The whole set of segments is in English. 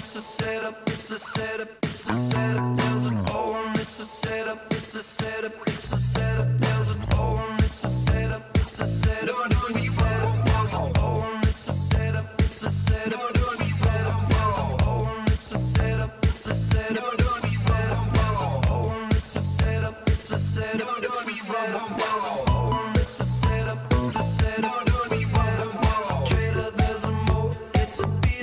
it's a setup, it's a setup, it's a setup. There's an O and it's a setup, it's a setup, it's a setup. There's an O and it's a setup, it's a setup, it's a setup. There's an O and it's a setup, it's a setup, it's a setup. There's an O and it's a setup, it's a setup, it's a setup. There's an O and it's a setup, it's a setup, it's a setup. There's an O and it's a setup, it's a setup, it's a setup. There's a trailer, there's a mo, it's a beast.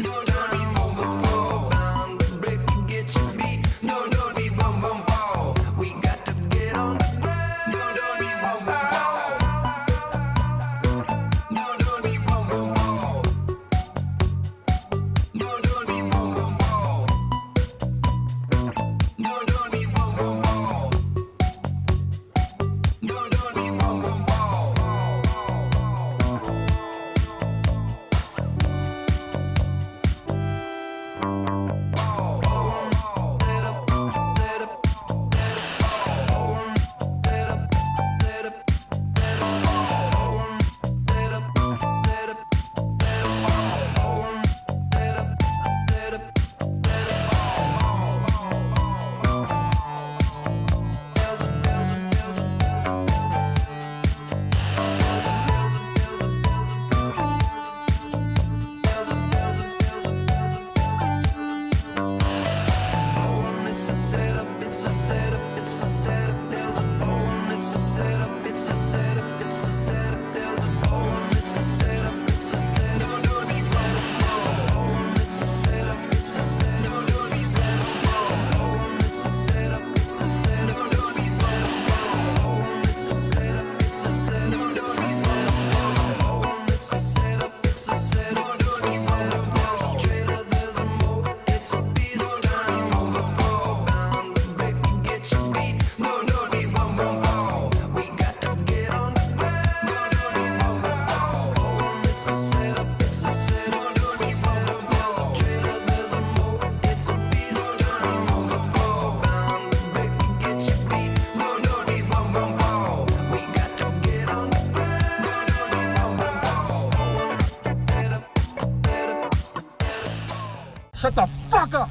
Shut the fuck up!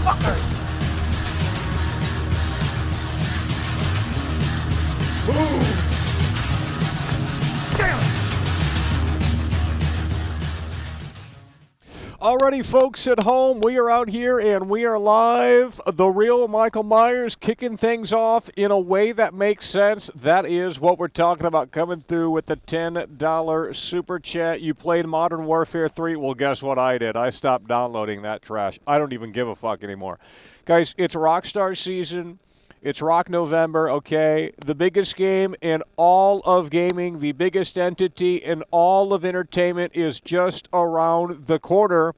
Fucker! Move! Damn it! Alrighty, folks at home, we are out here and we are live. The real Michael Myers kicking things off in a way that makes sense. That is what we're talking about, coming through with the $10 super chat. You played Modern Warfare 3? Well, guess what I did? I stopped downloading that trash. I don't even give a fuck anymore. Guys, it's Rockstar season. It's Rock November, okay? The biggest game in all of gaming, the biggest entity in all of entertainment is just around the corner.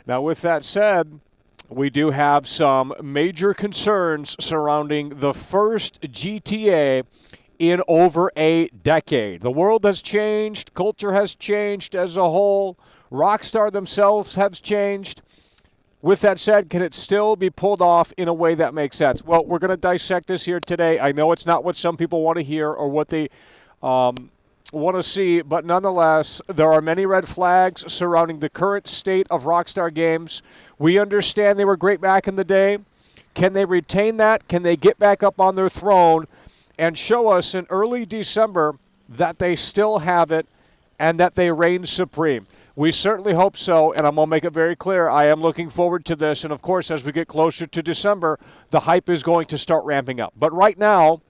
Now, with that said, we do have some major concerns surrounding the first GTA in over a decade. The world has changed. Culture has changed as a whole. Rockstar themselves have changed. With that said, can it still be pulled off in a way that makes sense? Well, we're going to dissect this here today. I know it's not what some people want to hear or what they want to see, but nonetheless, there are many red flags surrounding the current state of Rockstar Games. We understand they were great back in the day. Can they retain that? Can they get back up on their throne and show us in early December that they still have it and that they reign supreme? We certainly hope so, and I'm going to make it very clear. I am looking forward to this, and of course, as we get closer to December, the hype is going to start ramping up. But right now,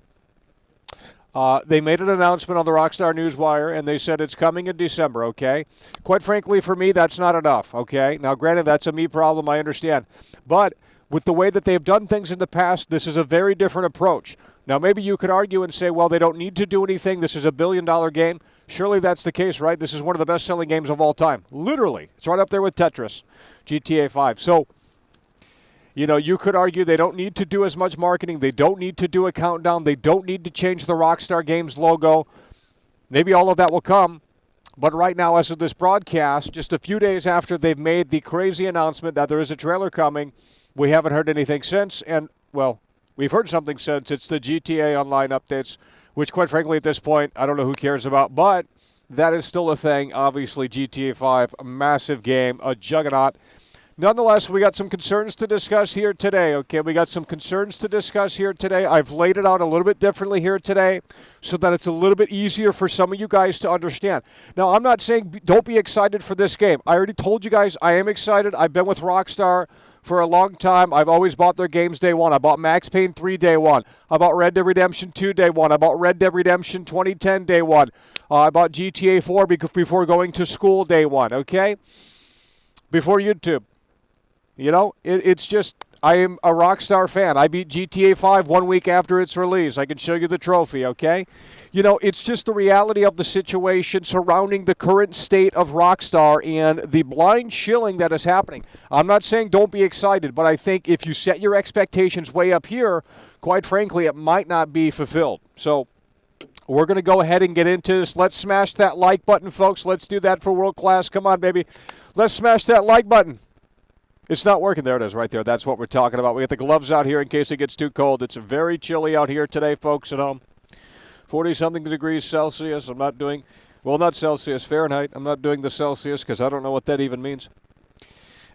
they made an announcement on the Rockstar Newswire, and they said it's coming in December, okay? Quite frankly, for me, that's not enough, okay? Now, granted, that's a me problem, I understand. But with the way that they've done things in the past, this is a very different approach. Now, maybe you could argue and say, well, they don't need to do anything. This is a billion-dollar game. Surely that's the case, right? This is one of the best-selling games of all time. Literally. It's right up there with Tetris, GTA 5. So, you know, you could argue they don't need to do as much marketing. They don't need to do a countdown. They don't need to change the Rockstar Games logo. Maybe all of that will come. But right now, as of this broadcast, just a few days after they've made the crazy announcement that there is a trailer coming, we haven't heard anything since. And, well, we've heard something since. It's the GTA Online updates, which, quite frankly, at this point, I don't know who cares about. But that is still a thing. Obviously, GTA 5, a massive game, a juggernaut. Nonetheless, we got some concerns to discuss here today, okay? We got some concerns to discuss here today. I've laid it out a little bit differently here today so that it's a little bit easier for some of you guys to understand. Now, I'm not saying don't be excited for this game. I already told you guys I am excited. I've been with Rockstar for a long time. I've always bought their games day one. I bought Max Payne 3 day one. I bought Red Dead Redemption 2 day one. I bought Red Dead Redemption 2010 day one. I bought GTA 4 before going to school day one, okay? Before YouTube. You know, it's just, I am a Rockstar fan. I beat GTA 5 1 week after its release. I can show you the trophy, okay? You know, it's just the reality of the situation surrounding the current state of Rockstar and the blind shilling that is happening. I'm not saying don't be excited, but I think if you set your expectations way up here, quite frankly, it might not be fulfilled. So we're going to go ahead and get into this. Let's smash that like button, folks. Let's do that for World Class. Come on, baby. Let's smash that like button. It's not working. There it is right there. That's what we're talking about. We got the gloves out here in case it gets too cold. It's very chilly out here today, folks, at home. 40-something degrees Celsius. I'm not doing, well, not Celsius, Fahrenheit. I'm not doing the Celsius because I don't know what that even means.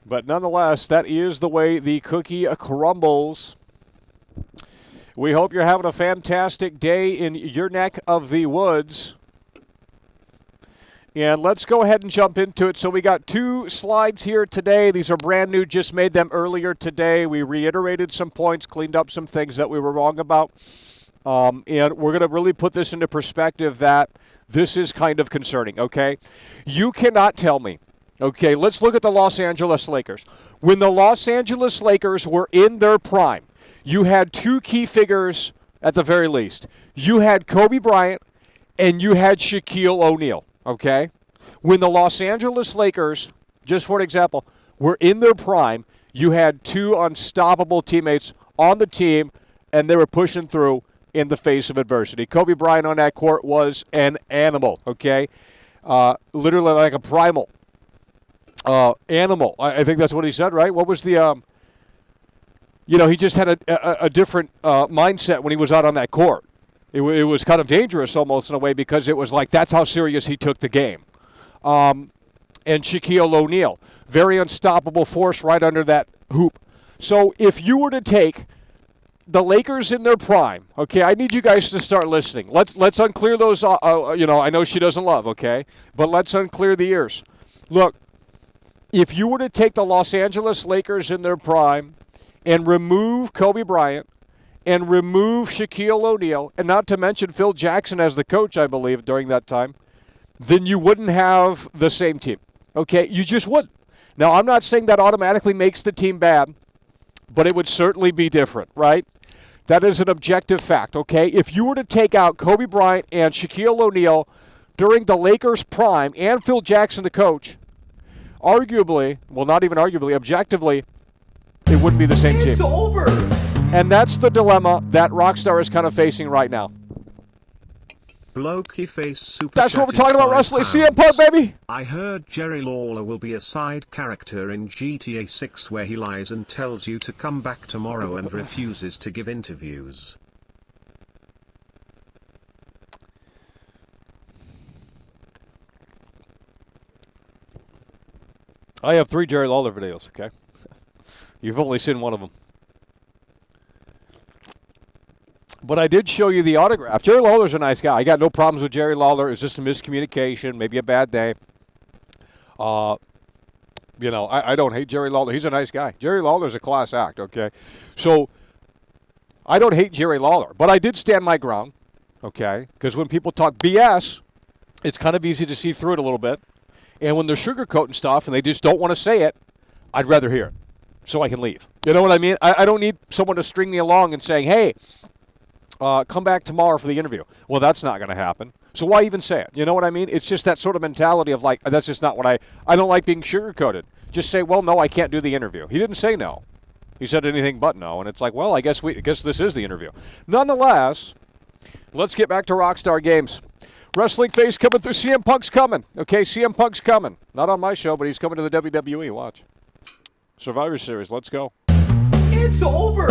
But nonetheless, that is the way the cookie crumbles. We hope you're having a fantastic day in your neck of the woods. And let's go ahead and jump into it. So we got 2 slides here today. These are brand new, just made them earlier today. We reiterated some points, cleaned up some things that we were wrong about. And we're going to really put this into perspective that this is kind of concerning, okay? You cannot tell me, okay, let's look at the Los Angeles Lakers. When the Los Angeles Lakers were in their prime, you had 2 key figures at the very least. You had Kobe Bryant and you had Shaquille O'Neal. Okay? When the Los Angeles Lakers, just for an example, were in their prime, you had 2 unstoppable teammates on the team, and they were pushing through in the face of adversity. Kobe Bryant on that court was an animal, okay? Literally like a primal animal. I think that's what he said, right? What was the, he just had a different mindset when he was out on that court. It was kind of dangerous almost in a way because it was like that's how serious he took the game. And Shaquille O'Neal, very unstoppable force right under that hoop. So if you were to take the Lakers in their prime, okay, I need you guys to start listening. Let's unclear those, I know she doesn't love, okay, but let's unclear the ears. Look, if you were to take the Los Angeles Lakers in their prime and remove Kobe Bryant, and remove Shaquille O'Neal, and not to mention Phil Jackson as the coach, I believe, during that time, then you wouldn't have the same team. Okay? You just wouldn't. Now, I'm not saying that automatically makes the team bad, but it would certainly be different, right? That is an objective fact, okay? If you were to take out Kobe Bryant and Shaquille O'Neal during the Lakers' prime and Phil Jackson, the coach, arguably, well, not even arguably, objectively, it wouldn't be the same team. It's over! And that's the dilemma that Rockstar is kind of facing right now. Blokey face super. That's what we're talking about, wrestling. CM Punk, baby! I heard Jerry Lawler will be a side character in GTA 6 where he lies and tells you to come back tomorrow and refuses to give interviews. I have 3 Jerry Lawler videos, okay? You've only seen one of them. But I did show you the autograph. Jerry Lawler's a nice guy. I got no problems with Jerry Lawler. It's just a miscommunication, maybe a bad day. I don't hate Jerry Lawler. He's a nice guy. Jerry Lawler's a class act, okay? So I don't hate Jerry Lawler, but I did stand my ground, okay? Because when people talk BS, it's kind of easy to see through it a little bit. And when they're sugarcoating stuff and they just don't want to say it, I'd rather hear it so I can leave. You know what I mean? I don't need someone to string me along and saying, hey, come back tomorrow for the interview. Well, that's not going to happen. So why even say it? You know what I mean? It's just that sort of mentality of like, that's just not what I don't like being sugarcoated. Just say, well, no, I can't do the interview. He didn't say no. He said anything but no. And it's like, well, I guess this is the interview. Nonetheless, let's get back to Rockstar Games. Wrestling face coming through. CM Punk's coming. Okay, CM Punk's coming. Not on my show, but he's coming to the WWE. Watch. Survivor Series. Let's go. It's over!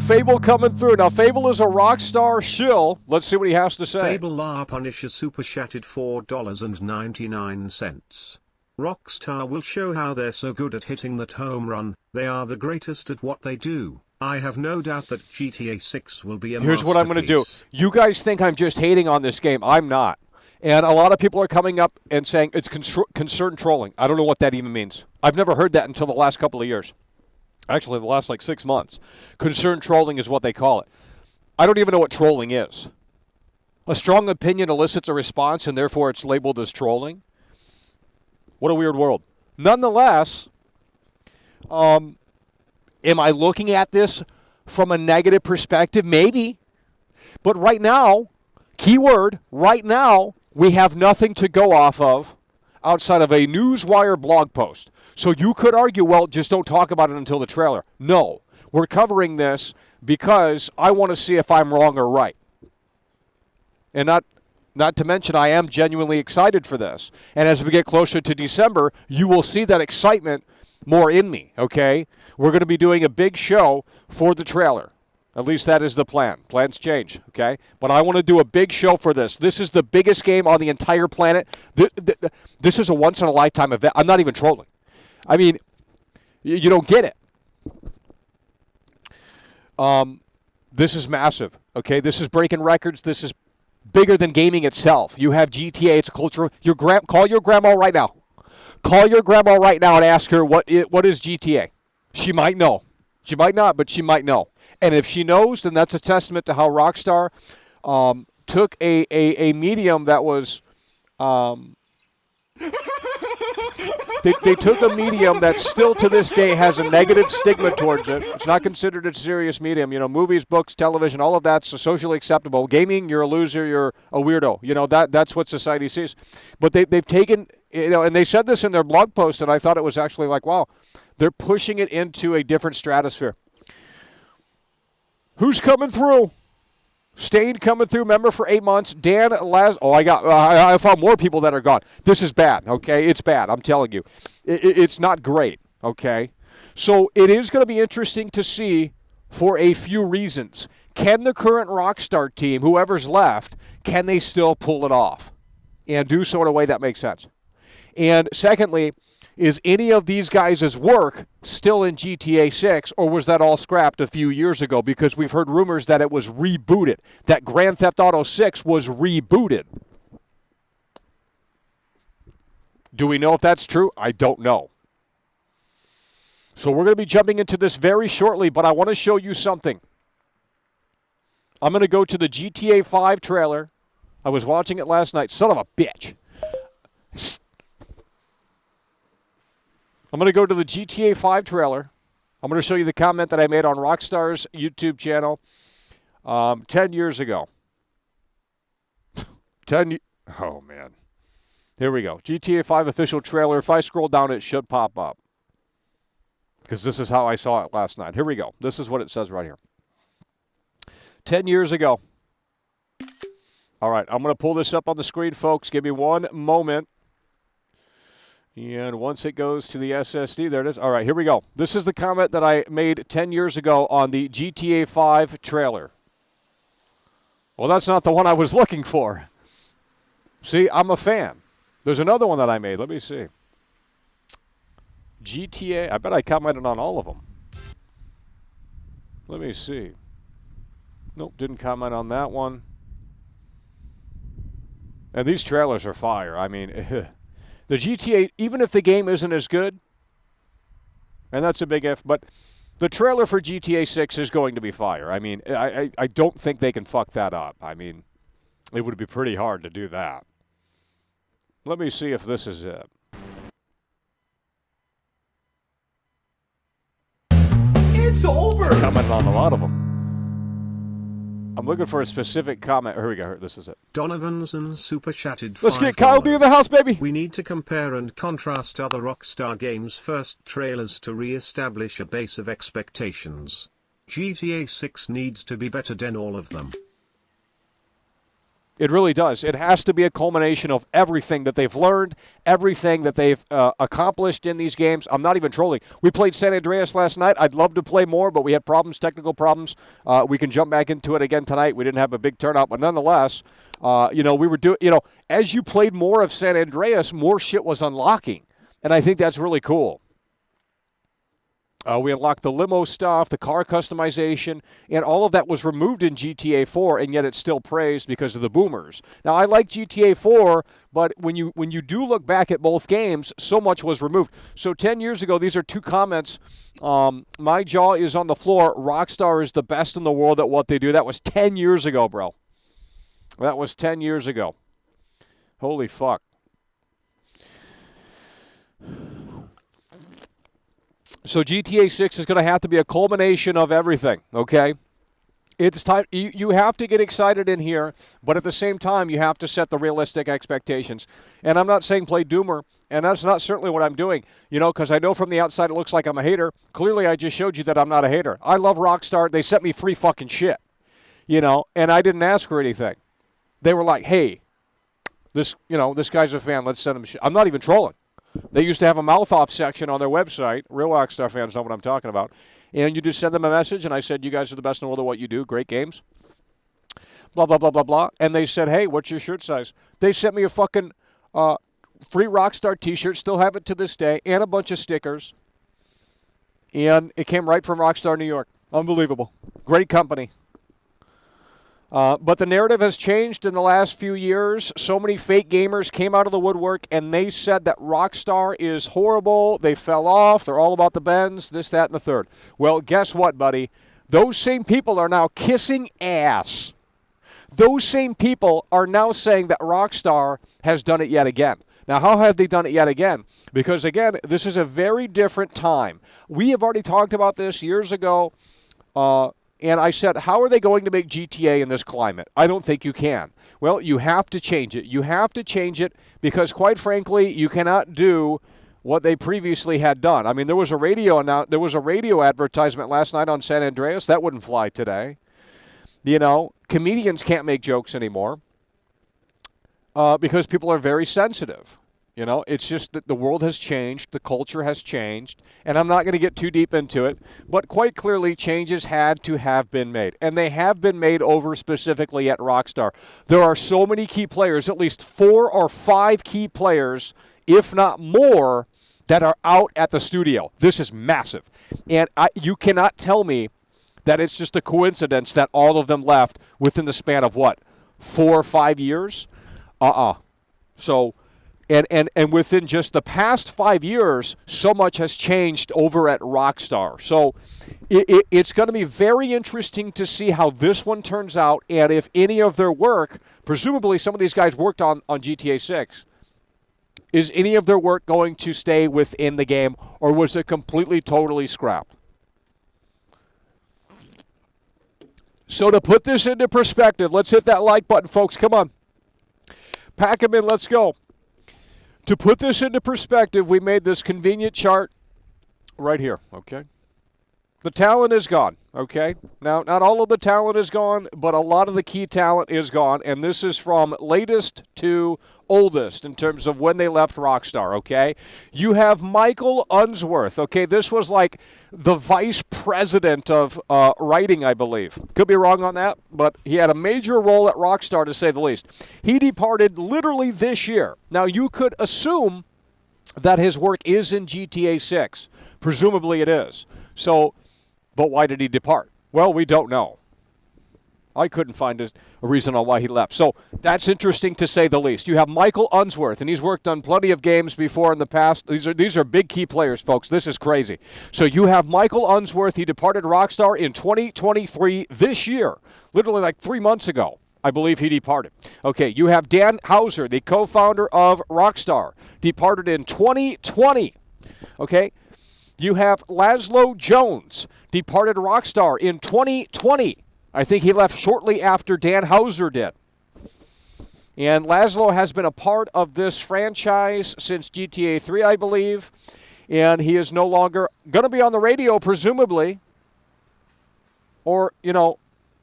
Fable coming through. Now, Fable is a Rockstar shill. Let's see what he has to say. Fable La Punisher super chatted $4.99. Rockstar will show how they're so good at hitting that home run. They are the greatest at what they do. I have no doubt that GTA 6 will be a Here's what I'm going to do. masterpiece. You guys think I'm just hating on this game. I'm not. And a lot of people are coming up and saying it's concerned trolling. I don't know what that even means. I've never heard that until the last couple of years. Actually, the last 6 months. Concerned trolling is what they call it. I don't even know what trolling is. A strong opinion elicits a response, and therefore it's labeled as trolling. What a weird world. Nonetheless, am I looking at this from a negative perspective? Maybe. But right now, keyword, right now, we have nothing to go off of outside of a Newswire blog post. So you could argue, well, just don't talk about it until the trailer. No, we're covering this because I want to see if I'm wrong or right. And not to mention, I am genuinely excited for this. And as we get closer to December, you will see that excitement more in me, okay? We're going to be doing a big show for the trailer. At least that is the plan. Plans change, okay? But I want to do a big show for this. This is the biggest game on the entire planet. This is a once-in-a-lifetime event. I'm not even trolling. I mean, you don't get it. This is massive, okay? This is breaking records. This is bigger than gaming itself. You have GTA. It's a culture. Call your grandma right now. Call your grandma right now and ask her what is GTA. She might know. She might not, but she might know. And if she knows, then that's a testament to how Rockstar took a medium that was they took a medium that still to this day has a negative stigma towards it. It's not considered a serious medium. You know, movies, books, television, all of that's socially acceptable. Gaming, you're a loser, you're a weirdo. You know, that's what society sees. But they've taken, you know, and they said this in their blog post, and I thought it was actually like, wow, they're pushing it into a different stratosphere. Who's coming through? Stain coming through, member for 8 months. Dan I found more people that are gone. This is bad, okay? It's bad, I'm telling you. It's not great, okay? So it is going to be interesting to see for a few reasons. Can the current Rockstar team, whoever's left, can they still pull it off and do so in a way that makes sense? And secondly, is any of these guys' work still in GTA 6, or was that all scrapped a few years ago? Because we've heard rumors that it was rebooted, that Grand Theft Auto 6 was rebooted. Do we know if that's true? I don't know. So we're going to be jumping into this very shortly, but I want to show you something. I'm going to go to the GTA 5 trailer. I was watching it last night. Son of a bitch. I'm going to go to the GTA 5 trailer. I'm going to show you the comment that I made on Rockstar's YouTube channel 10 years ago. Oh, man. Here we go. GTA 5 official trailer. If I scroll down, it should pop up. Because this is how I saw it last night. Here we go. This is what it says right here. 10 years ago. All right, I'm going to pull this up on the screen, folks. Give me one moment. And once it goes to the SSD, there it is. All right, here we go. This is the comment that I made 10 years ago on the GTA 5 trailer. Well, that's not the one I was looking for. See, I'm a fan. There's another one that I made. Let me see. GTA. I bet I commented on all of them. Let me see. Nope, didn't comment on that one. And these trailers are fire. I mean, the GTA, even if the game isn't as good, and that's a big if, but the trailer for GTA 6 is going to be fire. I mean, I don't think they can fuck that up. I mean, it would be pretty hard to do that. Let me see if this is it. It's over. Commented on a lot of them. I'm looking for a specific comment. Here we go. This is it. Donovan's and super chatted. Let's get Kyle D in the house, baby. We need to compare and contrast other Rockstar Games' first trailers to re-establish a base of expectations. GTA 6 needs to be better than all of them. It really does. It has to be a culmination of everything that they've learned, everything that they've accomplished in these games. I'm not even trolling. We played San Andreas last night. I'd love to play more, but we had problems, technical problems. We can jump back into it again tonight. We didn't have a big turnout, but nonetheless, we were doing. As you played more of San Andreas, more shit was unlocking, and I think that's really cool. We unlocked the limo stuff, the car customization, and all of that was removed in GTA 4, and yet it's still praised because of the boomers. Now, I like GTA 4, but when you do look back at both games, so much was removed. So 10 years ago, these are two comments. My jaw is on the floor. Rockstar is the best in the world at what they do. That was 10 years ago, bro. That was 10 years ago. Holy fuck. So GTA 6 is going to have to be a culmination of everything, okay? It's time. You have to get excited in here, but at the same time, you have to set the realistic expectations. And I'm not saying play Doomer, and that's not certainly what I'm doing, because I know from the outside it looks like I'm a hater. Clearly, I just showed you that I'm not a hater. I love Rockstar. They sent me free fucking shit, and I didn't ask for anything. They were like, hey, this guy's a fan. Let's send him shit. I'm not even trolling. They used to have a mouth-off section on their website. Real Rockstar fans know what I'm talking about. And you just send them a message, and I said, you guys are the best in the world at what you do. Great games. Blah, blah, blah, blah, blah. And they said, hey, what's your shirt size? They sent me a fucking free Rockstar T-shirt, still have it to this day, and a bunch of stickers. And it came right from Rockstar New York. Unbelievable. Great company. But the narrative has changed in the last few years. So many fake gamers came out of the woodwork, and they said that Rockstar is horrible. They fell off. They're all about the bends, this, that, and the third. Well, guess what, buddy? Those same people are now kissing ass. Those same people are now saying that Rockstar has done it yet again. Now, how have they done it yet again? Because, again, this is a very different time. We have already talked about this years ago. And I said, how are they going to make GTA in this climate? I don't think you can. Well, you have to change it. You have to change it because, quite frankly, you cannot do what they previously had done. I mean, there was a radio advertisement last night on San Andreas. That wouldn't fly today. Comedians can't make jokes anymore because people are very sensitive. It's just that the world has changed, the culture has changed, and I'm not going to get too deep into it, but quite clearly changes had to have been made, and they have been made over specifically at Rockstar. There are so many key players, at least 4 or 5 key players, if not more, that are out at the studio. This is massive, and you cannot tell me that it's just a coincidence that all of them left within the span of, 4 or 5 years? So... And within just the past 5 years, so much has changed over at Rockstar. So it's going to be very interesting to see how this one turns out and if any of their work, presumably some of these guys worked on GTA 6, is any of their work going to stay within the game or was it completely, totally scrapped? So to put this into perspective, let's hit that like button, folks. Come on. Pack them in. Let's go. To put this into perspective, we made this convenient chart right here, okay? The talent is gone, okay? Now, not all of the talent is gone, but a lot of the key talent is gone, and this is from latest to oldest in terms of when they left Rockstar, okay? You have Michael Unsworth, okay? This was like the vice president of writing, I believe. Could be wrong on that, but he had a major role at Rockstar, to say the least. He departed literally this year. Now, you could assume that his work is in GTA 6. Presumably it is. So, but why did he depart? Well, we don't know. I couldn't find a reason on why he left. So that's interesting to say the least. You have Michael Unsworth, and he's worked on plenty of games before in the past. These are big key players, folks. This is crazy. So you have Michael Unsworth. He departed Rockstar in 2023 this year, literally like 3 months ago. I believe he departed. Okay, you have Dan Houser, the co-founder of Rockstar, departed in 2020. Okay, you have Laszlo Jones, departed Rockstar in 2020. I think he left shortly after Dan Houser did. And Laszlo has been a part of this franchise since GTA 3, I believe. And he is no longer going to be on the radio, presumably. Or,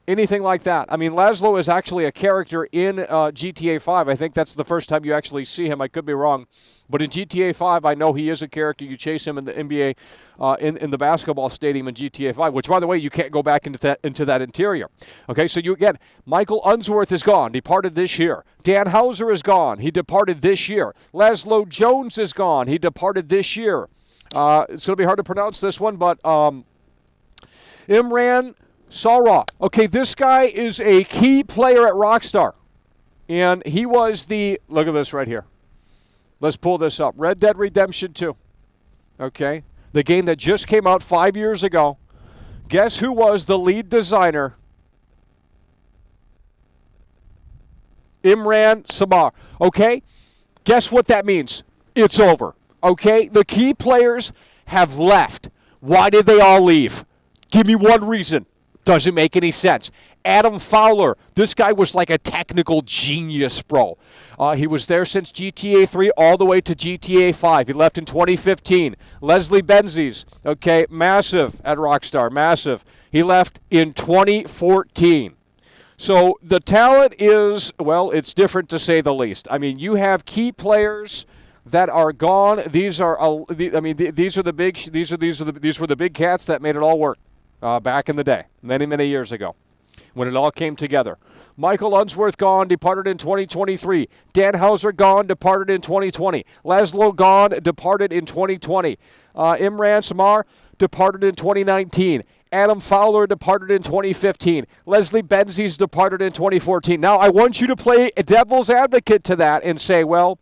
anything like that. I mean, Laszlo is actually a character in GTA 5. I think that's the first time you actually see him. I could be wrong. But in GTA 5, I know he is a character. You chase him in the NBA, in the basketball stadium in GTA 5, which, by the way, you can't go back into that interior. Okay, so you again, Michael Unsworth is gone, departed this year. Dan Houser is gone, he departed this year. Laszlo Jones is gone, he departed this year. It's going to be hard to pronounce this one, but Imran Sarah. Okay, this guy is a key player at Rockstar. And he was look at this right here. Let's pull this up. Red Dead Redemption 2. Okay, the game that just came out 5 years ago. Guess who was the lead designer? Imran Samar. Okay, guess what that means? It's over. Okay, the key players have left. Why did they all leave? Give me one reason. Doesn't make any sense. Adam Fowler, this guy was like a technical genius, bro. He was there since GTA 3 all the way to GTA 5. He left in 2015. Leslie Benzies, okay, massive at Rockstar, massive. He left in 2014. So the talent is, well, it's different to say the least. I mean, you have key players that are gone. These are, these were the big cats that made it all work back in the day, many years ago, when it all came together. Michael Unsworth gone, departed in 2023. Dan Houser gone, departed in 2020. Laszlo gone, departed in 2020. Imran Samar departed in 2019. Adam Fowler departed in 2015. Leslie Benzies departed in 2014. Now, I want you to play a devil's advocate to that and say, well,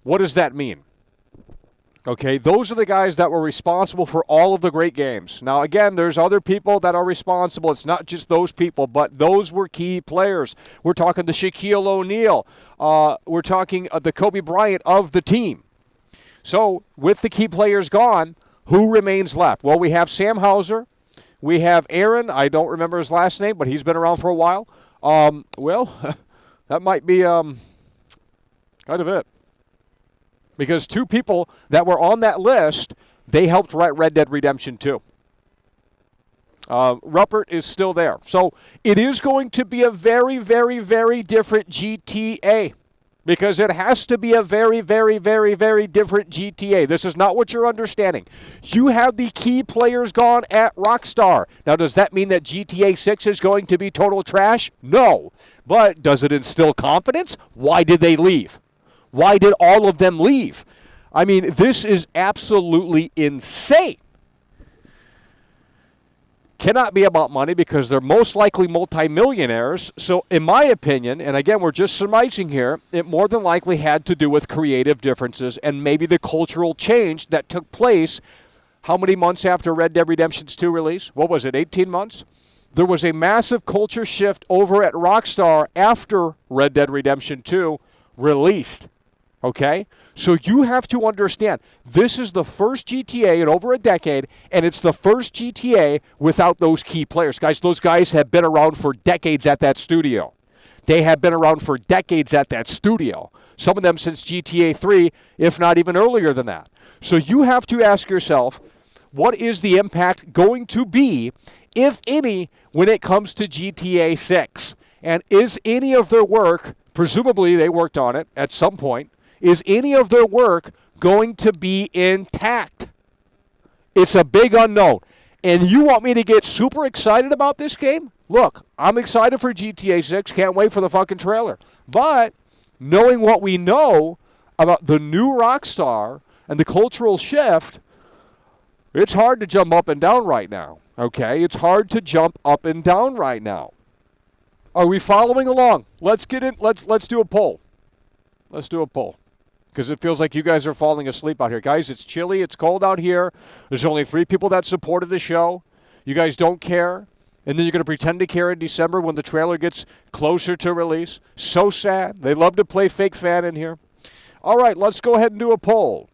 what does that mean? Okay, those are the guys that were responsible for all of the great games. Now, again, there's other people that are responsible. It's not just those people, but those were key players. We're talking the Shaquille O'Neal. We're talking the Kobe Bryant of the team. So, with the key players gone, who remains left? Well, we have Sam Houser. We have Aaron. I don't remember his last name, but he's been around for a while. Well, that might be kind of it. Because two people that were on that list, they helped write Red Dead Redemption 2. Rupert is still there. So it is going to be a very, very, very different GTA. Because it has to be a very, very, very, very different GTA. This is not what you're understanding. You have the key players gone at Rockstar. Now, does that mean that GTA 6 is going to be total trash? No. But does it instill confidence? Why did they leave? Why did all of them leave? I mean, this is absolutely insane. Cannot be about money because they're most likely multimillionaires. So in my opinion, and again, we're just surmising here, it more than likely had to do with creative differences and maybe the cultural change that took place how many months after Red Dead Redemption 2 release? What was it, 18 months? There was a massive culture shift over at Rockstar after Red Dead Redemption 2 released. Okay? So you have to understand, this is the first GTA in over a decade, and it's the first GTA without those key players. Guys, those guys have been around for decades at that studio. They have been around for decades at that studio. Some of them since GTA 3, if not even earlier than that. So you have to ask yourself, what is the impact going to be, if any, when it comes to GTA 6? And is any of their work, presumably they worked on it at some point, is any of their work going to be intact? It's a big unknown. And you want me to get super excited about this game? Look, I'm excited for GTA 6. Can't wait for the fucking trailer. But knowing what we know about the new Rockstar and the cultural shift, it's hard to jump up and down right now. Okay? It's hard to jump up and down right now. Are we following along? Let's get in. Let's do a poll. Let's do a poll. Because it feels like you guys are falling asleep out here. Guys, it's chilly. It's cold out here. There's only 3 people that supported the show. You guys don't care. And then you're going to pretend to care in December when the trailer gets closer to release. So sad. They love to play fake fan in here. All right, let's go ahead and do a poll.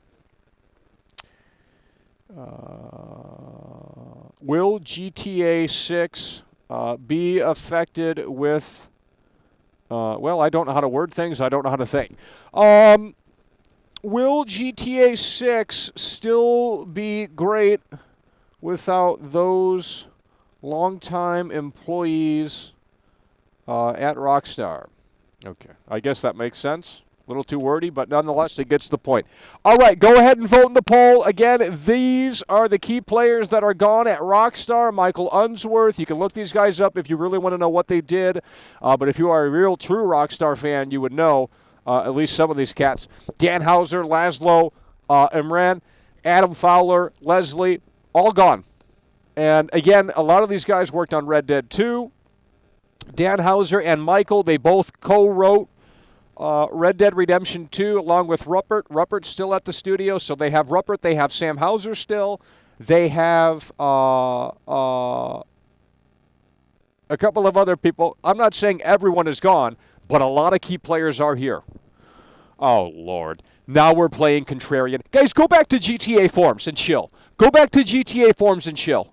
Will GTA 6 be affected with... well, I don't know how to word things. I don't know how to think. Will GTA 6 still be great without those Longtime employees at Rockstar. Okay, I guess that makes sense. A little too wordy, but nonetheless, it gets the point. All right, go ahead and vote in the poll. Again, these are the key players that are gone at Rockstar. Michael Unsworth. You can look these guys up if you really want to know what they did. But if you are a real, true Rockstar fan, you would know at least some of these cats. Dan Houser, Laszlo, Imran, Adam Fowler, Leslie, all gone. And again, a lot of these guys worked on Red Dead 2. Dan Houser and Michael, they both co-wrote Red Dead Redemption 2 along with Rupert. Rupert's still at the studio, so they have Rupert. They have Sam Houser still. They have a couple of other people. I'm not saying everyone is gone, but a lot of key players are here. Oh, Lord. Now we're playing contrarian. Guys, go back to GTA forums and chill. Go back to GTA forums and chill.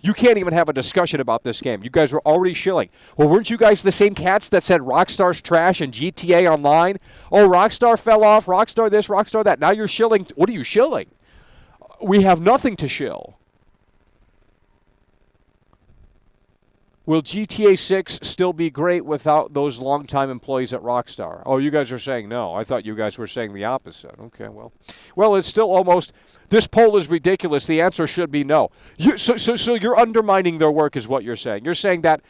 You can't even have a discussion about this game. You guys were already shilling. Well, weren't you guys the same cats that said Rockstar's trash and GTA Online? Oh, Rockstar fell off, Rockstar this, Rockstar that. Now you're shilling. What are you shilling? We have nothing to shill. Will GTA 6 still be great without those longtime employees at Rockstar? Oh, you guys are saying no. I thought you guys were saying the opposite. Okay, well, it's still almost. This poll is ridiculous. The answer should be no. So you're undermining their work, is what you're saying. You're saying that.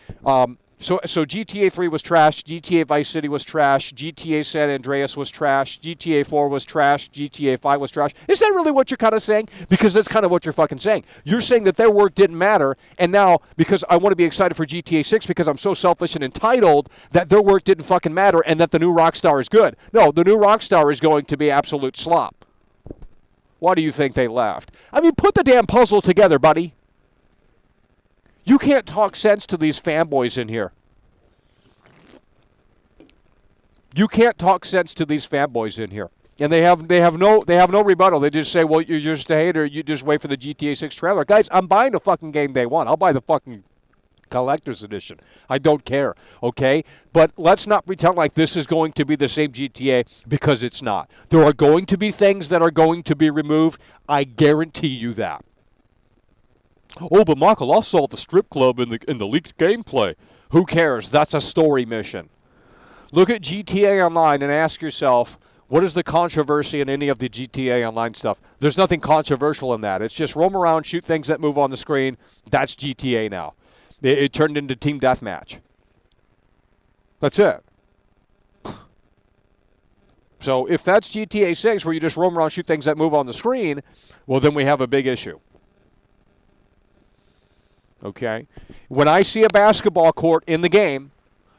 So GTA 3 was trash, GTA Vice City was trash, GTA San Andreas was trash, GTA 4 was trash, GTA 5 was trash. Is that really what you're kind of saying? Because that's kind of what you're fucking saying. You're saying that their work didn't matter, and now, because I want to be excited for GTA 6 because I'm so selfish and entitled, that their work didn't fucking matter and that the new Rockstar is good. No, the new Rockstar is going to be absolute slop. Why do you think they left? I mean, put the damn puzzle together, buddy. You can't talk sense to these fanboys in here. You can't talk sense to these fanboys in here. And they have no rebuttal. They just say, well, you're just a hater. You just wait for the GTA 6 trailer. Guys, I'm buying the fucking game day one. I'll buy the fucking collector's edition. I don't care, okay? But let's not pretend like this is going to be the same GTA, because it's not. There are going to be things that are going to be removed. I guarantee you that. Oh, but Michael, I saw the strip club in the leaked gameplay. Who cares? That's a story mission. Look at GTA Online and ask yourself, what is the controversy in any of the GTA Online stuff? There's nothing controversial in that. It's just roam around, shoot things that move on the screen. That's GTA now. It turned into Team Deathmatch. That's it. So if that's GTA 6, where you just roam around, shoot things that move on the screen, well, then we have a big issue. Okay? When I see a basketball court in the game,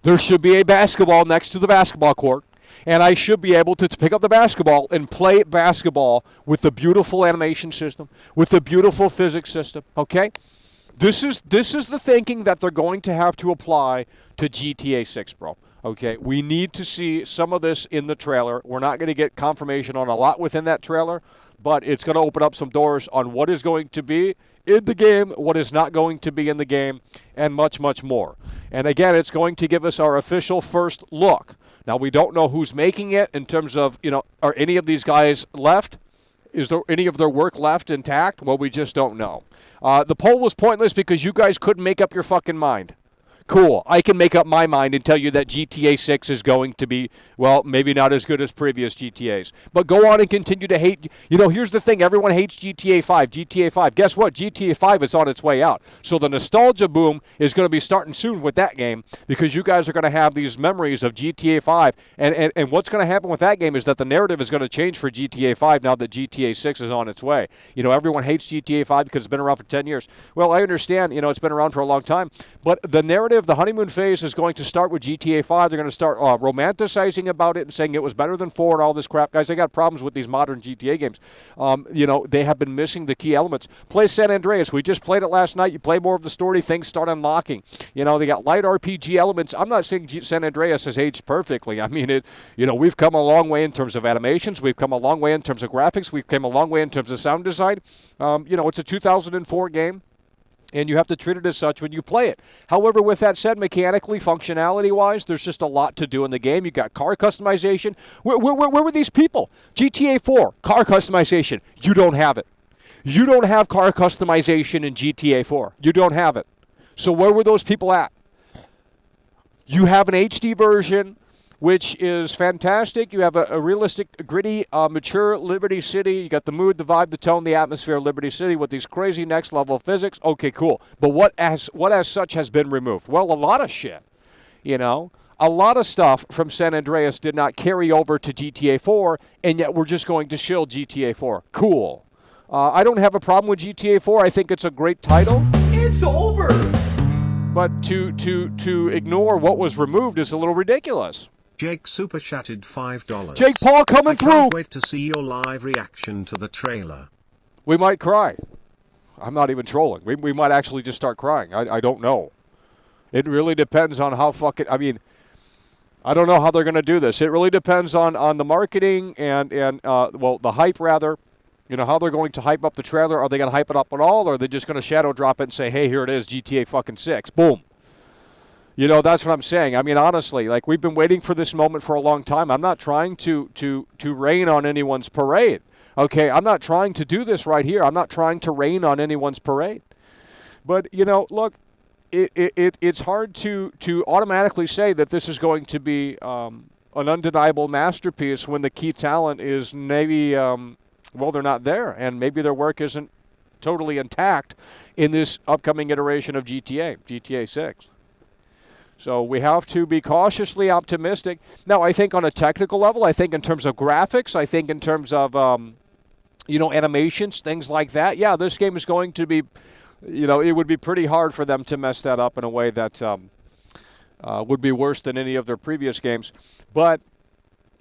there should be a basketball next to the basketball court, and I should be able to pick up the basketball and play basketball with the beautiful animation system, with the beautiful physics system, okay? This is the thinking that they're going to have to apply to GTA 6, bro. Okay, we need to see some of this in the trailer. We're not going to get confirmation on a lot within that trailer, but it's going to open up some doors on what is going to be in the game, what is not going to be in the game, and much, much more. And again, it's going to give us our official first look. Now, we don't know who's making it in terms of, are any of these guys left? Is there any of their work left intact? Well, we just don't know. The poll was pointless because you guys couldn't make up your fucking mind. Cool. I can make up my mind and tell you that GTA 6 is going to be, well, maybe not as good as previous GTAs. But go on and continue to hate. Here's the thing. Everyone hates GTA 5. GTA 5. Guess what? GTA 5 is on its way out. So the nostalgia boom is going to be starting soon with that game, because you guys are going to have these memories of GTA 5. And what's going to happen with that game is that the narrative is going to change for GTA 5 now that GTA 6 is on its way. Everyone hates GTA 5 because it's been around for 10 years. Well, I understand, it's been around for a long time. But the narrative, the honeymoon phase, is going to start with GTA 5. They're going to start romanticizing about it and saying it was better than 4 and all this crap. Guys, I got problems with these modern GTA games. They have been missing the key elements. Play San Andreas. We just played it last night. You play more of the story, things start unlocking. They got light RPG elements. I'm not saying San Andreas has aged perfectly. I mean, we've come a long way in terms of animations. We've come a long way in terms of graphics. We've come a long way in terms of sound design. It's a 2004 game, and you have to treat it as such when you play it. However, with that said, mechanically, functionality-wise, there's just a lot to do in the game. You got car customization. Where were these people? GTA 4, car customization. You don't have it. You don't have car customization in GTA 4. You don't have it. So where were those people at? You have an HD version, which is fantastic. You have a realistic, gritty, mature Liberty City. You got the mood, the vibe, the tone, the atmosphere of Liberty City with these crazy next level physics. Okay, cool. But what as such has been removed? Well, a lot of shit. You know, a lot of stuff from San Andreas did not carry over to GTA 4, and yet we're just going to shill GTA 4. Cool. I don't have a problem with GTA 4. I think it's a great title. It's over. But to ignore what was removed is a little ridiculous. Jake super chatted $5. Jake Paul coming through. I can't wait to see your live reaction to the trailer. We might cry. I'm not even trolling. We might actually just start crying. I don't know. It really depends on how fucking... I mean, I don't know how they're going to do this. It really depends on the marketing and the hype, rather. You know, how they're going to hype up the trailer. Are they going to hype it up at all, or are they just going to shadow drop it and say, hey, here it is, GTA fucking 6. Boom. You know, that's what I'm saying. I mean, honestly, like, we've been waiting for this moment for a long time. I'm not trying to rain on anyone's parade. Okay, I'm not trying to do this right here. I'm not trying to rain on anyone's parade. But, you know, look, it's hard to automatically say that this is going to be an undeniable masterpiece when the key talent is maybe... well, they're not there, and maybe their work isn't totally intact in this upcoming iteration of GTA 6. So we have to be cautiously optimistic. Now, I think on a technical level, I think in terms of graphics, I think in terms of, animations, things like that, yeah, this game is going to be, it would be pretty hard for them to mess that up in a way that would be worse than any of their previous games. But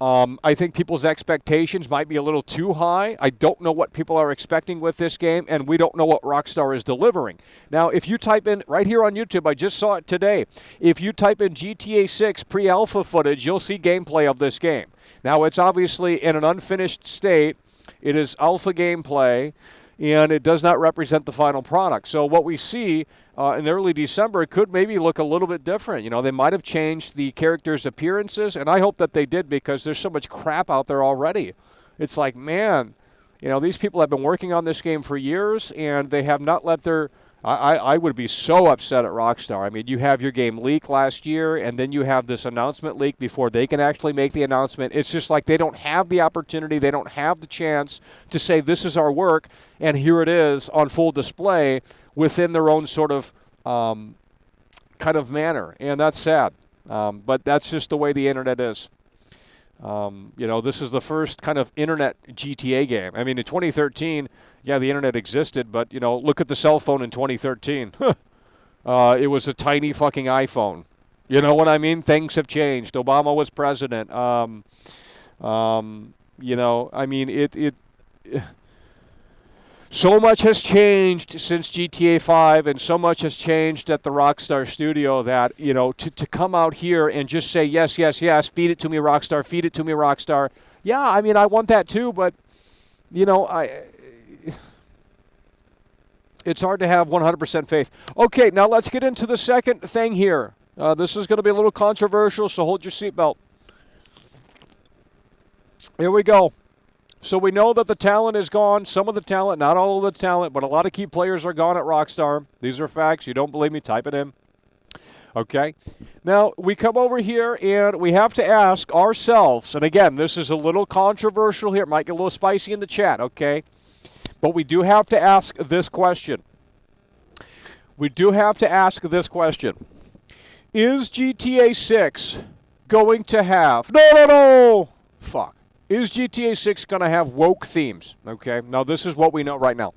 I think people's expectations might be a little too high. I don't know what people are expecting with this game, and we don't know what Rockstar is delivering. Now, if you type in, right here on YouTube, I just saw it today, if you type in GTA 6 pre-alpha footage, you'll see gameplay of this game. Now, it's obviously in an unfinished state. It is alpha gameplay, and it does not represent the final product. So what we see in early December, it could maybe look a little bit different. They might have changed the characters' appearances, and I hope that they did, because there's so much crap out there already. It's like, man, these people have been working on this game for years, and they have not let their... I would be so upset at Rockstar. I mean, you have your game leak last year, and then you have this announcement leak before they can actually make the announcement. It's just like they don't have the opportunity, they don't have the chance to say, this is our work, and here it is on full display within their own sort of kind of manner. And that's sad. But that's just the way the internet is. This is the first kind of internet GTA game. I mean, in 2013... yeah, the internet existed, but, look at the cell phone in 2013. It was a tiny fucking iPhone. You know what I mean? Things have changed. Obama was president. I mean, so much has changed since GTA 5, and so much has changed at the Rockstar studio that, to come out here and just say, yes, yes, yes, feed it to me, Rockstar, feed it to me, Rockstar. Yeah, I mean, I want that too, but, it's hard to have 100% faith. Okay, now let's get into the second thing here. This is going to be a little controversial, so hold your seatbelt. Here we go. So we know that the talent is gone. Some of the talent, not all of the talent, but a lot of key players are gone at Rockstar. These are facts. You don't believe me? Type it in. Okay. Now, we come over here, and we have to ask ourselves, and again, this is a little controversial here. It might get a little spicy in the chat, okay? But we do have to ask this question. We do have to ask this question. Is GTA 6 going to have... No! Fuck. Is GTA 6 going to have woke themes? Okay. Now, this is what we know right now.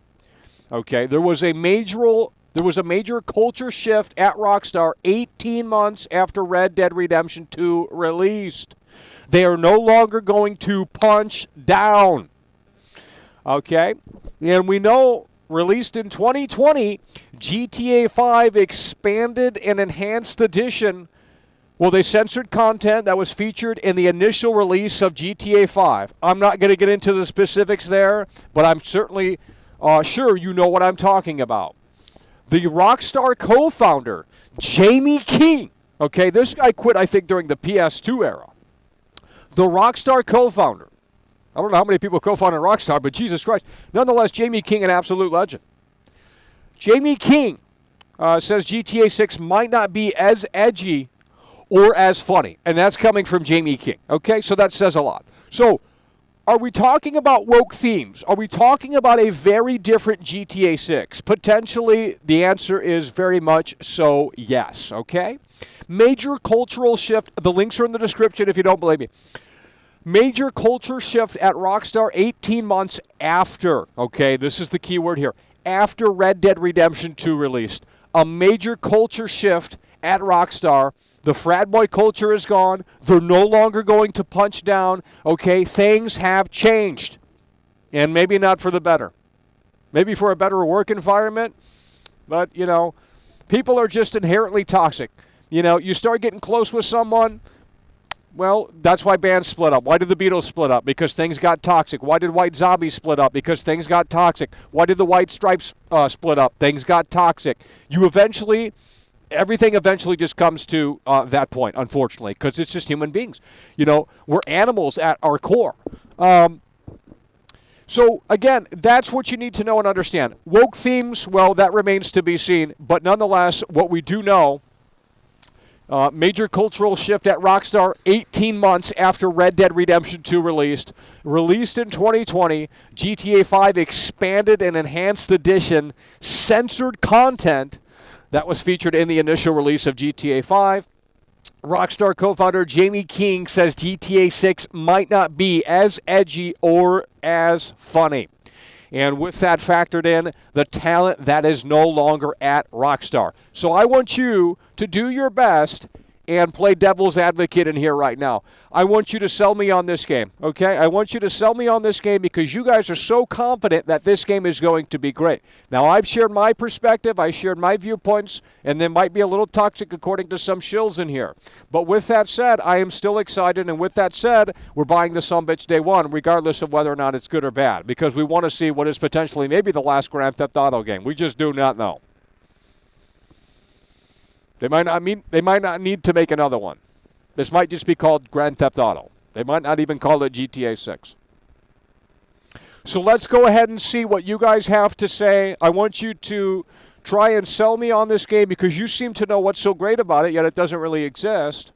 Okay. There was a major culture shift at Rockstar 18 months after Red Dead Redemption 2 released. They are no longer going to punch down. Okay, and we know, released in 2020, GTA 5 expanded and enhanced edition. Well, they censored content that was featured in the initial release of GTA 5. I'm not going to get into the specifics there, but I'm certainly sure you know what I'm talking about. The Rockstar co-founder, Jamie King, okay, this guy quit, I think, during the PS2 era. The Rockstar co-founder, I don't know how many people co-founded Rockstar, but Jesus Christ. Nonetheless, Jamie King, an absolute legend. Jamie King says GTA 6 might not be as edgy or as funny. And that's coming from Jamie King. Okay, so that says a lot. So, are we talking about woke themes? Are we talking about a very different GTA 6? Potentially, the answer is very much so yes, okay? Major cultural shift. The links are in the description if you don't believe me. Major culture shift at Rockstar 18 months after, okay, this is the key word here, after Red Dead Redemption 2 released. A major culture shift at Rockstar. The frat boy culture is gone. They're no longer going to punch down. Okay, things have changed. And maybe not for the better. Maybe for a better work environment. But, you know, people are just inherently toxic. You know, you start getting close with someone, well, that's why bands split up. Why did the Beatles split up? Because things got toxic. Why did White Zombie split up? Because things got toxic. Why did the White Stripes split up? Things got toxic. Everything eventually just comes to that point, unfortunately, because it's just human beings. You know, we're animals at our core. So, again, that's what you need to know and understand. Woke themes, well, that remains to be seen. But nonetheless, what we do know, major cultural shift at Rockstar 18 months after Red Dead Redemption 2 released. Released in 2020, GTA 5 expanded and enhanced edition, censored content that was featured in the initial release of GTA 5. Rockstar co-founder Jamie King says GTA 6 might not be as edgy or as funny. And with that factored in, the talent that is no longer at Rockstar. So I want you to do your best and play devil's advocate in here right now. I want you to sell me on this game, okay? I want you to sell me on this game because you guys are so confident that this game is going to be great. Now, I've shared my perspective, I shared my viewpoints, and they might be a little toxic according to some shills in here. But with that said, I am still excited, and with that said, we're buying the sumbitch day one, regardless of whether or not it's good or bad, because we want to see what is potentially maybe the last Grand Theft Auto game. We just do not know. They might not need to make another one. This might just be called Grand Theft Auto. They might not even call it GTA 6. So let's go ahead and see what you guys have to say. I want you to try and sell me on this game because you seem to know what's so great about it, yet it doesn't really exist.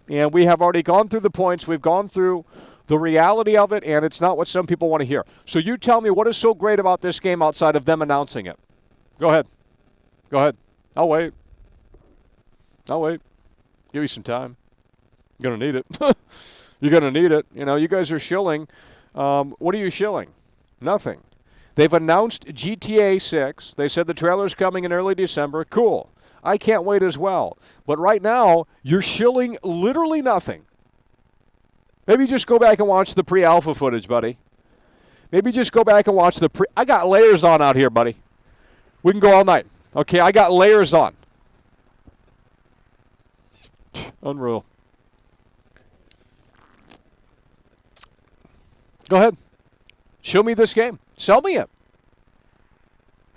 And we have already gone through the points. We've gone through the reality of it, and it's not what some people want to hear. So you tell me what is so great about this game outside of them announcing it. Go ahead. Go ahead. I'll wait. Give you some time. You're going to need it. You're going to need it. You know, you guys are shilling. What are you shilling? Nothing. They've announced GTA 6. They said the trailer's coming in early December. Cool. I can't wait as well. But right now, you're shilling literally nothing. Maybe just go back and watch the pre-alpha footage, buddy. Maybe just go back and watch the I got layers on out here, buddy. We can go all night. Okay, I got layers on. Unreal. Go ahead. Show me this game. Sell me it.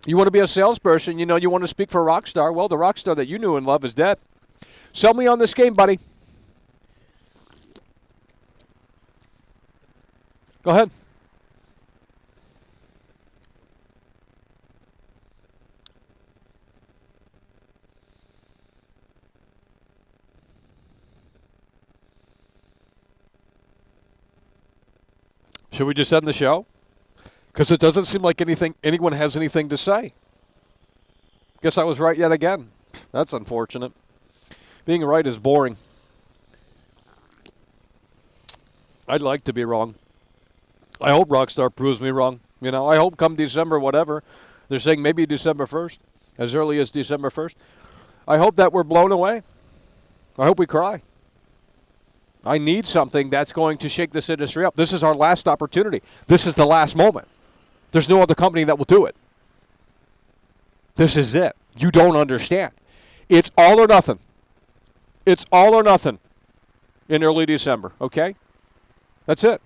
You want to be a salesperson, you know you want to speak for Rockstar. Well, the Rockstar that you knew and love is dead. Sell me on this game, buddy. Go ahead. Should we just end the show? Because it doesn't seem like anyone has anything to say. Guess I was right yet again. That's unfortunate. Being right is boring. I'd like to be wrong. I hope Rockstar proves me wrong. You know, I hope come December, whatever. They're saying maybe December 1st, as early as December 1st. I hope that we're blown away. I hope we cry. I need something that's going to shake this industry up. This is our last opportunity. This is the last moment. There's no other company that will do it. This is it. You don't understand. It's all or nothing. It's all or nothing in early December, okay? That's it.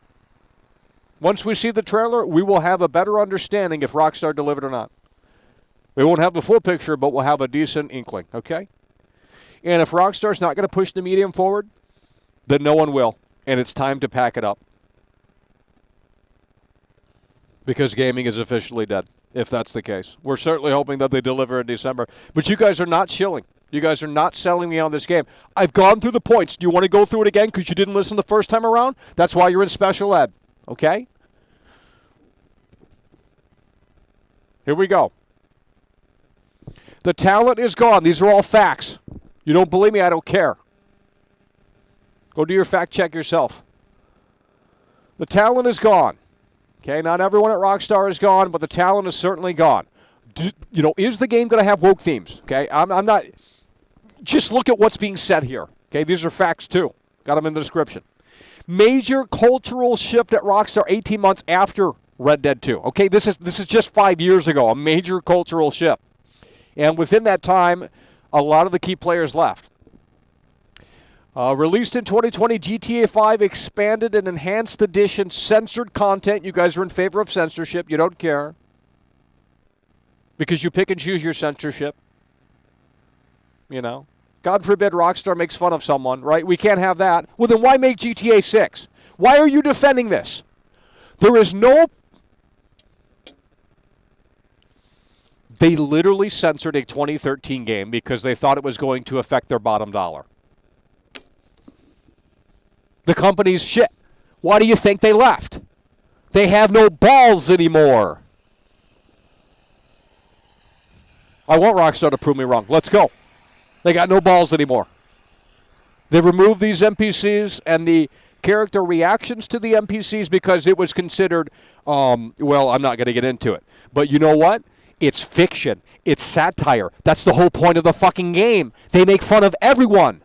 Once we see the trailer, we will have a better understanding if Rockstar delivered or not. We won't have the full picture, but we'll have a decent inkling, okay? And if Rockstar's not going to push the medium forward, then no one will, and it's time to pack it up. because gaming is officially dead, if that's the case. We're certainly hoping that they deliver in December. But you guys are not shilling. You guys are not selling me on this game. I've gone through the points. Do you want to go through it again because you didn't listen the first time around? That's why you're in special ed, okay? Here we go. The talent is gone. These are all facts. You don't believe me? I don't care. Go do your fact check yourself. The talent is gone. Okay, not everyone at Rockstar is gone, but the talent is certainly gone. Is the game going to have woke themes? Okay, I'm not. Just look at what's being said here. Okay, these are facts too. Got them in the description. Major cultural shift at Rockstar 18 months after Red Dead 2. Okay, this is just 5 years ago. A major cultural shift, and within that time, a lot of the key players left. Released in 2020, GTA 5 expanded and enhanced edition, censored content. You guys are in favor of censorship. You don't care because you pick and choose your censorship. You know, God forbid Rockstar makes fun of someone, right? We can't have that. Well, then why make GTA 6? Why are you defending this? There is no... They literally censored a 2013 game because they thought it was going to affect their bottom dollar. The company's shit. Why do you think they left? They have no balls anymore. I want Rockstar to prove me wrong. Let's go. They got no balls anymore. They removed these NPCs and the character reactions to the NPCs because it was considered, I'm not going to get into it. But you know what? It's fiction. It's satire. That's the whole point of the fucking game. They make fun of everyone.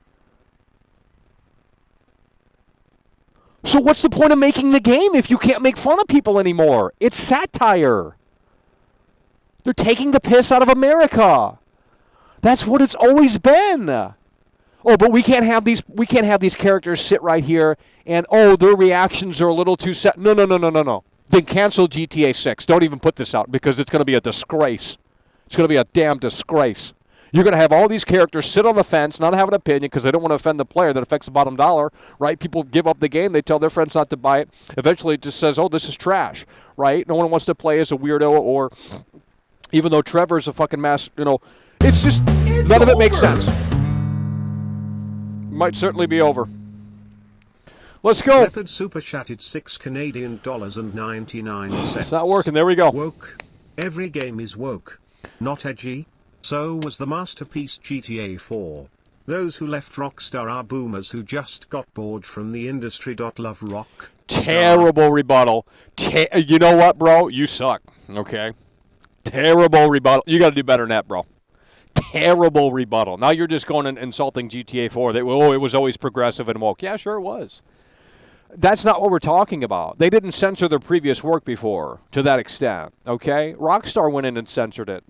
So what's the point of making the game if you can't make fun of people anymore? It's satire. They're taking the piss out of America. That's what it's always been. Oh, but we can't have these characters sit right here and their reactions are a little too set. No. Then cancel GTA 6. Don't even put this out because it's going to be a disgrace. It's going to be a damn disgrace. You're going to have all these characters sit on the fence, not have an opinion because they don't want to offend the player. That affects the bottom dollar, right? People give up the game. They tell their friends not to buy it. Eventually it just says, this is trash, right? No one wants to play as a weirdo or even though Trevor's a fucking it's just, none of it makes sense. Might certainly be over. Let's go. Leopard super chatted $6.99. It's not working. There we go. Woke. Every game is woke. Not edgy. So was the masterpiece GTA 4. Those who left Rockstar are boomers who just got bored from the industry. Love rock. Terrible rebuttal. You know what, bro? You suck. Okay. Terrible rebuttal. You got to do better than that, bro. Terrible rebuttal. Now you're just going and insulting GTA 4. It was always progressive and woke. Yeah, sure it was. That's not what we're talking about. They didn't censor their previous work before to that extent, okay? Rockstar went in and censored it.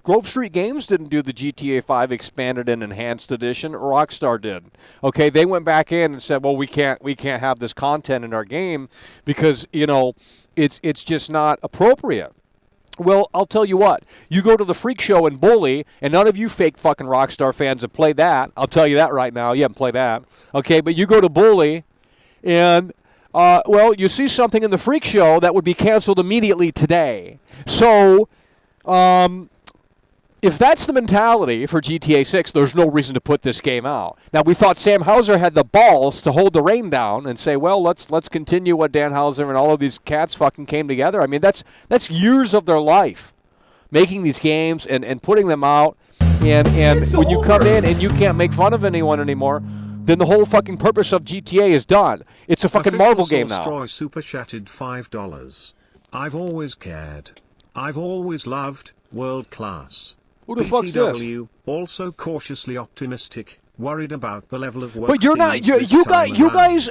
Grove Street Games didn't do the GTA 5 expanded and enhanced edition. Rockstar did. Okay, they went back in and said, well, we can't have this content in our game because, it's just not appropriate. Well, I'll tell you what. You go to the Freak Show in Bully, and none of you fake fucking Rockstar fans have played that. I'll tell you that right now. You haven't played that. Okay, but you go to Bully, and, you see something in the Freak Show that would be canceled immediately today. So, if that's the mentality for GTA 6, there's no reason to put this game out. Now, we thought Sam Houser had the balls to hold the rein down and say, well, let's continue what Dan Houser and all of these cats fucking came together. I mean, that's years of their life, making these games and putting them out. And when you come in and you can't make fun of anyone anymore, then the whole fucking purpose of GTA is done. It's a fucking Marvel game now. Stroy super chatted $5. I've always cared. I've always loved world class. Who the fuck's this? BTW, also cautiously optimistic, worried about the level of work. But you're not. You guys.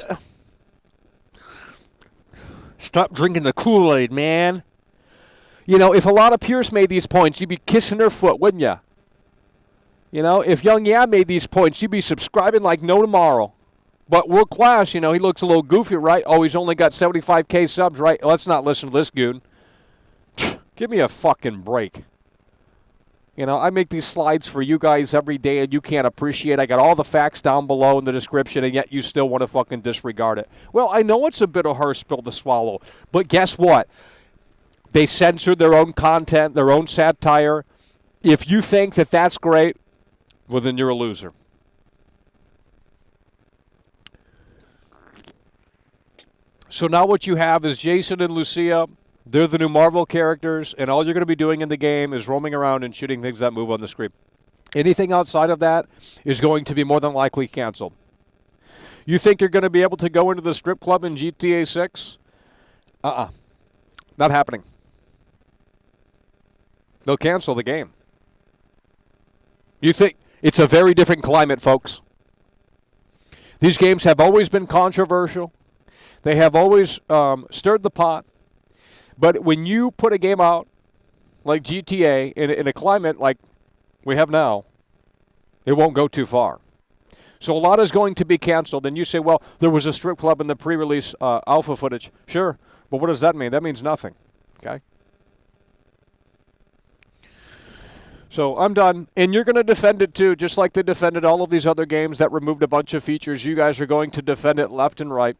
Stop drinking the Kool-Aid, man. If Alana Pierce made these points, you'd be kissing her foot, wouldn't you? If Young Ya made these points, you'd be subscribing like no tomorrow. But world class, he looks a little goofy, right? Oh, he's only got 75K subs, right? Let's not listen to this goon. Give me a fucking break. I make these slides for you guys every day, and you can't appreciate. I got all the facts down below in the description, and yet you still want to fucking disregard it. Well, I know it's a bit of harsh pill to swallow, but guess what? They censored their own content, their own satire. If you think that that's great, well, then you're a loser. So now what you have is Jason and Lucia. They're the new Marvel characters, and all you're going to be doing in the game is roaming around and shooting things that move on the screen. Anything outside of that is going to be more than likely canceled. You think you're going to be able to go into the strip club in GTA 6? Not happening. They'll cancel the game. You think it's a very different climate, folks. These games have always been controversial. They have always stirred the pot. But when you put a game out like GTA in a climate like we have now, it won't go too far. So a lot is going to be canceled. And you say, well, there was a strip club in the pre-release alpha footage. Sure, but what does that mean? That means nothing. Okay? So I'm done. And you're going to defend it too, just like they defended all of these other games that removed a bunch of features. You guys are going to defend it left and right.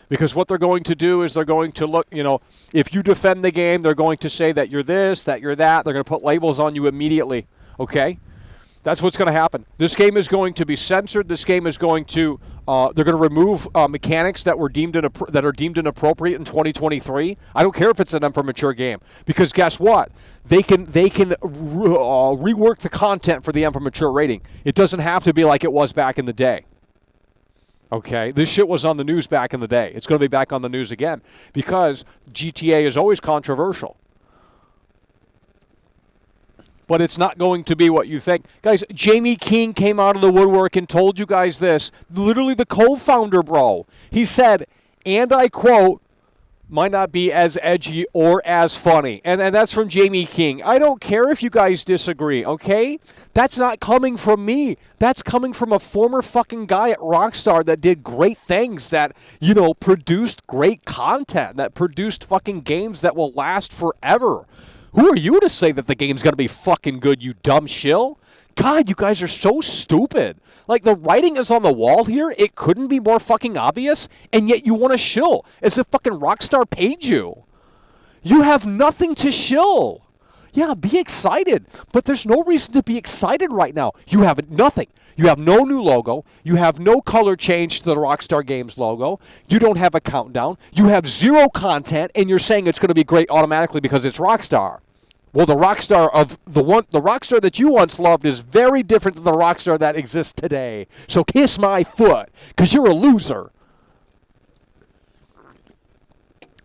Because what they're going to do is they're going to look, if you defend the game, they're going to say that you're this, that you're that. They're going to put labels on you immediately. Okay? That's what's going to happen. This game is going to be censored. This game is going to, they're going to remove mechanics that were deemed that are deemed inappropriate in 2023. I don't care if it's an M for mature game, because guess what? They can rework the content for the M for mature rating. It doesn't have to be like it was back in the day. Okay, this shit was on the news back in the day. It's going to be back on the news again because GTA is always controversial. But it's not going to be what you think. Guys, Jamie King came out of the woodwork and told you guys this. Literally the co-founder, bro. He said, and I quote, might not be as edgy or as funny. And that's from Jamie King. I don't care if you guys disagree, okay? That's not coming from me. That's coming from a former fucking guy at Rockstar that did great things, that, produced great content, that produced fucking games that will last forever. Who are you to say that the game's going to be fucking good, you dumb shill? God, you guys are so stupid. Like, the writing is on the wall here. It couldn't be more fucking obvious, and yet you want to shill as if fucking Rockstar paid you. You have nothing to shill. Yeah, be excited, but there's no reason to be excited right now. You have nothing. You have no new logo. You have no color change to the Rockstar Games logo. You don't have a countdown. You have zero content, and you're saying it's going to be great automatically because it's Rockstar. Well, the Rockstar that you once loved is very different than the Rockstar that exists today. So kiss my foot, because you're a loser.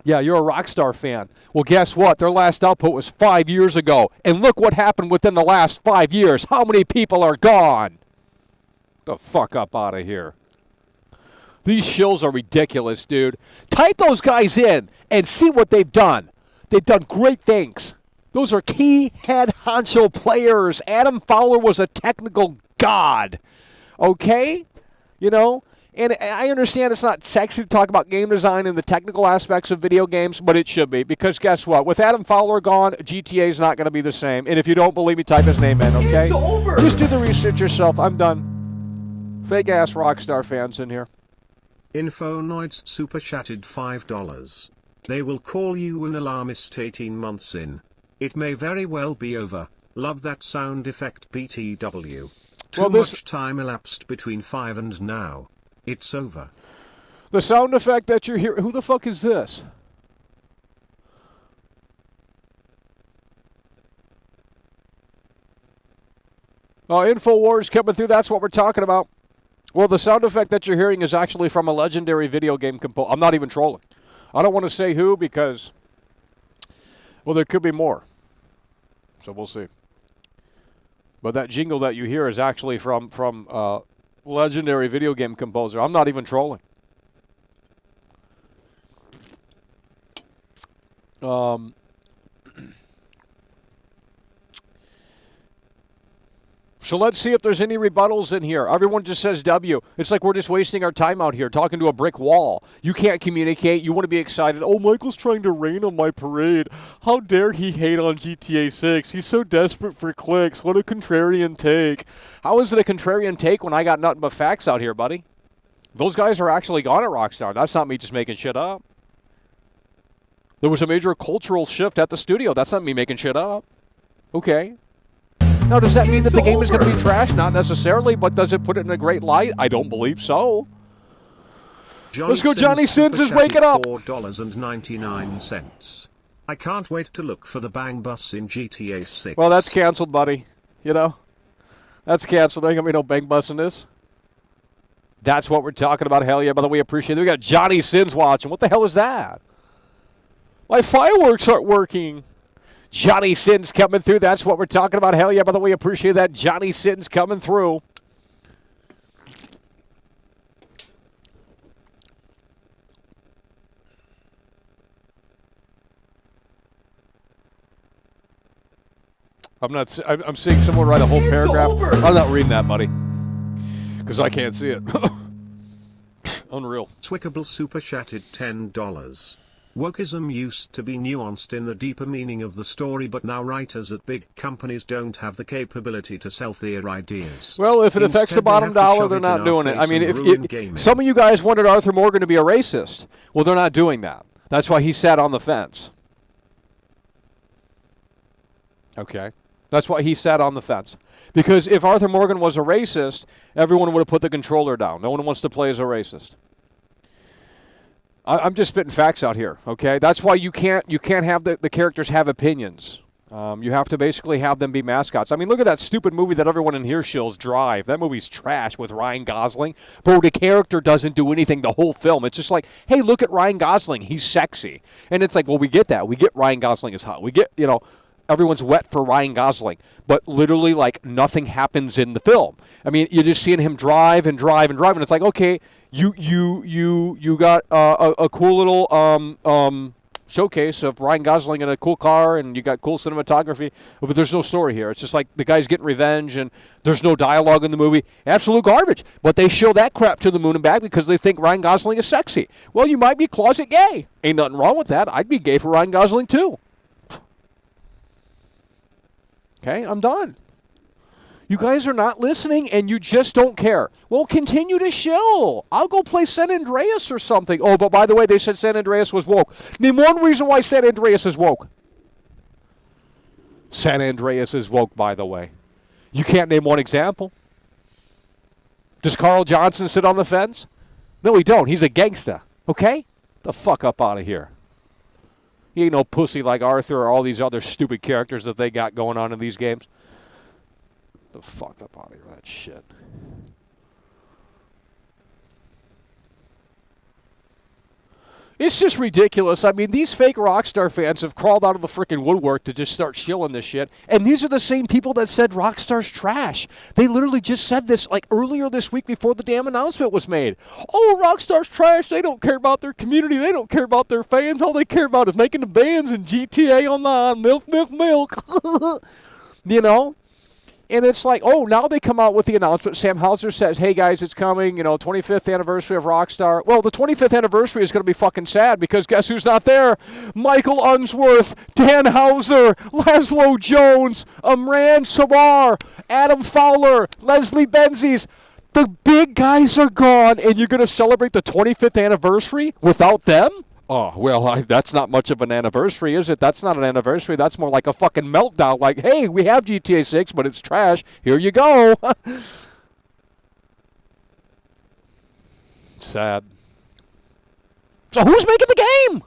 Yeah, you're a Rockstar fan. Well, guess what? Their last output was 5 years ago. And look what happened within the last 5 years. How many people are gone? The fuck up out of here. These shills are ridiculous, dude. Type those guys in and see what they've done. They've done great things. Those are key head honcho players. Adam Fowler was a technical god. Okay? And I understand it's not sexy to talk about game design and the technical aspects of video games, but it should be. Because guess what? With Adam Fowler gone, GTA is not going to be the same. And if you don't believe me, type his name in, okay? It's over. Just do the research yourself. I'm done. Fake-ass Rockstar fans in here. Infonoids super chatted $5. They will call you an alarmist 18 months in. It may very well be over. Love that sound effect, BTW. Too much time elapsed between 5 and now. It's over. The sound effect that you're hearing, who the fuck is this? InfoWars coming through, that's what we're talking about. Well, the sound effect that you're hearing is actually from a legendary video game composer. I'm not even trolling. I don't want to say who because, well, there could be more. So we'll see. But that jingle that you hear is actually from legendary video game composer. I'm not even trolling. So let's see if there's any rebuttals in here. Everyone just says W. It's like we're just wasting our time out here talking to a brick wall. You can't communicate. You want to be excited. Oh, Michael's trying to rain on my parade. How dare he hate on GTA 6? He's so desperate for clicks. What a contrarian take. How is it a contrarian take when I got nothing but facts out here, buddy? Those guys are actually gone at Rockstar. That's not me just making shit up. There was a major cultural shift at the studio. That's not me making shit up. Okay. Now, does that mean that the game is going to be trash? Not necessarily, but does it put it in a great light? I don't believe so. Let's go, Johnny Sins is waking up. $4.99. I can't wait to look for the bang bus in GTA 6. Well, that's canceled, buddy. You know? That's canceled. There ain't going to be no bang bus in this. That's what we're talking about. Hell yeah. By the way, appreciate it. We got Johnny Sins watching. What the hell is that? My fireworks aren't working. Johnny Sins coming through. That's what we're talking about. Hell yeah. By the way, appreciate that. Johnny Sins coming through. I'm seeing someone write a whole paragraph. Over. I'm not reading that, buddy. Because I can't see it. Unreal. Twickable super chatted $10. Wokeism used to be nuanced in the deeper meaning of the story, but now writers at big companies don't have the capability to sell their ideas. Well, if it affects the Instead, bottom they have to dollar, shove they're it not in doing our it. I face mean, and ruin gaming. some of you guys wanted Arthur Morgan to be a racist. Well, they're not doing that. That's why he sat on the fence. Okay. That's why he sat on the fence. Because if Arthur Morgan was a racist, everyone would have put the controller down. No one wants to play as a racist. I'm just spitting facts out here, okay? That's why you can't have the characters have opinions. You have to basically have them be mascots. I mean, look at that stupid movie that everyone in here shills, Drive. That movie's trash with Ryan Gosling. Bro, the character doesn't do anything the whole film. It's just like, hey, look at Ryan Gosling. He's sexy. And it's like, well, we get that. We get Ryan Gosling is hot. We get, everyone's wet for Ryan Gosling. But literally, like, nothing happens in the film. I mean, you're just seeing him drive and drive and drive, and it's like, okay, you got a cool little showcase of Ryan Gosling in a cool car, and you got cool cinematography, but there's no story here. It's just like the guy's getting revenge, and there's no dialogue in the movie. Absolute garbage. But they show that crap to the moon and back because they think Ryan Gosling is sexy. Well, you might be closet gay. Ain't nothing wrong with that. I'd be gay for Ryan Gosling, too. Okay, I'm done. You guys are not listening, and you just don't care. Well, continue to shill. I'll go play San Andreas or something. Oh, but by the way, they said San Andreas was woke. Name one reason why San Andreas is woke. San Andreas is woke, by the way. You can't name one example. Does Carl Johnson sit on the fence? No, he don't. He's a gangsta. Okay? The fuck up out of here. He ain't no pussy like Arthur or all these other stupid characters that they got going on in these games. The fuck up out of here, that shit. It's just ridiculous. I mean, these fake Rockstar fans have crawled out of the freaking woodwork to just start shilling this shit. And these are the same people that said Rockstar's trash. They literally just said this like earlier this week before the damn announcement was made. Oh, Rockstar's trash. They don't care about their community. They don't care about their fans. All they care about is making the bands and GTA Online. Milk, milk, milk. You know? And it's like, oh, now they come out with the announcement. Sam Hauser says, hey, guys, it's coming, 25th anniversary of Rockstar. Well, the 25th anniversary is going to be fucking sad because guess who's not there? Michael Unsworth, Dan Hauser, Laszlo Jones, Imran Sawar, Adam Fowler, Leslie Benzies. The big guys are gone, and you're going to celebrate the 25th anniversary without them? Oh, well, that's not much of an anniversary, is it? That's not an anniversary. That's more like a fucking meltdown. Like, hey, we have GTA 6, but it's trash. Here you go. Sad. So who's making the game?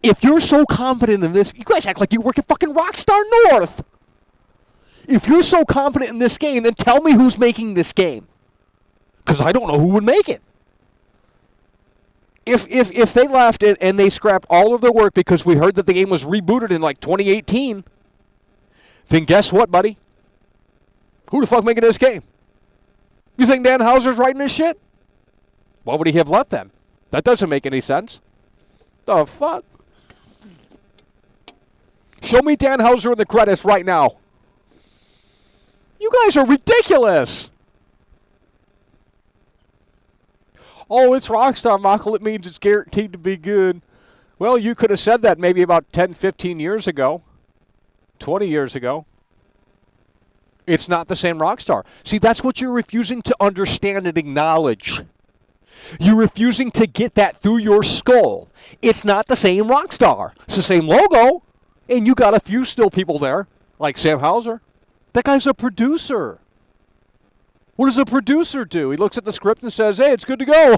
If you're so confident in this, you guys act like you work at fucking Rockstar North. If you're so confident in this game, then tell me who's making this game. Because I don't know who would make it. If they left it and they scrapped all of their work because we heard that the game was rebooted in like 2018, then guess what, buddy? Who the fuck making this game? You think Dan Hauser's writing this shit? Why would he have left then? That doesn't make any sense. The fuck? Show me Dan Hauser in the credits right now. You guys are ridiculous. Oh, it's Rockstar, Michael. It means it's guaranteed to be good. Well, you could have said that maybe about 10, 15 years ago, 20 years ago. It's not the same Rockstar. See, that's what you're refusing to understand and acknowledge. You're refusing to get that through your skull. It's not the same Rockstar. It's the same logo, and you got a few still people there, like Sam Hauser. That guy's a producer. What does a producer do? He looks at the script and says, hey, it's good to go.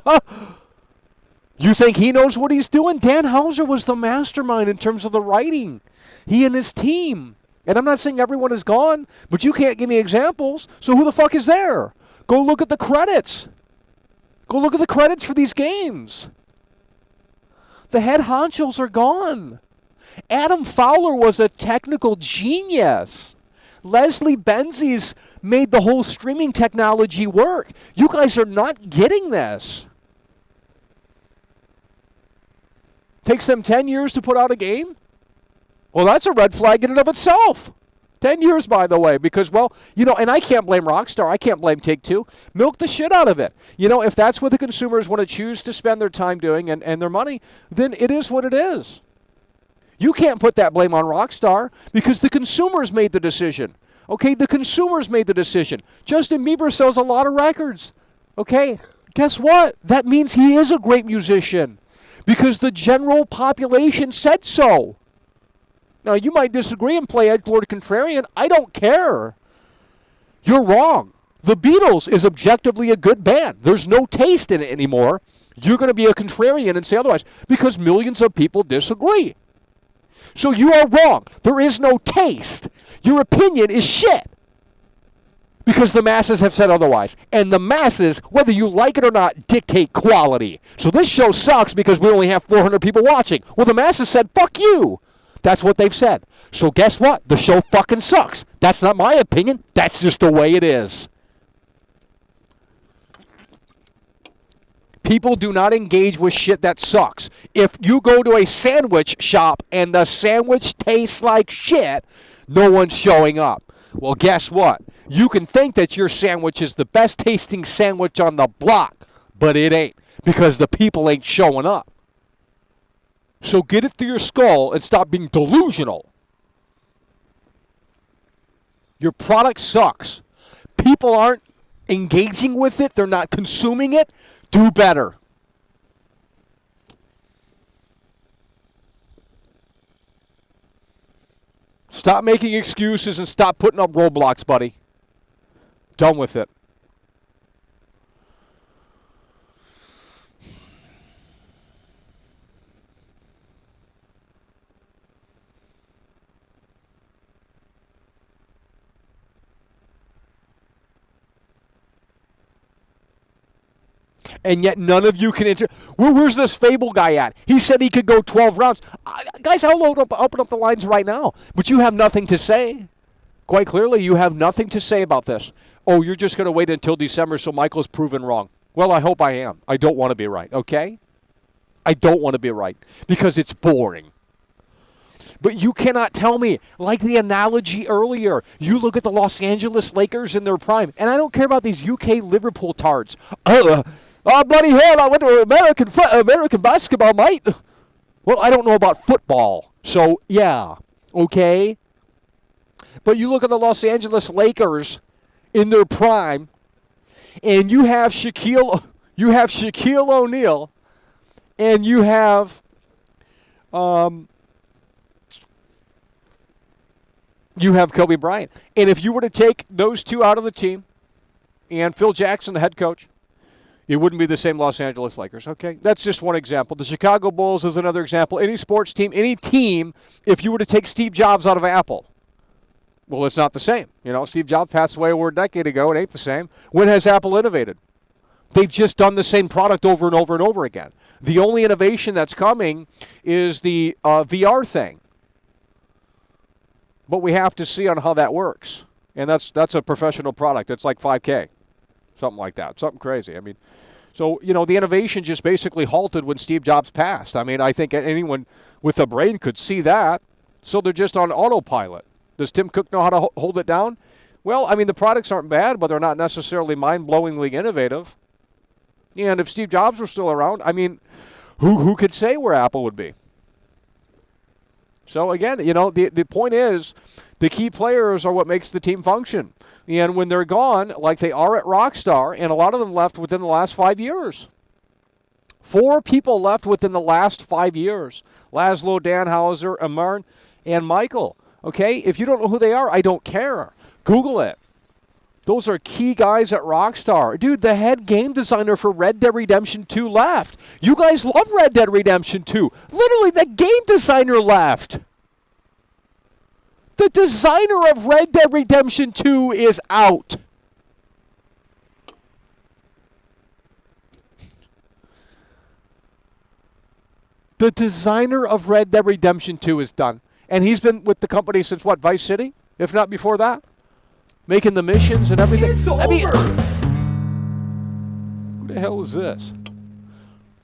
You think he knows what he's doing? Dan Hauser was the mastermind in terms of the writing. He and his team. And I'm not saying everyone is gone, but you can't give me examples. So who the fuck is there? Go look at the credits. Go look at the credits for these games. The head honchos are gone. Adam Fowler was a technical genius. Leslie Benzies made the whole streaming technology work. You guys are not getting this. Takes them 10 years to put out a game? Well, that's a red flag in and of itself. 10 years, by the way, because, well, and I can't blame Rockstar. I can't blame Take-Two. Milk the shit out of it. If that's what the consumers want to choose to spend their time doing and their money, then it is what it is. You can't put that blame on Rockstar because the consumers made the decision. Okay, the consumers made the decision. Justin Bieber sells a lot of records. Okay, guess what? That means he is a great musician because the general population said so. Now, you might disagree and play edgelord contrarian. I don't care. You're wrong. The Beatles is objectively a good band. There's no taste in it anymore. You're going to be a contrarian and say otherwise because millions of people disagree. So you are wrong. There is no taste. Your opinion is shit. Because the masses have said otherwise. And the masses, whether you like it or not, dictate quality. So this show sucks because we only have 400 people watching. Well, the masses said, fuck you. That's what they've said. So guess what? The show fucking sucks. That's not my opinion. That's just the way it is. People do not engage with shit that sucks. If you go to a sandwich shop and the sandwich tastes like shit, no one's showing up. Well, guess what? You can think that your sandwich is the best tasting sandwich on the block, but it ain't because the people ain't showing up. So get it through your skull and stop being delusional. Your product sucks. People aren't engaging with it. They're not consuming it. Do better. Stop making excuses and stop putting up roadblocks, buddy. Done with it. And yet none of you can enter. Where's this Fable guy at? He said he could go 12 rounds. Guys, I'll open up the lines right now. But you have nothing to say. Quite clearly, you have nothing to say about this. Oh, you're just going to wait until December so Michael's proven wrong. Well, I hope I am. I don't want to be right, okay? I don't want to be right because it's boring. But you cannot tell me, like the analogy earlier, you look at the Los Angeles Lakers in their prime, and I don't care about these UK Liverpool tards. Oh, bloody hell, I went to American basketball, mate. Well, I don't know about football. So, yeah, okay. But you look at the Los Angeles Lakers in their prime, and you have Shaquille O'Neal, and you have Kobe Bryant. And if you were to take those two out of the team and Phil Jackson, the head coach, it wouldn't be the same Los Angeles Lakers, okay? That's just one example. The Chicago Bulls is another example. Any sports team, any team, if you were to take Steve Jobs out of Apple, well, it's not the same. Steve Jobs passed away over a decade ago. It ain't the same. When has Apple innovated? They've just done the same product over and over and over again. The only innovation that's coming is the VR thing. But we have to see on how that works. And that's a professional product. It's like $5K. Something like that. Something crazy. I mean, so, the innovation just basically halted when Steve Jobs passed. I mean, I think anyone with a brain could see that. So they're just on autopilot. Does Tim Cook know how to hold it down? Well, I mean, the products aren't bad, but they're not necessarily mind-blowingly innovative. And if Steve Jobs were still around, I mean, who could say where Apple would be? So, again, the point is the key players are what makes the team function. And when they're gone, like they are at Rockstar, and a lot of them left within the last 5 years. 4 people left within the last 5 years. Laszlo, Danhauser, Amarn, and Michael. Okay? If you don't know who they are, I don't care. Google it. Those are key guys at Rockstar. Dude, the head game designer for Red Dead Redemption 2 left. You guys love Red Dead Redemption 2. Literally, the game designer left. The designer of Red Dead Redemption 2 is out. The designer of Red Dead Redemption 2 is done. And he's been with the company since what, Vice City? If not before that? Making the missions and everything. It's over. Who the hell is this?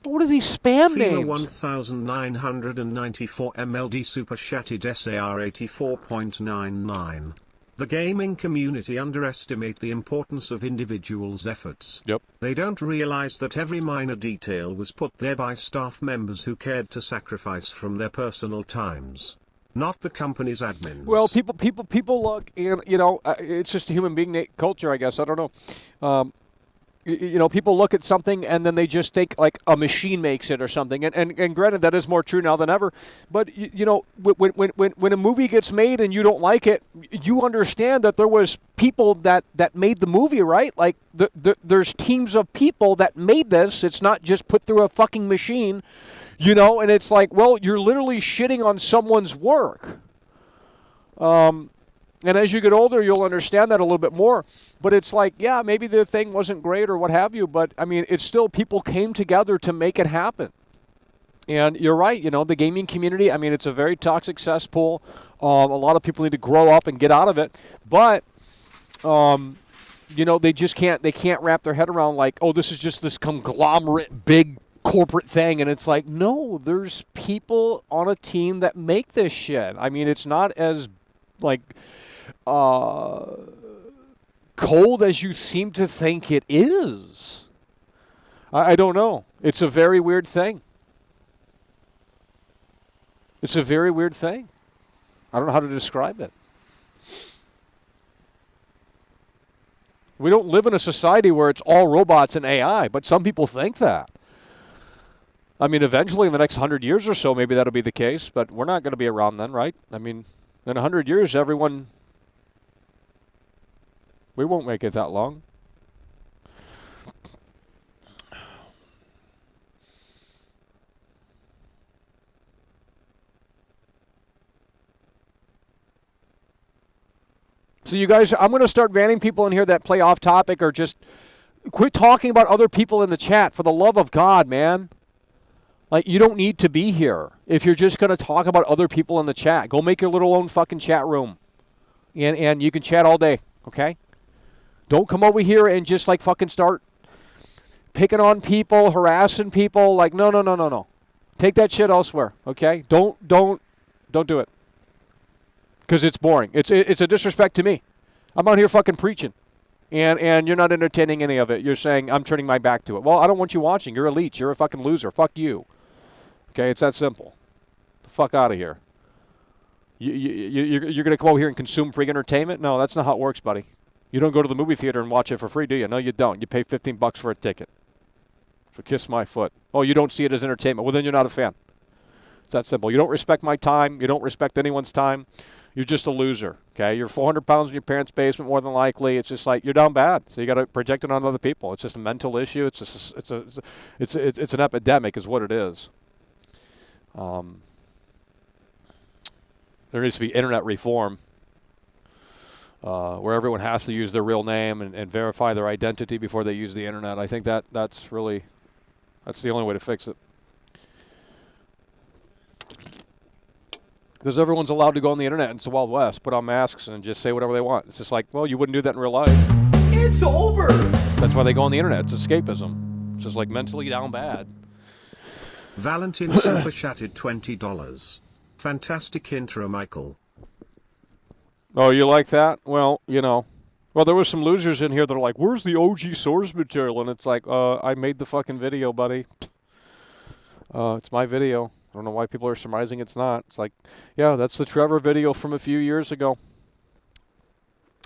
What are these spam FEMA names? 1994 MLD Super Shattered SAR 84.99. The gaming community underestimate the importance of individuals' efforts. Yep. They don't realize that every minor detail was put there by staff members who cared to sacrifice from their personal times. Not the company's admins. Well, people look, and it's just a human being culture, I guess. I don't know. People look at something and then they just think like a machine makes it or something. And granted, that is more true now than ever. But when a movie gets made and you don't like it, you understand that there was people that made the movie, right? Like there's teams of people that made this. It's not just put through a fucking machine, And it's like, well, you're literally shitting on someone's work. And as you get older, you'll understand that a little bit more. But it's like, yeah, maybe the thing wasn't great or what have you, but, I mean, it's still people came together to make it happen. And you're right, the gaming community, I mean, it's a very toxic cesspool. A lot of people need to grow up and get out of it. But, they just can't wrap their head around like, oh, this is just this conglomerate big corporate thing. And it's like, no, there's people on a team that make this shit. I mean, it's not as, like, cold as you seem to think it is. I don't know. It's a very weird thing. It's a very weird thing. I don't know how to describe it. We don't live in a society where it's all robots and AI, but some people think that. I mean, eventually in the next 100 years or so, maybe that'll be the case, but we're not going to be around then, right? I mean, in 100 years, we won't make it that long. So you guys, I'm going to start banning people in here that play off topic or just quit talking about other people in the chat. For the love of God, man. Like, you don't need to be here if you're just going to talk about other people in the chat. Go make your little own fucking chat room. And you can chat all day, okay? Don't come over here and just, like, fucking start picking on people, harassing people. Like, no. Take that shit elsewhere, okay? Don't do it. Because it's boring. It's a disrespect to me. I'm out here fucking preaching. And you're not entertaining any of it. You're saying, I'm turning my back to it. Well, I don't want you watching. You're a leech. You're a fucking loser. Fuck you. Okay, it's that simple. Get the fuck out of here. You're going to come over here and consume free entertainment? No, that's not how it works, buddy. You don't go to the movie theater and watch it for free, do you? No, you don't. You pay $15 for a ticket. So kiss my foot. Oh, you don't see it as entertainment. Well, then you're not a fan. It's that simple. You don't respect my time. You don't respect anyone's time. You're just a loser, okay? You're 400 pounds in your parents' basement, more than likely. It's just like you're down bad, so you got to project it on other people. It's just a mental issue. It's an epidemic, is what it is. There needs to be internet reform, where everyone has to use their real name and verify their identity before they use the internet. I think that's the only way to fix it. Because everyone's allowed to go on the internet and it's the Wild West, put on masks and just say whatever they want. It's just like, well, you wouldn't do that in real life. It's over. That's why they go on the internet. It's escapism. It's just like mentally down bad. Valentin super chatted $20. Fantastic intro, Michael. Oh, you like that? Well, Well, there was some losers in here that are like, where's the OG source material? And it's like, I made the fucking video, buddy. It's my video. I don't know why people are surmising it's not. It's like, yeah, that's the Trevor video from a few years ago.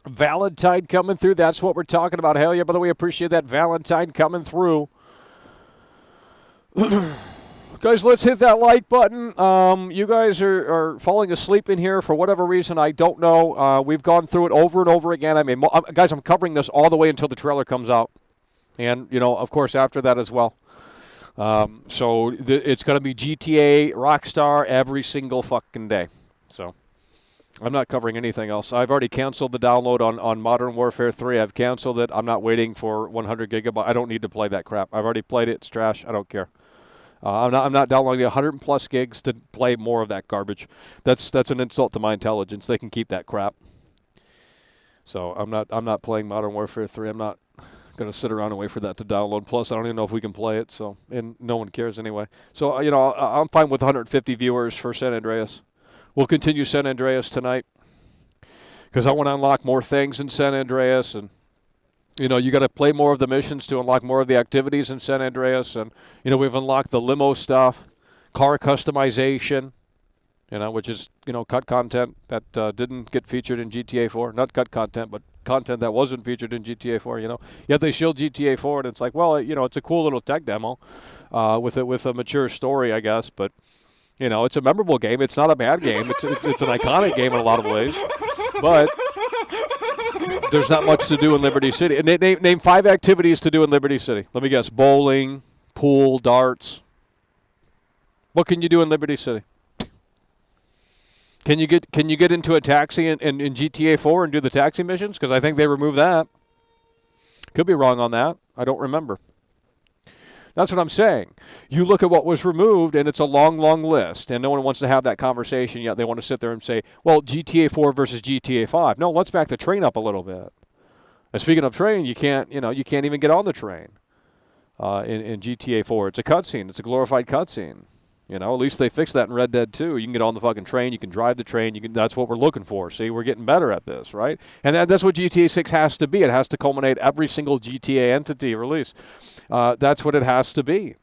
Valentine coming through. That's what we're talking about. Hell yeah, by the way, appreciate that Valentine coming through. Guys, let's hit that like button. You guys are falling asleep in here for whatever reason. I don't know. We've gone through it over and over again. I mean, guys, I'm covering this all the way until the trailer comes out. And, of course, after that as well. So it's going to be GTA, Rockstar every single fucking day. So I'm not covering anything else. I've already canceled the download on Modern Warfare 3. I've canceled it. I'm not waiting for 100 gigabytes. I don't need to play that crap. I've already played it. It's trash. I don't care. I'm not downloading 100 plus gigs to play more of that garbage. That's an insult to my intelligence. They can keep that crap. So I'm not playing Modern Warfare 3. I'm not going to sit around and wait for that to download. Plus, I don't even know if we can play it. So, and no one cares anyway. So I'm fine with 150 viewers for San Andreas. We'll continue San Andreas tonight because I want to unlock more things in San Andreas, and you got to play more of the missions to unlock more of the activities in San Andreas. And, we've unlocked the limo stuff, car customization, which is, cut content that didn't get featured in GTA 4. Not cut content, but content that wasn't featured in GTA 4, Yet they showed GTA 4, and it's like, well, it's a cool little tech demo with a mature story, I guess. But, it's a memorable game. It's not a bad game. It's an iconic game in a lot of ways. But there's not much to do in Liberty City. And name 5 activities to do in Liberty City. Let me guess. Bowling, pool, darts. What can you do in Liberty City? Can you get into a taxi in GTA 4 and do the taxi missions? Because I think they removed that. Could be wrong on that. I don't remember. That's what I'm saying. You look at what was removed, and it's a long, long list, and no one wants to have that conversation yet. They want to sit there and say, well, GTA 4 versus GTA 5. No, let's back the train up a little bit. And speaking of train, you can't even get on the train in GTA 4. It's a cutscene. It's a glorified cutscene. At least they fixed that in Red Dead 2. You can get on the fucking train. You can drive the train. That's what we're looking for. See, we're getting better at this, right? And that's what GTA 6 has to be. It has to culminate every single GTA entity release. That's what it has to be.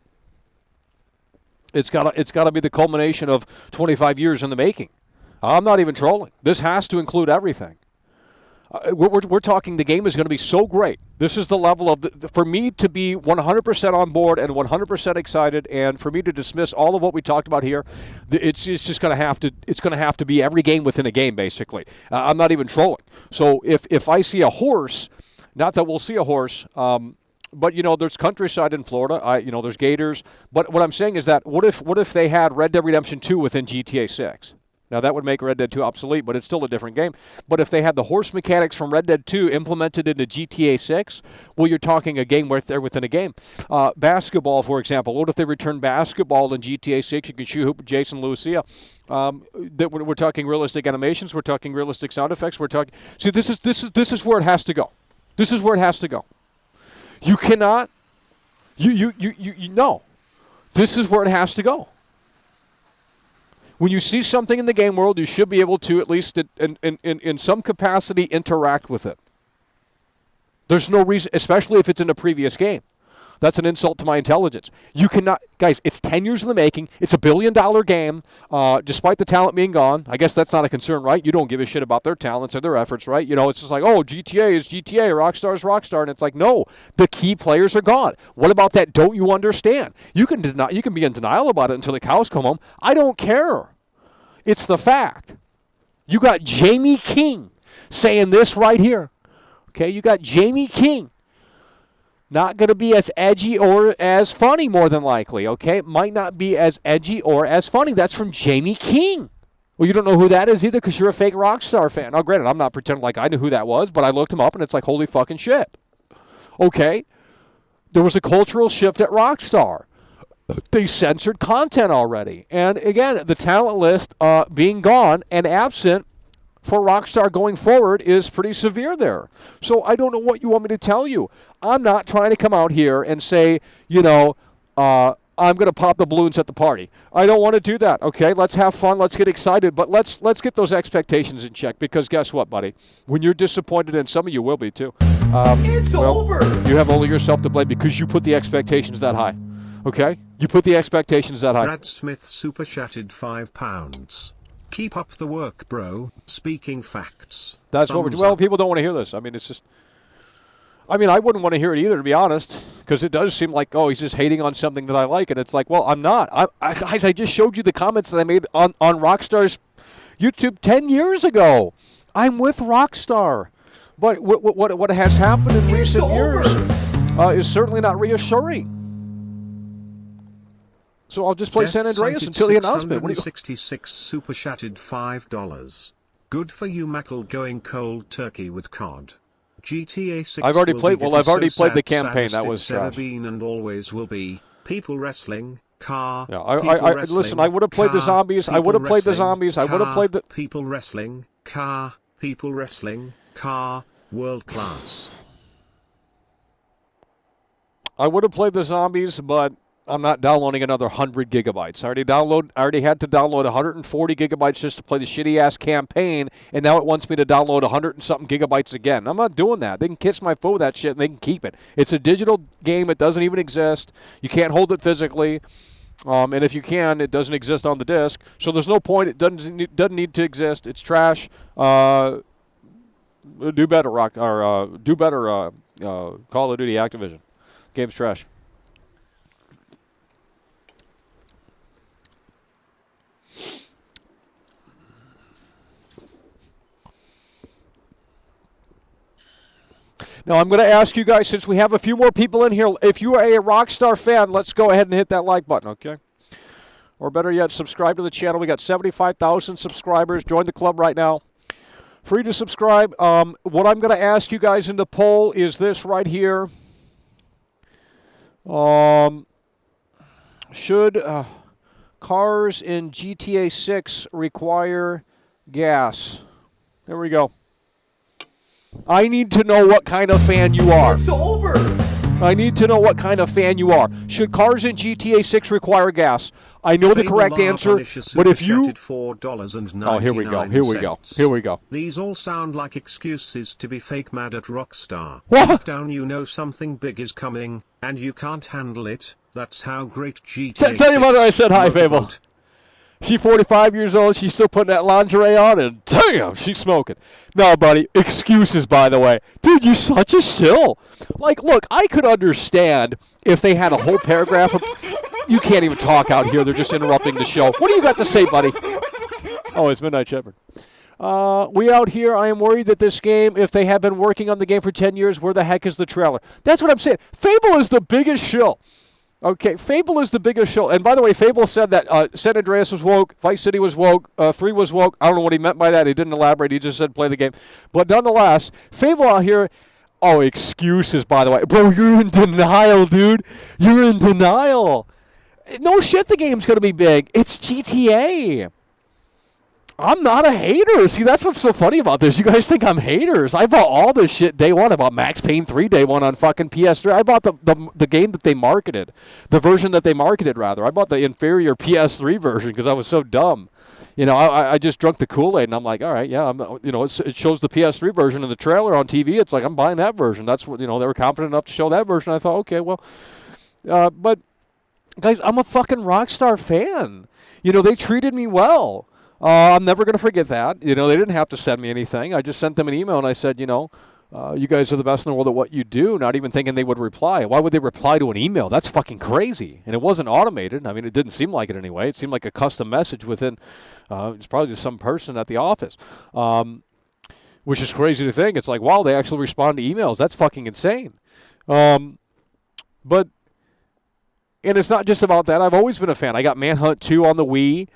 It's got to be the culmination of 25 years in the making. I'm not even trolling. This has to include everything. We're talking the game is going to be so great. This is the level of for me to be 100% on board and 100% excited, and for me to dismiss all of what we talked about here. It's just going to have to be every game within a game, basically. I'm not even trolling. So if I see a horse, not that we'll see a horse. But, there's countryside in Florida. There's gators. But what I'm saying is that what if they had Red Dead Redemption 2 within GTA 6? Now, that would make Red Dead 2 obsolete, but it's still a different game. But if they had the horse mechanics from Red Dead 2 implemented into GTA 6, well, you're talking a game where they're within a game. Basketball, for example. What if they return basketball in GTA 6? You can shoot hoop with Jason Lucia. We're talking realistic animations. We're talking realistic sound effects. See, this is where it has to go. This is where it has to go. You cannot. No. This is where it has to go. When you see something in the game world, you should be able to, at least in some capacity, interact with it. There's no reason, especially if it's in a previous game. That's an insult to my intelligence. You cannot, guys, it's 10 years in the making. It's $1 billion game, despite the talent being gone. I guess that's not a concern, right? You don't give a shit about their talents or their efforts, right? It's just like, oh, GTA is GTA, Rockstar is Rockstar. And it's like, no, the key players are gone. What about that? Don't you understand? You can be in denial about it until the cows come home. I don't care. It's the fact. You got Jamie King saying this right here. Okay, you got Jamie King. Not going to be as edgy or as funny, more than likely, okay? Might not be as edgy or as funny. That's from Jamie King. Well, you don't know who that is either because you're a fake Rockstar fan. Now, granted, I'm not pretending like I knew who that was, but I looked him up, and it's like, holy fucking shit. Okay? There was a cultural shift at Rockstar. They censored content already. And, again, the talent list being gone and absent for Rockstar going forward is pretty severe there. So I don't know what you want me to tell you. I'm not trying to come out here and say, I'm going to pop the balloons at the party. I don't want to do that, okay? Let's have fun. Let's get excited. But let's get those expectations in check because guess what, buddy? When you're disappointed, and some of you will be too. It's over. You have only yourself to blame because you put the expectations that high, okay? You put the expectations that high. Brad Smith super chatted £5. Keep up the work, bro. Speaking facts. That's what we're doing. Well, people don't want to hear this. I mean, it's just... I mean, I wouldn't want to hear it either, to be honest, because it does seem like, oh, he's just hating on something that I like, and it's like, well, I'm not. Guys, I just showed you the comments that I made on Rockstar's YouTube 10 years ago. I'm with Rockstar. But what has happened in recent years is certainly not reassuring. So I'll just play San Andreas until the announcement. 66 super chatted $5. Good for you, Mackle, going cold turkey with COD. GTA 6. I've already played. Well, I've already played the campaign. That was trash. Been and always will be. People wrestling, car. Yeah, listen. I would have played the zombies. I would have played the zombies. I would have played the people wrestling, car. People wrestling, car. World class. I would have played the zombies, but I'm not downloading another 100 gigabytes. I already had to download 140 gigabytes just to play the shitty-ass campaign, and now it wants me to download 100 and something gigabytes again. I'm not doing that. They can kiss my foot with that shit, and they can keep it. It's a digital game. It doesn't even exist. You can't hold it physically. And if you can, it doesn't exist on the disc. So there's no point. It doesn't need to exist. It's trash. Do better, Call of Duty Activision. Game's trash. Now, I'm going to ask you guys, since we have a few more people in here, if you are a Rockstar fan, let's go ahead and hit that like button, okay? Or better yet, subscribe to the channel. We got 75,000 subscribers. Join the club right now. Free to subscribe. What I'm going to ask you guys in the poll is this right here. Should cars in GTA 6 require gas? There we go. I need to know what kind of fan you are. It's over. I need to know what kind of fan you are. Should cars in GTA 6 require gas? I know the correct answer, but if you... Oh, here we go. Here we go. These all sound like excuses to be fake mad at Rockstar. What? Deep down you know something big is coming, and you can't handle it. That's how great GTA Tell your mother I said hi, Fable. About. She's 45 years old. She's still putting that lingerie on, and damn, she's smoking. No, buddy, excuses, by the way. Dude, you're such a shill. Like, look, I could understand if they had a whole paragraph of... You can't even talk out here. They're just interrupting the show. What do you got to say, buddy? Oh, it's Midnight Shepherd. We out here, I am worried that this game, if they have been working on the game for 10 years, where the heck is the trailer? That's what I'm saying. Fable is the biggest shill. Okay, Fable is the biggest show. And by the way, Fable said that San Andreas was woke, Vice City was woke, 3 was woke. I don't know what he meant by that. He didn't elaborate. He just said play the game. But nonetheless, Fable out here, oh, excuses, by the way. Bro, you're in denial, dude. You're in denial. No shit, the game's going to be big. It's GTA. I'm not a hater. See, that's what's so funny about this. You guys think I'm haters. I bought all this shit day one. I bought Max Payne 3 day one on fucking PS3. I bought the game that they marketed. The version that they marketed, rather. I bought the inferior PS3 version because I was so dumb. You know, I just drunk the Kool-Aid, and I'm like, all right, yeah, it shows the PS3 version in the trailer on TV. It's like, I'm buying that version. That's what, they were confident enough to show that version. I thought, okay, well, but, guys, I'm a fucking Rockstar fan. They treated me well. I'm never going to forget that. They didn't have to send me anything. I just sent them an email, and I said, you guys are the best in the world at what you do, not even thinking they would reply. Why would they reply to an email? That's fucking crazy. And it wasn't automated. I mean, it didn't seem like it anyway. It seemed like a custom message within, it's probably just some person at the office, which is crazy to think. It's like, wow, they actually respond to emails. That's fucking insane. And it's not just about that. I've always been a fan. I got Manhunt 2 on the Wii.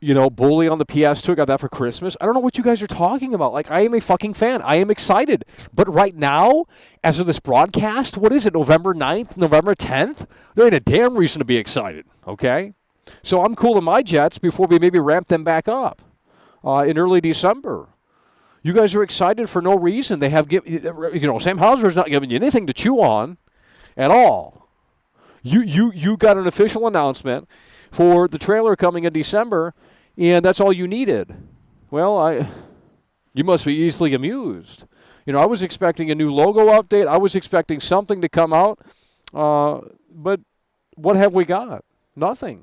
Bully on the PS2. I got that for Christmas. I don't know what you guys are talking about. Like, I am a fucking fan. I am excited. But right now, as of this broadcast, what is it, November 9th, November 10th? There ain't a damn reason to be excited, okay? So I'm cooling my jets before we maybe ramp them back up in early December. You guys are excited for no reason. They have, Sam Hauser's not giving you anything to chew on at all. You got an official announcement for the trailer coming in December, and that's all you needed. Well, you must be easily amused. I was expecting a new logo update. I was expecting something to come out, but what have we got? Nothing.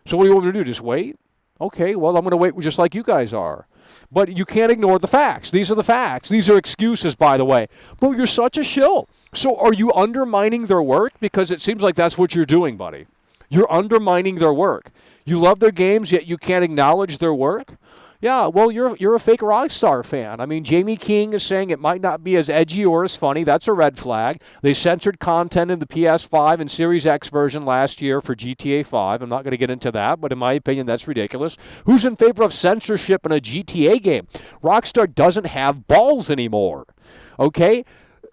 So what do you want me to do, just wait? Okay, well, I'm going to wait just like you guys are. But you can't ignore the facts. These are the facts. These are excuses, by the way. But you're such a shill. So are you undermining their work? Because it seems like that's what you're doing, buddy. You're undermining their work. You love their games, yet you can't acknowledge their work? Yeah, well, you're a fake Rockstar fan. I mean, Jamie King is saying it might not be as edgy or as funny. That's a red flag. They censored content in the PS5 and Series X version last year for GTA 5. I'm not going to get into that, but in my opinion, that's ridiculous. Who's in favor of censorship in a GTA game? Rockstar doesn't have balls anymore, okay?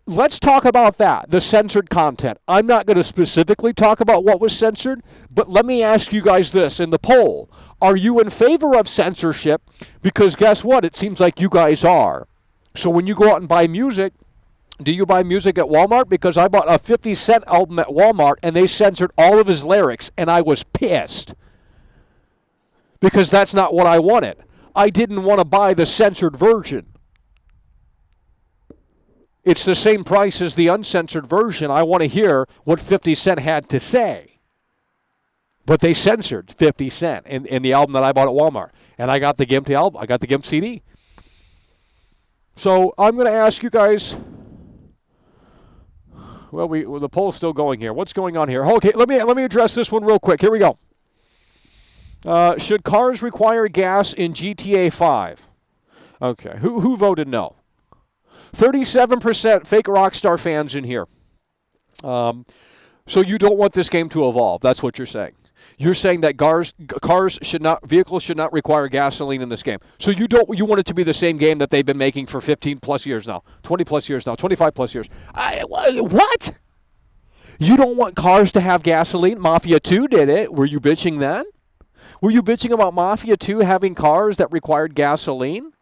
Let's talk about that, the censored content. I'm not going to specifically talk about what was censored, but let me ask you guys this in the poll. Are you in favor of censorship? Because guess what? It seems like you guys are. So when you go out and buy music, do you buy music at Walmart? Because I bought a 50 Cent album at Walmart, and they censored all of his lyrics, and I was pissed. Because that's not what I wanted. I didn't want to buy the censored version. It's the same price as the uncensored version. I want to hear what 50 Cent had to say. But they censored 50 Cent in the album that I bought at Walmart. And I got the GIMP album. I got the GIMP CD. So I'm going to ask you guys. Well, the poll's still going here. What's going on here? Okay, let me address this one real quick. Here we go. Should cars require gas in GTA 5? Okay, who voted no? 37% fake Rockstar fans in here. So you don't want this game to evolve. That's what you're saying. You're saying that vehicles should not require gasoline in this game. So you want it to be the same game that they've been making for 15 plus years now, 20 plus years now, 25 plus years. What? You don't want cars to have gasoline? Mafia 2 did it. Were you bitching then? Were you bitching about Mafia 2 having cars that required gasoline?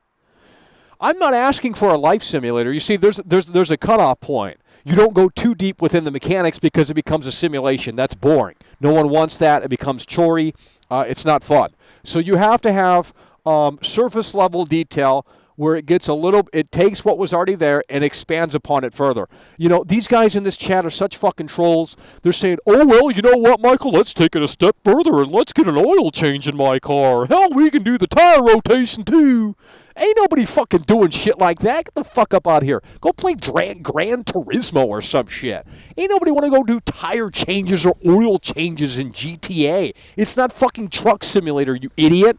I'm not asking for a life simulator. You see, there's a cutoff point. You don't go too deep within the mechanics because it becomes a simulation. That's boring. No one wants that. It becomes chory. It's not fun. So you have to have surface level detail where it takes what was already there and expands upon it further. You know, these guys in this chat are such fucking trolls. They're saying, oh, well, you know what, Michael, let's take it a step further and let's get an oil change in my car. Hell, we can do the tire rotation too. Ain't nobody fucking doing shit like that. Get the fuck up out here. Go play Gran Turismo or some shit. Ain't nobody want to go do tire changes or oil changes in GTA. It's not fucking Truck Simulator, you idiot.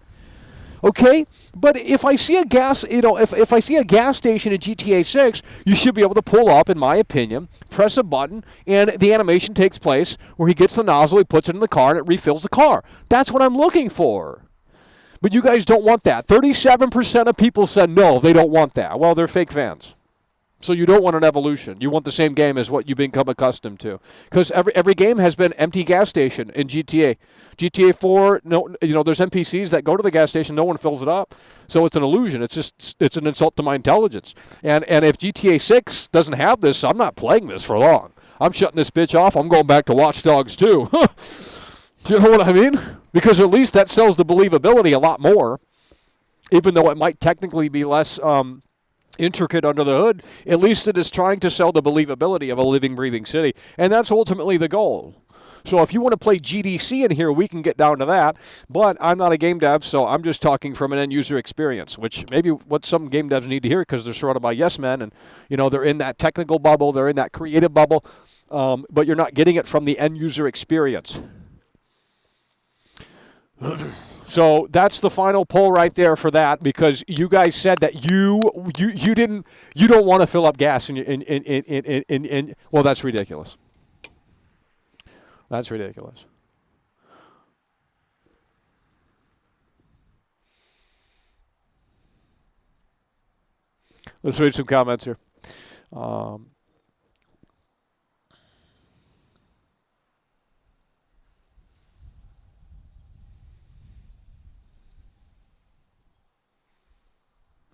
Okay? But if I see a gas, if I see a gas station in GTA 6, you should be able to pull up, in my opinion, press a button, and the animation takes place where he gets the nozzle, he puts it in the car, and it refills the car. That's what I'm looking for. But you guys don't want that. 37% of people said no, they don't want that. Well, they're fake fans. So you don't want an evolution. You want the same game as what you've become accustomed to. Because every game has been empty gas station in GTA. GTA 4, there's NPCs that go to the gas station, no one fills it up. So it's an illusion. It's an insult to my intelligence. And if GTA 6 doesn't have this, I'm not playing this for long. I'm shutting this bitch off. I'm going back to Watch Dogs 2. You know what I mean? Because at least that sells the believability a lot more. Even though it might technically be less intricate under the hood, at least it is trying to sell the believability of a living, breathing city. And that's ultimately the goal. So if you want to play GDC in here, we can get down to that. But I'm not a game dev, so I'm just talking from an end-user experience, which maybe what some game devs need to hear because they're surrounded by yes men. And, they're in that technical bubble. They're in that creative bubble. But you're not getting it from the end-user experience. So that's the final poll right there for that, because you guys said that you don't want to fill up gas in well, that's ridiculous. That's ridiculous. Let's read some comments here.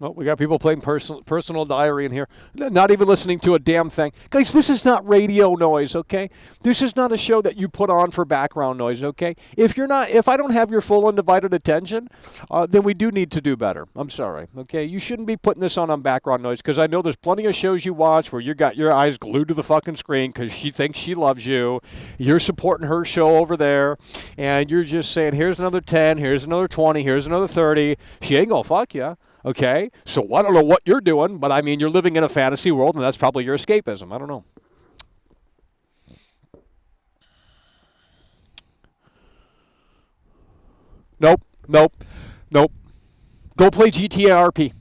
Well, we got people playing personal diary in here, not even listening to a damn thing. Guys, this is not radio noise, okay? This is not a show that you put on for background noise, okay? If I don't have your full undivided attention, then we do need to do better. I'm sorry, okay? You shouldn't be putting this on background noise, because I know there's plenty of shows you watch where you got your eyes glued to the fucking screen because she thinks she loves you. You're supporting her show over there, and you're just saying, here's another 10, here's another 20, here's another 30. She ain't gonna fuck you. Okay? So I don't know what you're doing, but I mean, you're living in a fantasy world, and that's probably your escapism. I don't know. Nope. Go play GTA RP.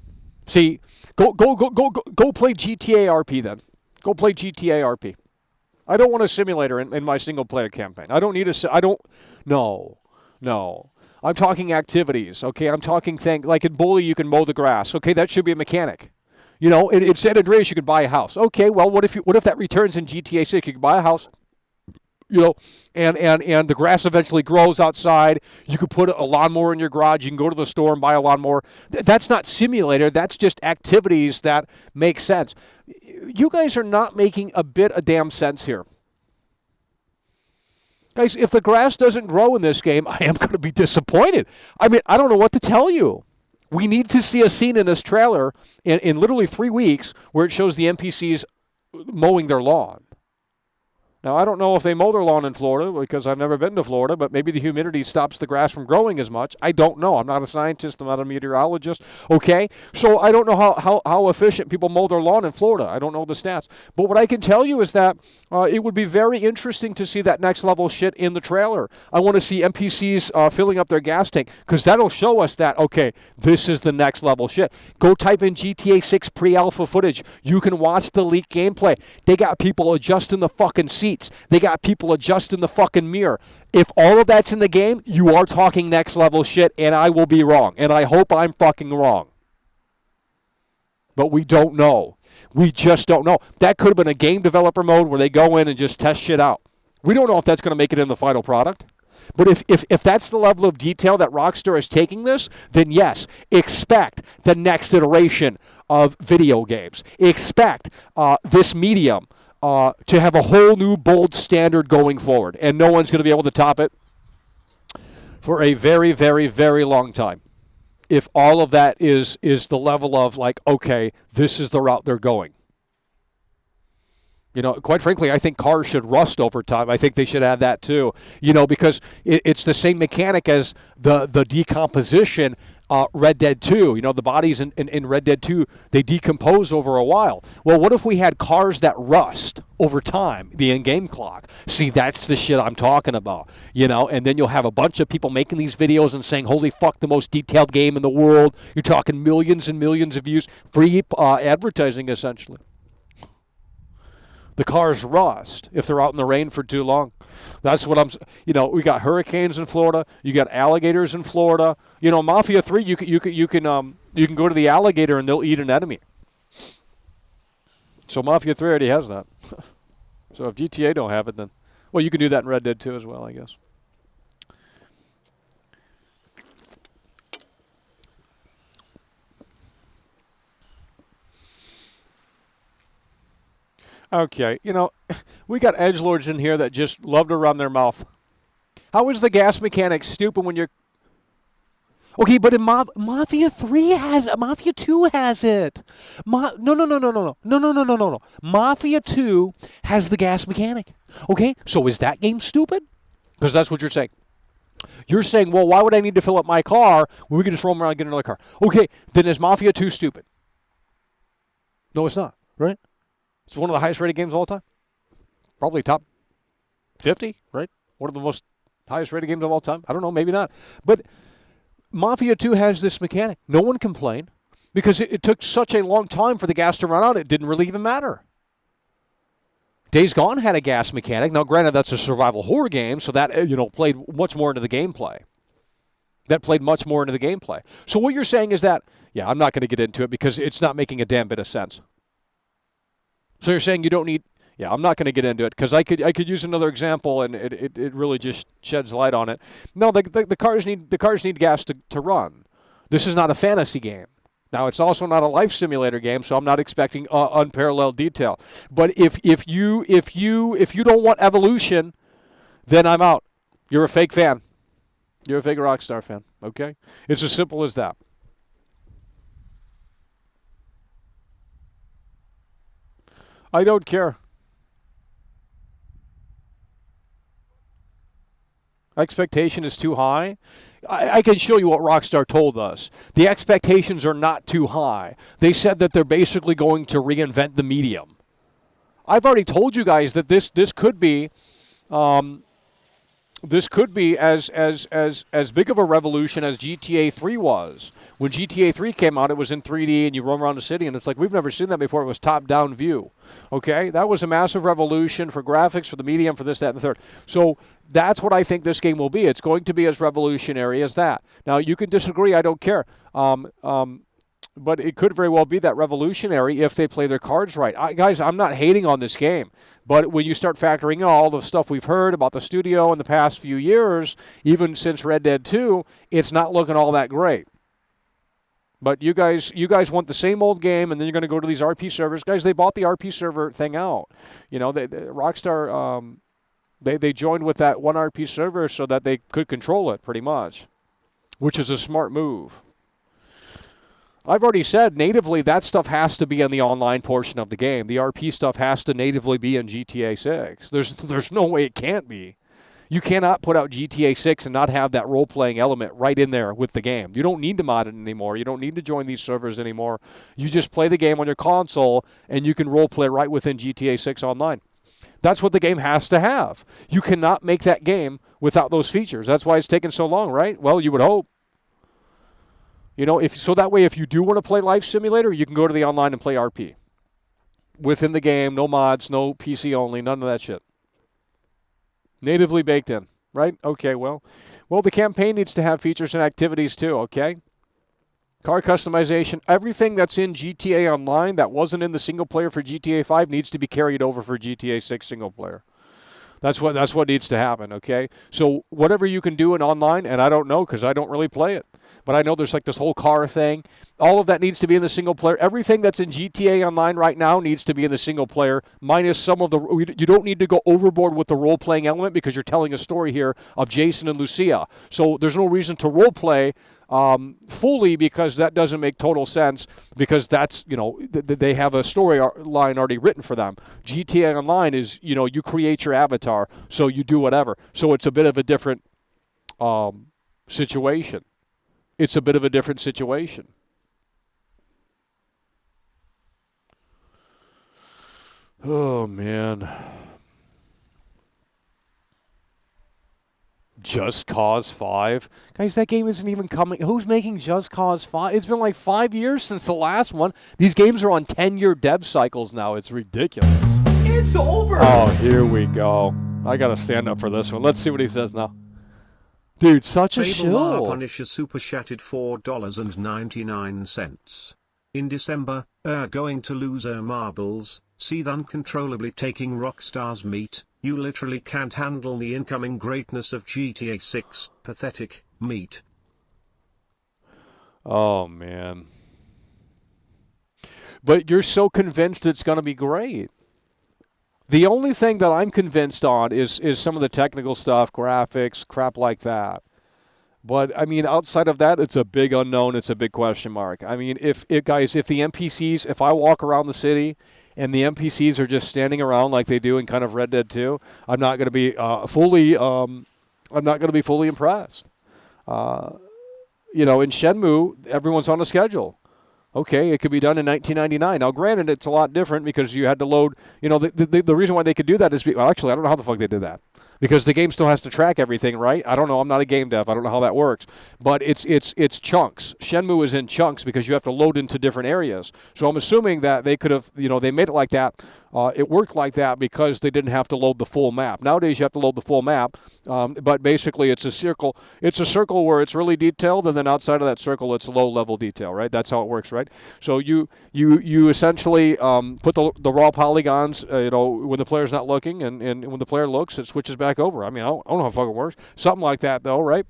See, go play GTA RP then. Go play GTA RP. I don't want a simulator in my single player campaign. I don't need no. I'm talking activities, okay? I'm talking things like in Bully you can mow the grass. Okay, that should be a mechanic. You know, in San Andreas you could buy a house. Okay, well what if that returns in GTA 6? You could buy a house. You know, and the grass eventually grows outside. You could put a lawnmower in your garage. You can go to the store and buy a lawnmower. That's not simulator. That's just activities that make sense. You guys are not making a bit of damn sense here. Guys, if the grass doesn't grow in this game, I am going to be disappointed. I mean, I don't know what to tell you. We need to see a scene in this trailer in literally 3 weeks where it shows the NPCs mowing their lawn. Now, I don't know if they mow their lawn in Florida because I've never been to Florida, but maybe the humidity stops the grass from growing as much. I don't know. I'm not a scientist. I'm not a meteorologist. Okay? So I don't know how efficient people mow their lawn in Florida. I don't know the stats. But what I can tell you is that it would be very interesting to see that next level shit in the trailer. I want to see NPCs filling up their gas tank because that'll show us that, okay, this is the next level shit. Go type in GTA 6 pre-alpha footage. You can watch the leaked gameplay. They got people adjusting the fucking seat. They got people adjusting the fucking mirror. If all of that's in the game, you are talking next level shit, and I will be wrong. And I hope I'm fucking wrong. But we don't know. We just don't know. That could have been a game developer mode where they go in and just test shit out. We don't know if that's going to make it in the final product. But if that's the level of detail that Rockstar is taking this, then yes, expect the next iteration of video games. Expect this medium to have a whole new bold standard going forward. And no one's going to be able to top it for a very, very, very long time. If all of that is the level of like, okay, this is the route they're going. You know, quite frankly, I think cars should rust over time. I think they should add that too. You know, because it's the same mechanic as the decomposition Red Dead 2. You know, the bodies in Red Dead 2, they decompose over a while. Well, what if we had cars that rust over time, the in-game clock? See, that's the shit I'm talking about. You know, and then you'll have a bunch of people making these videos and saying, holy fuck, the most detailed game in the world. You're talking millions and millions of views. Free advertising, essentially. The cars rust if they're out in the rain for too long. That's what you know, we got hurricanes in Florida. You got alligators in Florida. You know, Mafia 3, you can go to the alligator and they'll eat an enemy. So Mafia 3 already has that. So if GTA don't have it, then, well, you can do that in Red Dead 2 as well, I guess. Okay, you know, we got edgelords in here that just love to run their mouth. How is the gas mechanic stupid when you're... Okay, but in Mafia 3 has it. Mafia 2 has it. No. Mafia 2 has the gas mechanic. Okay, so is that game stupid? Because that's what you're saying. You're saying, well, why would I need to fill up my car when we can just roam around and get another car? Okay, then is Mafia 2 stupid? No, it's not, right? It's one of the highest rated games of all time. Probably top 50, right? One of the most highest rated games of all time. I don't know, maybe not. But Mafia 2 has this mechanic. No one complained because it took such a long time for the gas to run out, it didn't really even matter. Days Gone had a gas mechanic. Now, granted, that's a survival horror game, so that, you know, played much more into the gameplay. So what you're saying is that, yeah, I'm not going to get into it because it's not making a damn bit of sense. So you're saying you don't need... Yeah, I'm not going to get into it because I could use another example and it really just sheds light on it. No, the cars need gas to run. This is not a fantasy game. Now, it's also not a life simulator game, so I'm not expecting unparalleled detail. But if you don't want evolution, then I'm out. You're a fake fan. You're a fake Rockstar fan. Okay? It's as simple as that. I don't care. Expectation is too high. I can show you what Rockstar told us. The expectations are not too high. They said that they're basically going to reinvent the medium. I've already told you guys that this could be as big of a revolution as GTA 3 was. When GTA 3 came out, it was in 3D and you roam around the city, and it's like, we've never seen that before. It was top-down view. Okay? That was a massive revolution for graphics, for the medium, for this, that, and the third. So that's what I think this game will be. It's going to be as revolutionary as that. Now, you can disagree. I don't care. But it could very well be that revolutionary if they play their cards right. Guys, I'm not hating on this game. But when you start factoring in all the stuff we've heard about the studio in the past few years, even since Red Dead 2, it's not looking all that great. But you guys want the same old game, and then you're going to go to these RP servers. Guys, they bought the RP server thing out. You know, Rockstar, they joined with that one RP server so that they could control it pretty much, which is a smart move. I've already said natively that stuff has to be in the online portion of the game. The RP stuff has to natively be in GTA 6. There's no way it can't be. You cannot put out GTA 6 and not have that role-playing element right in there with the game. You don't need to mod it anymore. You don't need to join these servers anymore. You just play the game on your console, and you can role-play right within GTA 6 online. That's what the game has to have. You cannot make that game without those features. That's why it's taken so long, right? Well, you would hope. You know, so that way if you do want to play Life Simulator, you can go to the online and play RP. Within the game, no mods, no PC only, none of that shit. Natively baked in, right? Okay, well, the campaign needs to have features and activities too, okay? Car customization, everything that's in GTA Online that wasn't in the single player for GTA 5 needs to be carried over for GTA 6 single player. That's what needs to happen, okay? So whatever you can do in online, and I don't know because I don't really play it, but I know there's like this whole car thing. All of that needs to be in the single player. Everything that's in GTA Online right now needs to be in the single player, minus some of the... You don't need to go overboard with the role-playing element because you're telling a story here of Jason and Lucia. So there's no reason to role-play fully because that doesn't make total sense because that's, you know, they have a storyline already written for them. GTA Online is, you know, you create your avatar, so you do whatever. So it's a bit of a different situation. It's a bit of a different situation. Oh, man. Just Cause 5? Guys, that game isn't even coming. Who's making Just Cause 5? It's been like 5 years since the last one. These games are on 10-year dev cycles now. It's ridiculous. It's over! Oh, here we go. I got to stand up for this one. Let's see what he says now. Dude, such a shill. Punisher super chatted $4.99. In December, going to lose marbles, seethe uncontrollably taking Rockstar's meat. You literally can't handle the incoming greatness of GTA 6. Pathetic, meat. Oh, man. But you're so convinced it's going to be great. The only thing that I'm convinced on is some of the technical stuff, graphics, crap like that. But, I mean, outside of that, it's a big unknown. It's a big question mark. I mean, if the NPCs, if I walk around the city and the NPCs are just standing around like they do in kind of Red Dead 2, I'm not going to be fully impressed. You know, in Shenmue, everyone's on a schedule. Okay, it could be done in 1999. Now, granted, it's a lot different because you had to load, you know, the reason why they could do that is, well, actually, I don't know how the fuck they did that. Because the game still has to track everything, right? I don't know. I'm not a game dev. I don't know how that works. But it's chunks. Shenmue is in chunks because you have to load into different areas. So I'm assuming that they could have, you know, they made it like that. It worked like that because they didn't have to load the full map. Nowadays you have to load the full map, but basically it's a circle. It's a circle where it's really detailed, and then outside of that circle it's low-level detail, right? That's how it works, right? So you essentially put the raw polygons, you know, when the player's not looking, and when the player looks, it switches back over. I mean, I don't know how it fucking works. Something like that, though, right?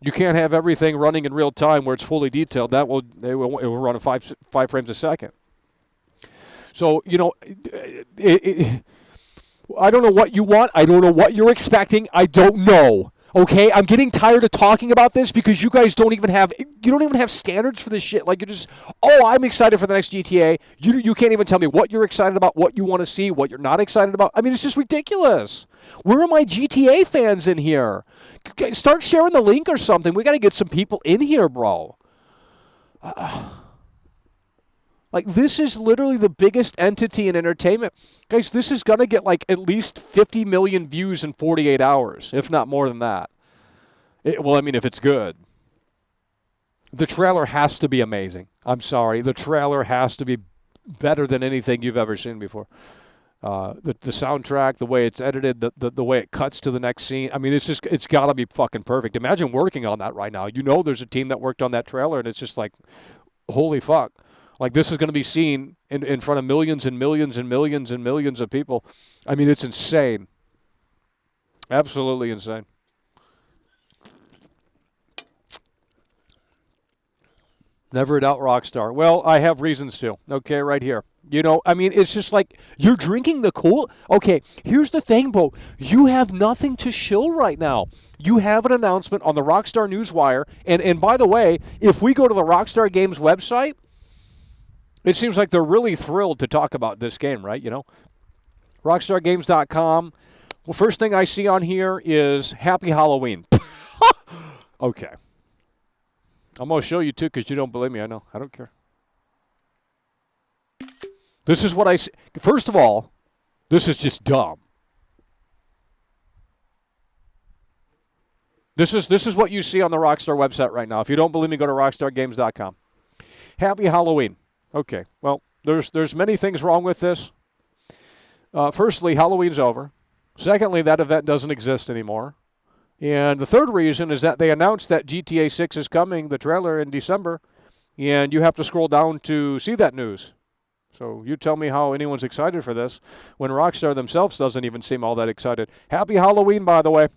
You can't have everything running in real time where it's fully detailed. It will run at 5 frames a second. So, you know, I don't know what you want. I don't know what you're expecting. I don't know. Okay, I'm getting tired of talking about this because you guys don't even have standards for this shit. Like, you're just, oh, I'm excited for the next GTA. You can't even tell me what you're excited about, what you want to see, what you're not excited about. I mean, it's just ridiculous. Where are my GTA fans in here? Start sharing the link or something. We got to get some people in here, bro. Like, this is literally the biggest entity in entertainment. Guys, this is going to get like at least 50 million views in 48 hours, if not more than that. Well, I mean, if it's good. The trailer has to be amazing. I'm sorry. The trailer has to be better than anything you've ever seen before. The soundtrack, the way it's edited, the way it cuts to the next scene. I mean, it's got to be fucking perfect. Imagine working on that right now. You know there's a team that worked on that trailer, and it's just like, holy fuck. Like, this is going to be seen in front of millions and millions and millions and millions of people. I mean, it's insane. Absolutely insane. Never doubt Rockstar. Well, I have reasons to. Okay, right here. You know, I mean, it's just like, you're drinking the cool. Okay, here's the thing, bro. You have nothing to shill right now. You have an announcement on the Rockstar Newswire. And by the way, if we go to the Rockstar Games website, it seems like they're really thrilled to talk about this game, right? You know, rockstargames.com. Well, first thing I see on here is Happy Halloween. Okay. I'm going to show you, too, because you don't believe me. I know. I don't care. This is what I see. First of all, this is just dumb. This is what you see on the Rockstar website right now. If you don't believe me, go to rockstargames.com. Happy Halloween. Okay, well, there's many things wrong with this. Firstly, Halloween's over. Secondly, that event doesn't exist anymore. And the third reason is that they announced that GTA 6 is coming, the trailer, in December, and you have to scroll down to see that news. So you tell me how anyone's excited for this when Rockstar themselves doesn't even seem all that excited. Happy Halloween, by the way.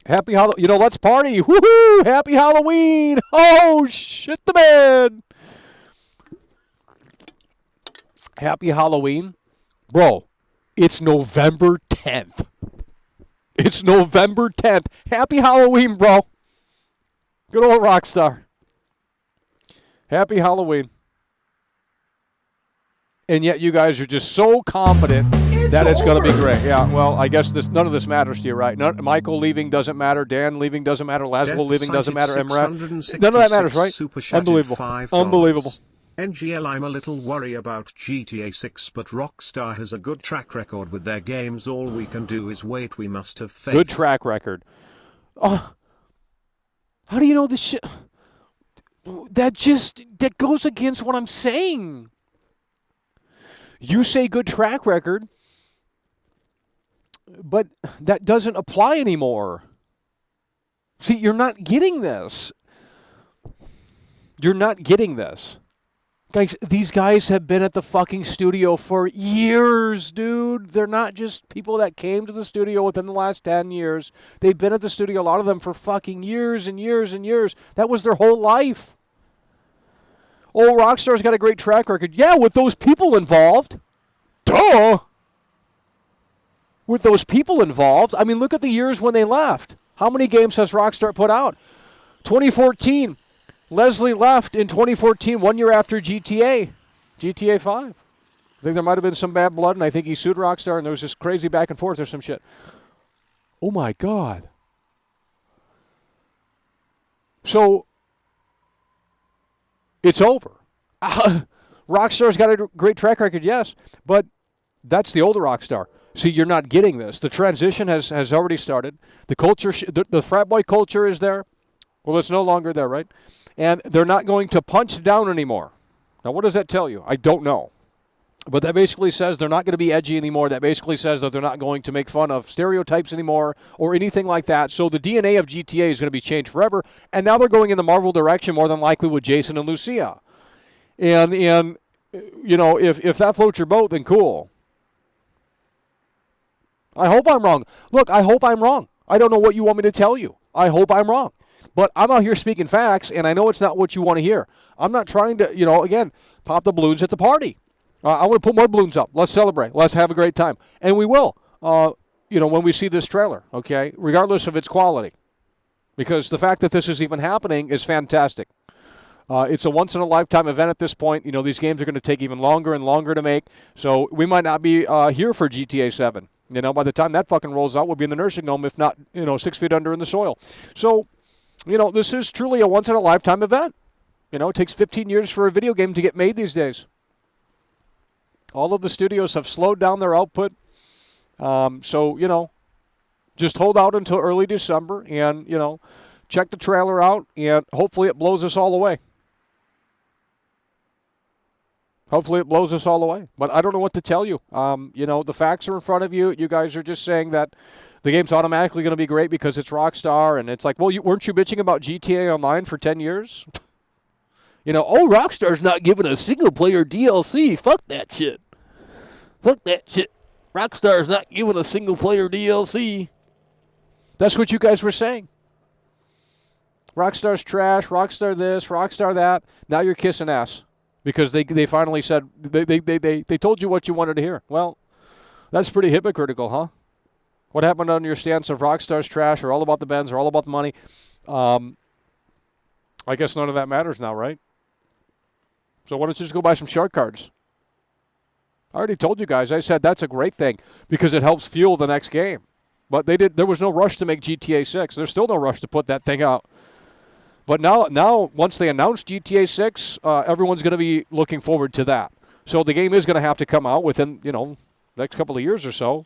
Happy Halloween. You know, let's party. Woohoo! Happy Halloween. Oh, shit the bed. Happy Halloween. Bro, it's November 10th. It's November 10th. Happy Halloween, bro. Good old Rockstar. Happy Halloween. And yet you guys are just so confident that it's going to be great. Yeah, well, I guess none of this matters to you, right? Michael leaving doesn't matter. Dan leaving doesn't matter. Laszlo leaving doesn't matter. Emrat. None of that matters, right? Unbelievable. Unbelievable. NGL, I'm a little worried about GTA 6, but Rockstar has a good track record with their games. All we can do is wait. We must have faith. Good track record. Oh, how do you know this shit? That goes against what I'm saying. You say good track record, but that doesn't apply anymore. See, you're not getting this. You're not getting this. Guys, these guys have been at the fucking studio for years, dude. They're not just people that came to the studio within the last 10 years. They've been at the studio, a lot of them, for fucking years and years and years. That was their whole life. Oh, Rockstar's got a great track record. Yeah, with those people involved. Duh! With those people involved. I mean, look at the years when they left. How many games has Rockstar put out? 2014. Leslie left in 2014, 1 year after GTA 5. I think there might have been some bad blood, and I think he sued Rockstar, and there was this crazy back and forth or some shit. Oh, my God. So, it's over. Rockstar's got a great track record, yes, but that's the older Rockstar. See, you're not getting this. The transition has already started. The culture, the frat boy culture is there. Well, it's no longer there, right? And they're not going to punch down anymore. Now, what does that tell you? I don't know. But that basically says they're not going to be edgy anymore. That basically says that they're not going to make fun of stereotypes anymore or anything like that. So the DNA of GTA is going to be changed forever. And now they're going in the Marvel direction more than likely with Jason and Lucia. And you know, if that floats your boat, then cool. I hope I'm wrong. Look, I hope I'm wrong. I don't know what you want me to tell you. I hope I'm wrong. But I'm out here speaking facts, and I know it's not what you want to hear. I'm not trying to, you know, again, pop the balloons at the party. I want to put more balloons up. Let's celebrate. Let's have a great time. And we will. when we see this trailer, okay, regardless of its quality. Because the fact that this is even happening is fantastic. It's a once-in-a-lifetime event at this point. These games are going to take even longer and longer to make. So we might not be here for GTA 7. By the time that fucking rolls out, we'll be in the nursing home, if not, 6 feet under in the soil. So, this is truly a once-in-a-lifetime event. It takes 15 years for a video game to get made these days. All of the studios have slowed down their output. So, just hold out until early December and, check the trailer out, and hopefully it blows us all away. Hopefully it blows us all away. But I don't know what to tell you. The facts are in front of you. You guys are just saying that the game's automatically going to be great because it's Rockstar, and it's like, well, weren't you bitching about GTA Online for 10 years? Rockstar's not giving a single-player DLC. Fuck that shit. Fuck that shit. Rockstar's not giving a single-player DLC. That's what you guys were saying. Rockstar's trash, Rockstar this, Rockstar that. Now you're kissing ass because they finally said, they told you what you wanted to hear. Well, that's pretty hypocritical, huh? What happened on your stance of Rockstar's trash or all about the Benz or all about the money? I guess none of that matters now, right? So why don't you just go buy some shark cards? I already told you guys. I said that's a great thing because it helps fuel the next game. But there was no rush to make GTA 6. There's still no rush to put that thing out. But now once they announce GTA 6, everyone's going to be looking forward to that. So the game is going to have to come out within, next couple of years or so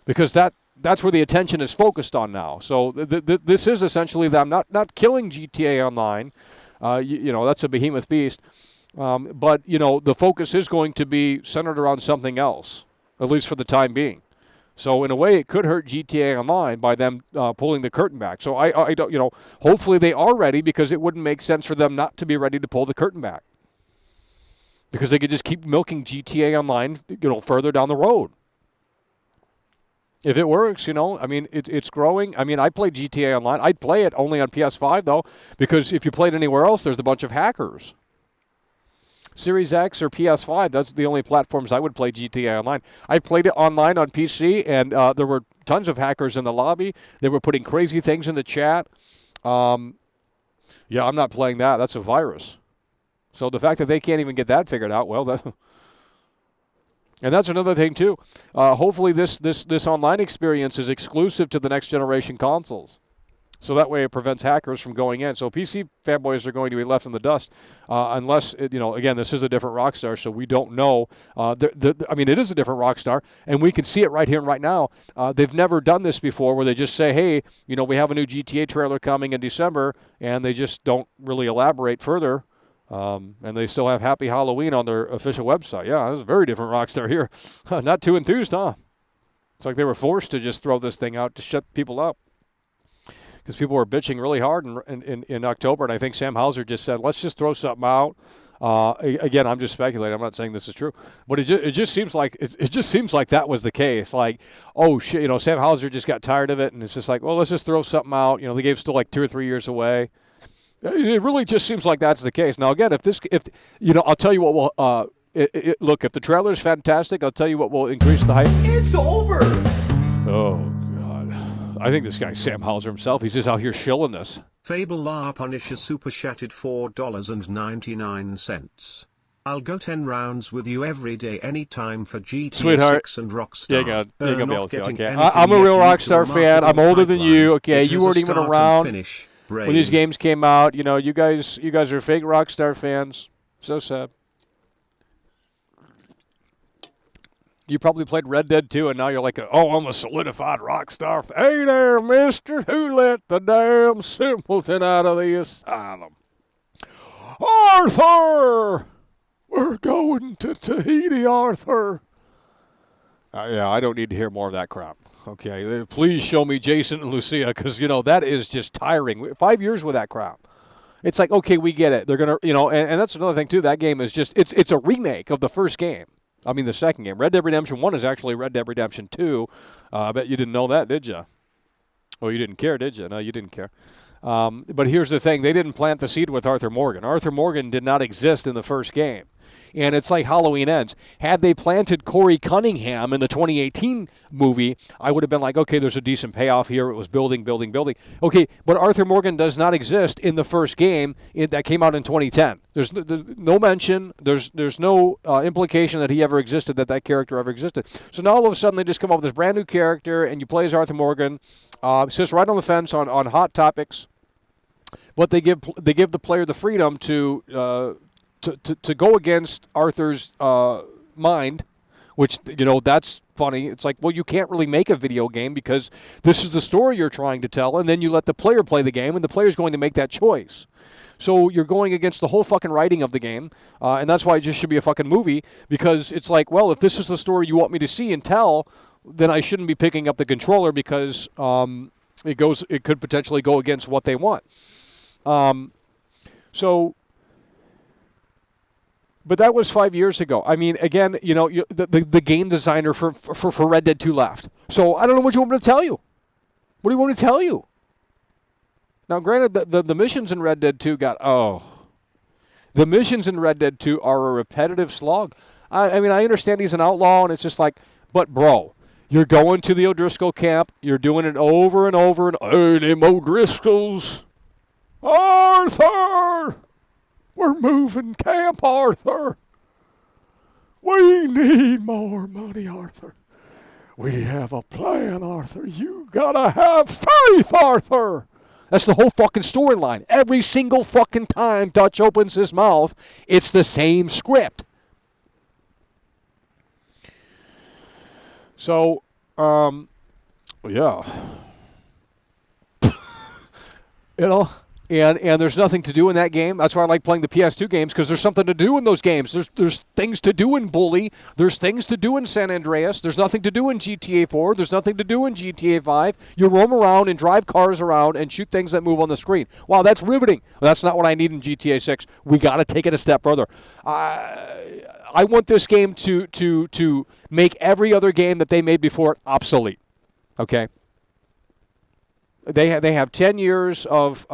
because that's where the attention is focused on now. So this is essentially them not killing GTA Online. That's a behemoth beast. But, the focus is going to be centered around something else, at least for the time being. So in a way, it could hurt GTA Online by them pulling the curtain back. So I don't, hopefully they are ready because it wouldn't make sense for them not to be ready to pull the curtain back. Because they could just keep milking GTA Online, further down the road. If it works, it's growing. I play GTA Online. I'd play it only on PS5, though, because if you play it anywhere else, there's a bunch of hackers. Series X or PS5, that's the only platforms I would play GTA Online. I played it online on PC, and there were tons of hackers in the lobby. They were putting crazy things in the chat. I'm not playing that. That's a virus. So the fact that they can't even get that figured out, well, and that's another thing, too. Hopefully this online experience is exclusive to the next generation consoles. So that way it prevents hackers from going in. So PC fanboys are going to be left in the dust unless, again, this is a different Rockstar, so we don't know. It is a different Rockstar, and we can see it right here and right now. They've never done this before where they just say, hey, we have a new GTA trailer coming in December, and they just don't really elaborate further. And they still have Happy Halloween on their official website. Yeah, this is a very different Rockstar here. Not too enthused, huh? It's like they were forced to just throw this thing out to shut people up. Because people were bitching really hard in October, and I think Sam Hauser just said, let's just throw something out. Again, I'm just speculating. I'm not saying this is true. But it just seems like that was the case. Like, oh, shit, Sam Hauser just got tired of it, and it's just like, well, let's just throw something out. The game's still like 2 or 3 years away. It really just seems like that's the case. Now, again, I'll tell you what will look, if the trailer's fantastic, I'll tell you what will increase the hype. It's over. Oh, I think this guy, Sam Hauser himself, he's just out here shilling this. Fable La Punisher super chatted $4.99. I'll go 10 rounds with you every day, anytime for GTA Sweetheart. 6 and Rockstar. Yeah, you're gonna be able to. Okay. anything I'm a real yet due to Rockstar the fan. I'm marketing older than you. pipeline. Okay, It you has a weren't even start and around finish. when these games came out. You guys are fake Rockstar fans. So sad. You probably played Red Dead 2, and now you're like, I'm a solidified Rockstar fan. Hey there, mister. Who let the damn simpleton out of the asylum? Arthur! We're going to Tahiti, Arthur. I don't need to hear more of that crap. Okay, please show me Jason and Lucia, because, that is just tiring. 5 years with that crap. It's like, okay, we get it. They're going to, and that's another thing, too. That game is just, it's a remake of the first game. The second game. Red Dead Redemption 1 is actually Red Dead Redemption 2. I bet you didn't know that, did you? Well, you didn't care, did you? No, you didn't care. But here's the thing. They didn't plant the seed with Arthur Morgan. Arthur Morgan did not exist in the first game. And it's like Halloween Ends. Had they planted Corey Cunningham in the 2018 movie, I would have been like, okay, there's a decent payoff here. It was building, building, building. Okay, but Arthur Morgan does not exist in the first game that came out in 2010. There's no mention. There's no implication that he ever existed, that character ever existed. So now all of a sudden they just come up with this brand new character, and you play as Arthur Morgan. Sits right on the fence on hot topics, but they give the player the freedom to go against Arthur's mind, which, that's funny. It's like, well, you can't really make a video game because this is the story you're trying to tell, and then you let the player play the game, and the player's going to make that choice. So you're going against the whole fucking writing of the game, and that's why it just should be a fucking movie, because it's like, well, if this is the story you want me to see and tell, then I shouldn't be picking up the controller because it could potentially go against what they want. But that was 5 years ago. I mean, again, the game designer for Red Dead 2 left. So I don't know what you want me to tell you. What do you want me to tell you? Now, granted, the missions in Red Dead 2 the missions in Red Dead 2 are a repetitive slog. I mean, I understand he's an outlaw, and it's just like, but bro, you're going to the O'Driscoll camp. You're doing it over and over and hey, them O'Driscolls. Arthur! We're moving camp, Arthur. We need more money, Arthur. We have a plan, Arthur. You gotta have faith, Arthur. That's the whole fucking storyline. Every single fucking time Dutch opens his mouth, it's the same script. So, yeah. And there's nothing to do in that game. That's why I like playing the PS2 games, because there's something to do in those games. There's things to do in Bully. There's things to do in San Andreas. There's nothing to do in GTA 4. There's nothing to do in GTA 5. You roam around and drive cars around and shoot things that move on the screen. Wow, that's riveting. Well, that's not what I need in GTA 6. We got to take it a step further. I want this game to make every other game that they made before it obsolete. Okay? They have 10 years of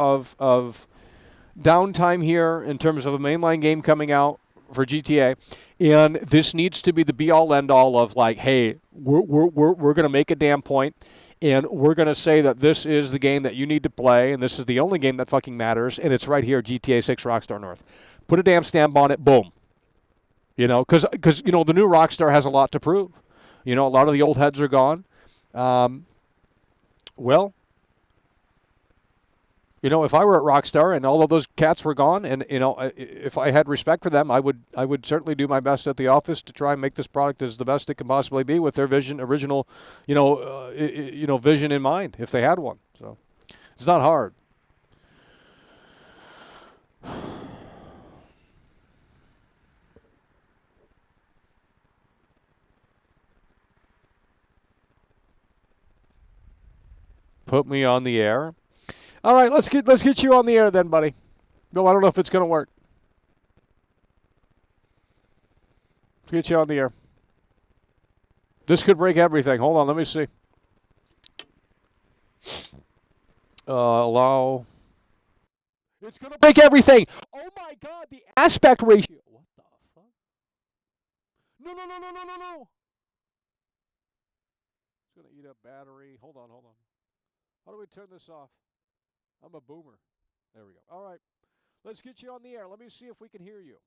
downtime here in terms of a mainline game coming out for GTA, and this needs to be the be-all, end-all of like, hey, we're going to make a damn point, and we're going to say that this is the game that you need to play, and this is the only game that fucking matters, and it's right here, GTA 6 Rockstar North. Put a damn stamp on it, boom. Because the new Rockstar has a lot to prove. A lot of the old heads are gone. If I were at Rockstar and all of those cats were gone, and if I had respect for them, I would certainly do my best at the office to try and make this product as the best it can possibly be with their original, vision in mind, if they had one. So it's not hard. Put me on the air. All right, let's get you on the air then, buddy. Bill, I don't know if it's going to work. Let's get you on the air. This could break everything. Hold on, let me see. Allow. It's going to break everything. Oh, my God, the aspect ratio. What the fuck? No. It's going to eat up battery. Hold on. How do we turn this off? I'm a boomer. There we go. All right. Let's get you on the air. Let me see if we can hear you.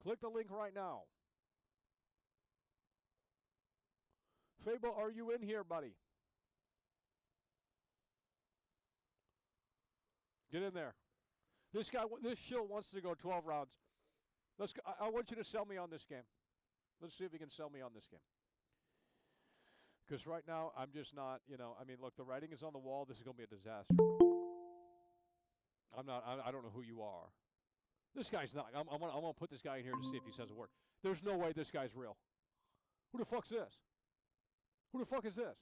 Click the link right now. Fable, are you in here, buddy? Get in there. This shill wants to go 12 rounds. I want you to sell me on this game. Let's see if you can sell me on this game. Because right now, I'm just not, look, the writing is on the wall. This is going to be a disaster. I don't know who you are. This guy's not. I'm going to put this guy in here to see if he says a word. There's no way this guy's real. Who the fuck's this? Who the fuck is this?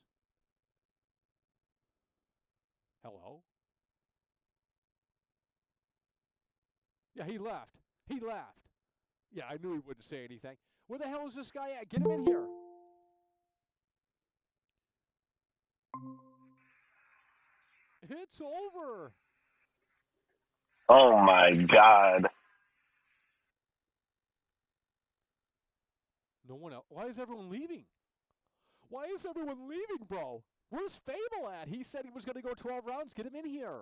Hello? Yeah, he left. Yeah, I knew he wouldn't say anything. Where the hell is this guy at? Get him in here. It's over. Oh my God. one else. Why is everyone leaving? Why is everyone leaving, bro? Where's Fable at? He said he was going to go 12 rounds. Get him in here.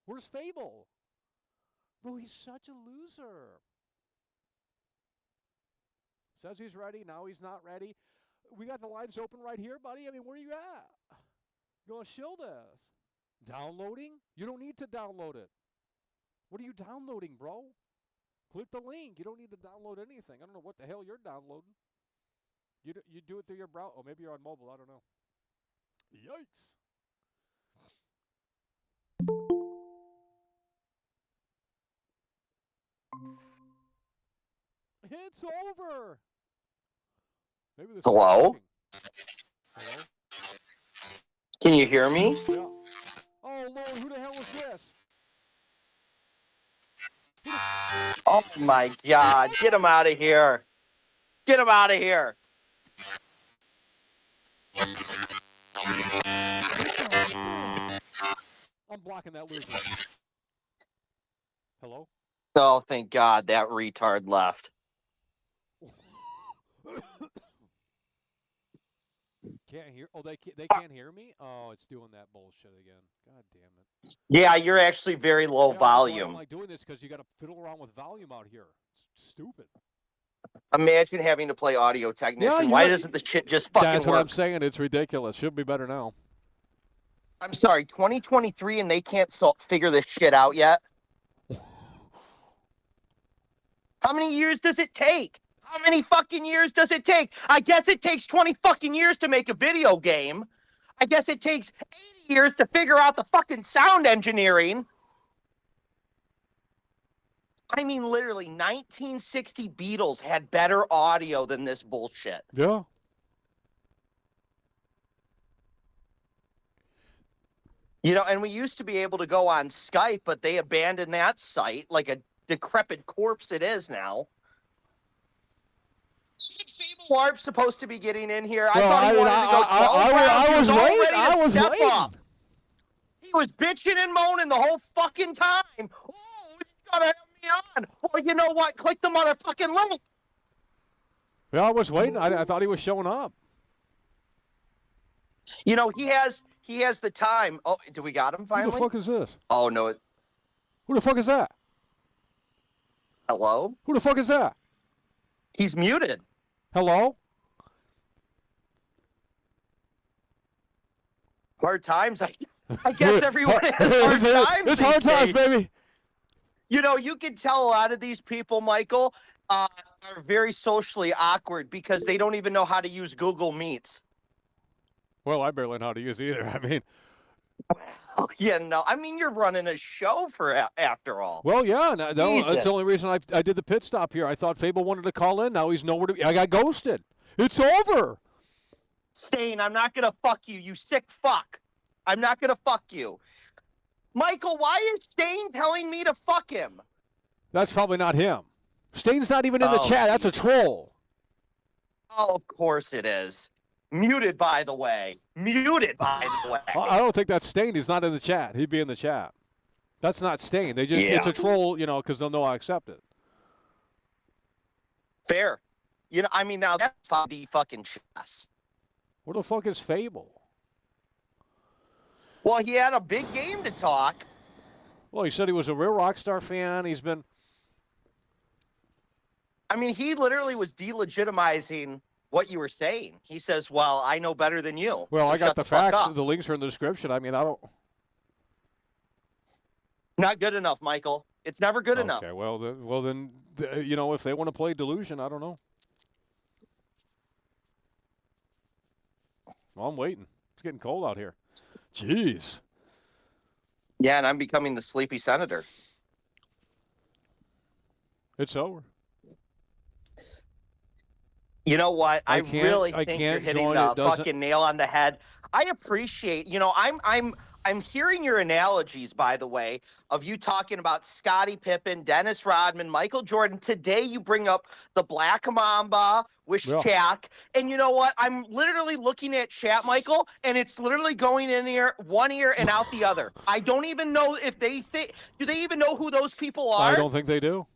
Where's Fable? Bro, he's such a loser. Says he's ready. Now he's not ready. We got the lines open right here, buddy. I mean, where are you at? You going to shill this? Downloading? You don't need to download it. What are you downloading, bro? Click the link. You don't need to download anything. I don't know what the hell you're downloading. You do it through your browser. Oh, maybe you're on mobile. I don't know. Yikes. It's over. Maybe this. Hello? Hello? Can you hear me? Yeah. Oh, Lord, who the hell is this? Oh my God, get him out of here. Get him out of here. I'm blocking that loser. Hello? Oh, thank God that retard left. Can't hear. Oh, they can't hear me. Oh, it's doing that bullshit again. God damn it. Yeah, you're actually very low Yeah, that's why I volume. don't like doing this because you got to fiddle around with volume out here. It's stupid. Imagine having to play audio technician. Yeah, Why doesn't the shit just fucking That's what work? I'm saying. It's ridiculous. Should be better now. I'm sorry, 2023 and they can't figure this shit out yet? How many years does it take? How many fucking years does it take? I guess it takes 20 fucking years to make a video game. I guess it takes 80 years to figure out the fucking sound engineering. I mean, literally, 1960 Beatles had better audio than this bullshit. Yeah. You know, and we used to be able to go on Skype, but they abandoned that site like a decrepit corpse it is now. Fable Larp's supposed to be getting in here. I thought he wanted to go 12 rounds. He was all ready to step up. He was bitching and moaning the whole fucking time. Oh, he's gotta have me on. Well, you know what? Click the motherfucking link. Yeah, I was waiting. I thought he was showing up. You know, he has the time. Oh, do we got him finally? Who the fuck is this? Oh, no. Who the fuck is that? Hello? Who the fuck is that? He's muted. Hello? Hard times. I guess everyone has hard times. It's hard these times, days. baby. You know, you can tell a lot of these people, Michael, are very socially awkward because they don't even know how to use Google Meets. Well, I barely know how to use it either. I mean, Yeah, no. I mean, you're running a show for after all. well, yeah. No, that's Jesus. the only reason I did the pit stop here. I thought Fable wanted to call in. Now he's nowhere to be. I got ghosted. It's over. Stain, I'm not gonna fuck you, you sick fuck. I'm not gonna fuck you. Michael, why is Stain telling me to fuck him? That's probably not him. Stain's not even in the Oh, chat. That's a troll. Oh, of course it is. Muted, by the way. Muted, by the way. I don't think that's Stain. He's not in the chat. He'd be in the chat. That's not Stain. They just it's a troll, you know, because they'll know I accept it. Fair. You know, I mean, now that's 5D fucking chess. What the fuck is Fable? Well, he had a big game to talk. Well, he said he was a real Rockstar fan. He's been. I mean, he literally was delegitimizing what you were saying. He says, well, I know better than you. Well, so I got shut the fuck facts. up. The links are in the description. I mean, I don't. Not good enough, Michael. It's never good enough. Okay, well, then, you know, if they want to play Delusion, I don't know. Well, I'm waiting. It's getting cold out here. Jeez. Yeah, and I'm becoming the sleepy senator. It's over. You know what? I can't- really I think you're can't hitting join. the It doesn't- fucking nail on the head. I appreciate, you know, I'm hearing your analogies, by the way, of you talking about Scottie Pippen, Dennis Rodman, Michael Jordan. Today you bring up the Black Mamba with Yeah. Shaq. And you know what? I'm literally looking at chat, Michael, and it's literally going in here, one ear and out the other. I don't even know if they think, do they even know who those people are? I don't think they do.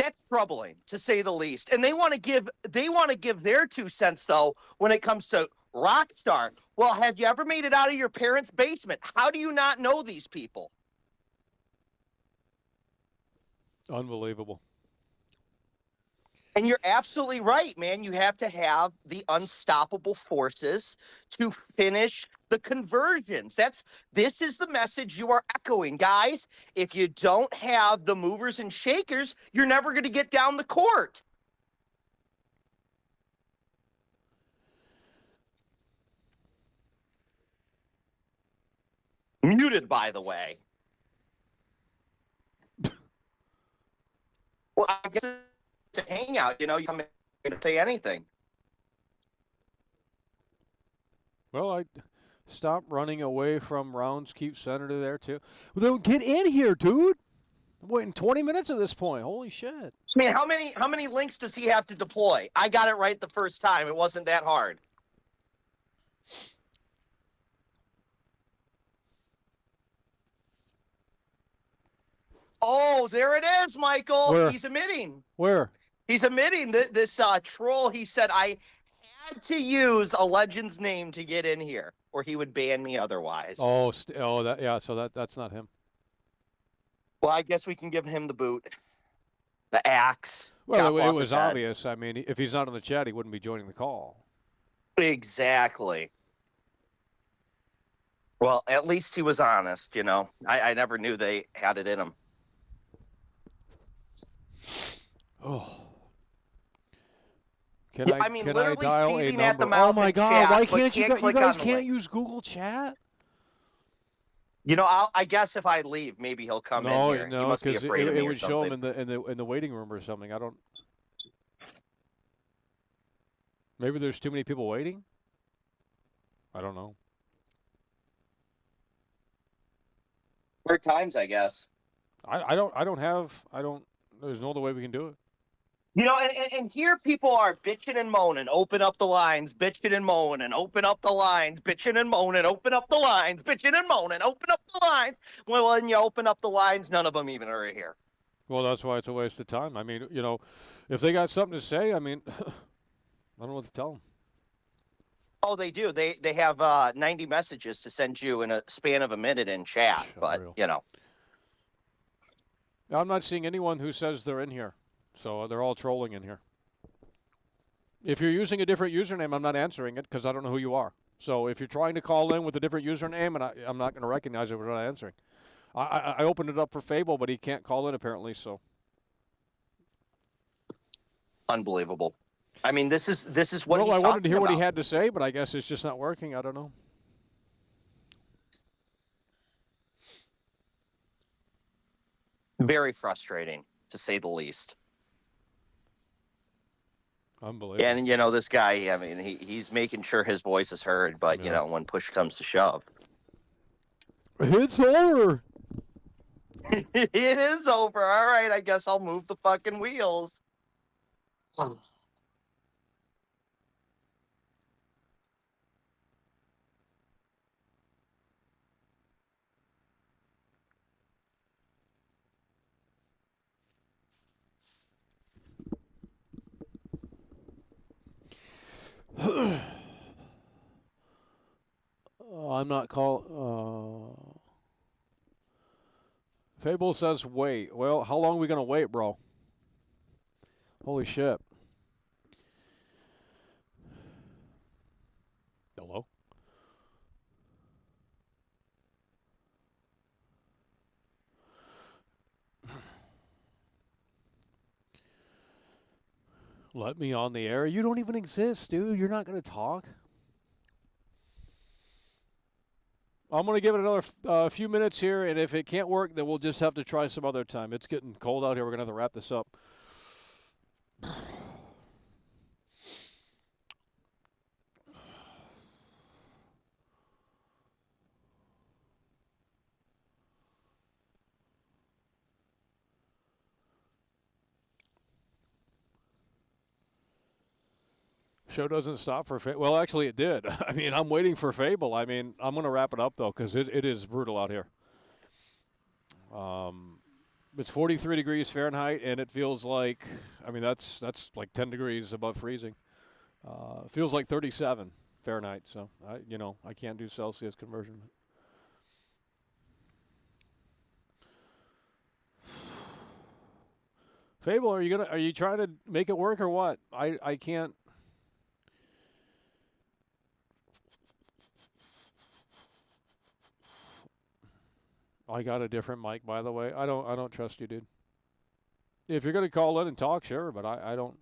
That's troubling, to say the least. And they want to give their 2 cents, though, when it comes to Rockstar. Well, have you ever made it out of your parents' basement? How do you not know these people? Unbelievable. And you're absolutely right, man. You have to have the unstoppable forces to finish the conversions. This is the message you are echoing, guys. If you don't have the movers and shakers, you're never going to get down the court. Muted, by the way. Well, I guess it's a hangout, you come in to say anything. Well, I stop running away from rounds. Keep Senator there, too. Well, then get in here, dude. I'm waiting 20 minutes at this point. Holy shit. I mean, how many links does he have to deploy? I got it right the first time. It wasn't that hard. Oh, there it is, Michael. Where? He's admitting. Where? He's admitting that this troll, he said, I had to use a legend's name to get in here, or he would ban me otherwise. Oh, so that's not him. Well, I guess we can give him the boot. The axe. Well, it was obvious. I mean, if he's not in the chat, he wouldn't be joining the call. Exactly. Well, at least he was honest, I never knew they had it in him. Oh. Can I literally dial a seething number? at the mouth. Oh my God! Chat, Why can't you guys can't link. use Google Chat? I guess if I leave, maybe he'll come in here. No, he must be afraid of me it or would show him something. in the waiting room or something. I don't. Maybe there's too many people waiting. I don't know. Weird times, I guess. There's no other way we can do it. And here people are bitching and moaning, open up the lines, bitching and moaning, open up the lines, bitching and moaning, open up the lines, bitching and moaning, open up the lines. Well, when you open up the lines, none of them even are here. Well, that's why it's a waste of time. I mean, if they got something to say, I mean, I don't know what to tell them. Oh, they do. They have 90 messages to send you in a span of a minute in chat, but, I'm not seeing anyone who says they're in here. So they're all trolling in here. If you're using a different username, I'm not answering it because I don't know who you are. So if you're trying to call in with a different username, and I'm not going to recognize it, we're not answering. I opened it up for Fable, but he can't call in apparently. So unbelievable. I mean, this is what. Well, he's I wanted to hear about. what he had to say, but I guess it's just not working. I don't know. Very frustrating, to say the least. Unbelievable. And, this guy, I mean, he's making sure his voice is heard, but, when push comes to shove. It's over. It is over. All right, I guess I'll move the fucking wheels. I'm not call. Fable says wait. Well, how long are we gonna wait, bro? Holy shit. Hello? Let me on the air? You don't even exist, dude. You're not gonna talk. I'm going to give it another few minutes here, and if it can't work, then we'll just have to try some other time. It's getting cold out here. We're going to have to wrap this up. Show doesn't stop for Fable. Well, actually, it did. I mean, I'm waiting for Fable. I mean, I'm going to wrap it up, though, because it is brutal out here. It's 43 degrees Fahrenheit, and it feels like, I mean, that's like 10 degrees above freezing. Feels like 37 Fahrenheit, so, I can't do Celsius conversion. Fable, are you trying to make it work or what? I can't. I got a different mic, by the way. I don't trust you, dude. If you're gonna call in and talk, sure, but I don't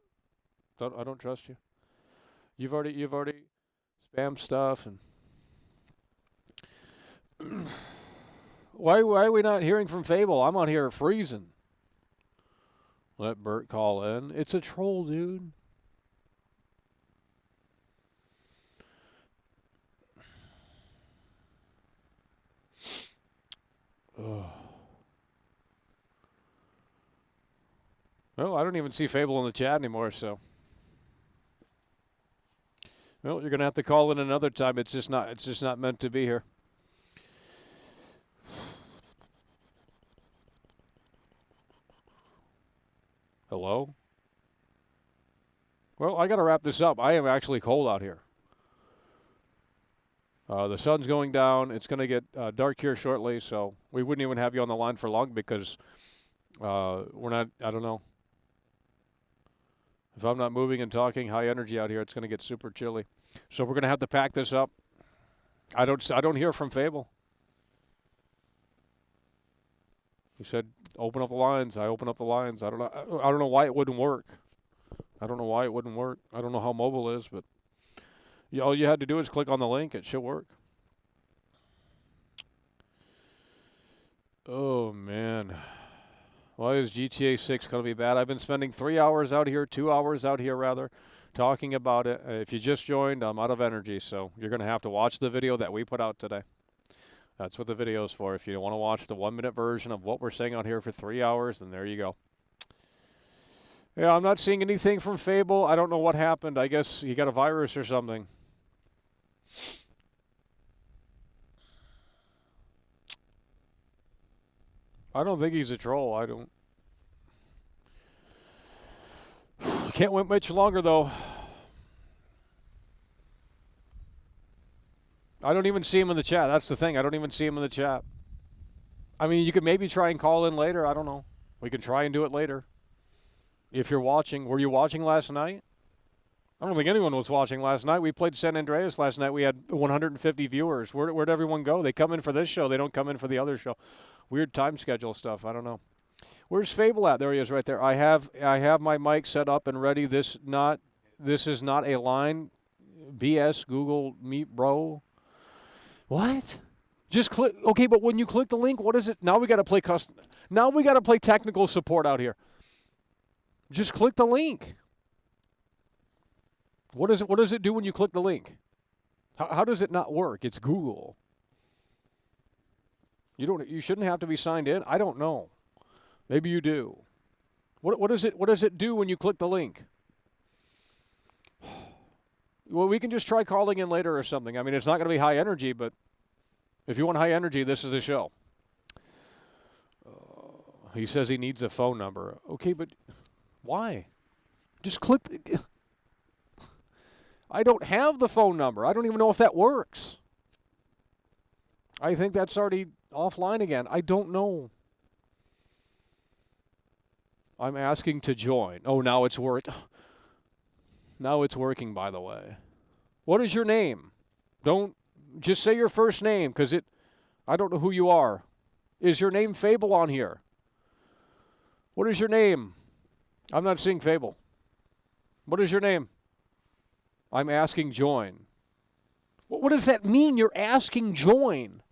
trust you. You've already spammed stuff and why are we not hearing from Fable? I'm on here freezing. Let Bert call in. It's a troll, dude. Ugh. Well, I don't even see Fable in the chat anymore, so. Well, you're gonna have to call in another time. It's just not meant to be here. Hello? Well, I gotta wrap this up. I am actually cold out here. The sun's going down. It's gonna get dark here shortly, so we wouldn't even have you on the line for long because we're not. I don't know. If I'm not moving and talking high energy out here, it's going to get super chilly. So we're going to have to pack this up. I don't hear from Fable. He said, "Open up the lines." I open up the lines. I don't know why it wouldn't work. I don't know why it wouldn't work. I don't know how mobile is, but all you had to do is click on the link. It should work. Oh man. Why is GTA 6 going to be bad? I've been spending 2 hours out here, rather, talking about it. If you just joined, I'm out of energy, so you're going to have to watch the video that we put out today. That's what the video is for. If you want to watch the 1-minute version of what we're saying out here for 3 hours, then there you go. Yeah, I'm not seeing anything from Fable. I don't know what happened. I guess he got a virus or something. I don't think he's a troll. I can't wait much longer, though. I don't even see him in the chat. That's the thing. I don't even see him in the chat. I mean, you could maybe try and call in later. I don't know. We can try and do it later. If you're watching. Were you watching last night? I don't think anyone was watching last night. We played San Andreas last night. We had 150 viewers. Where'd everyone go? They come in for this show. They don't come in for the other show. Weird time schedule stuff. I don't know. Where's Fable at? There he is right there. I have my mic set up and ready. This is not a line. BS Google Meet bro. What? Just click. Okay, but when you click the link, what is it? Now we got to play custom. Now we got to play technical support out here. Just click the link. What does it do when you click the link? How does it not work? It's Google. You shouldn't have to be signed in. I don't know. Maybe you do. What does it do when you click the link? Well, we can just try calling in later or something. I mean, it's not going to be high energy, but if you want high energy, this is the show. He says he needs a phone number. Okay, but why? Just click. I don't have the phone number. I don't even know if that works. I think that's already offline again. I don't know. I'm asking to join. Oh, now it's Now it's working, by the way. What is your name? Don't just say your first name, because I don't know who you are. Is your name Fable on here? What is your name? I'm not seeing Fable. What is your name? I'm asking join. What does that mean? You're asking join.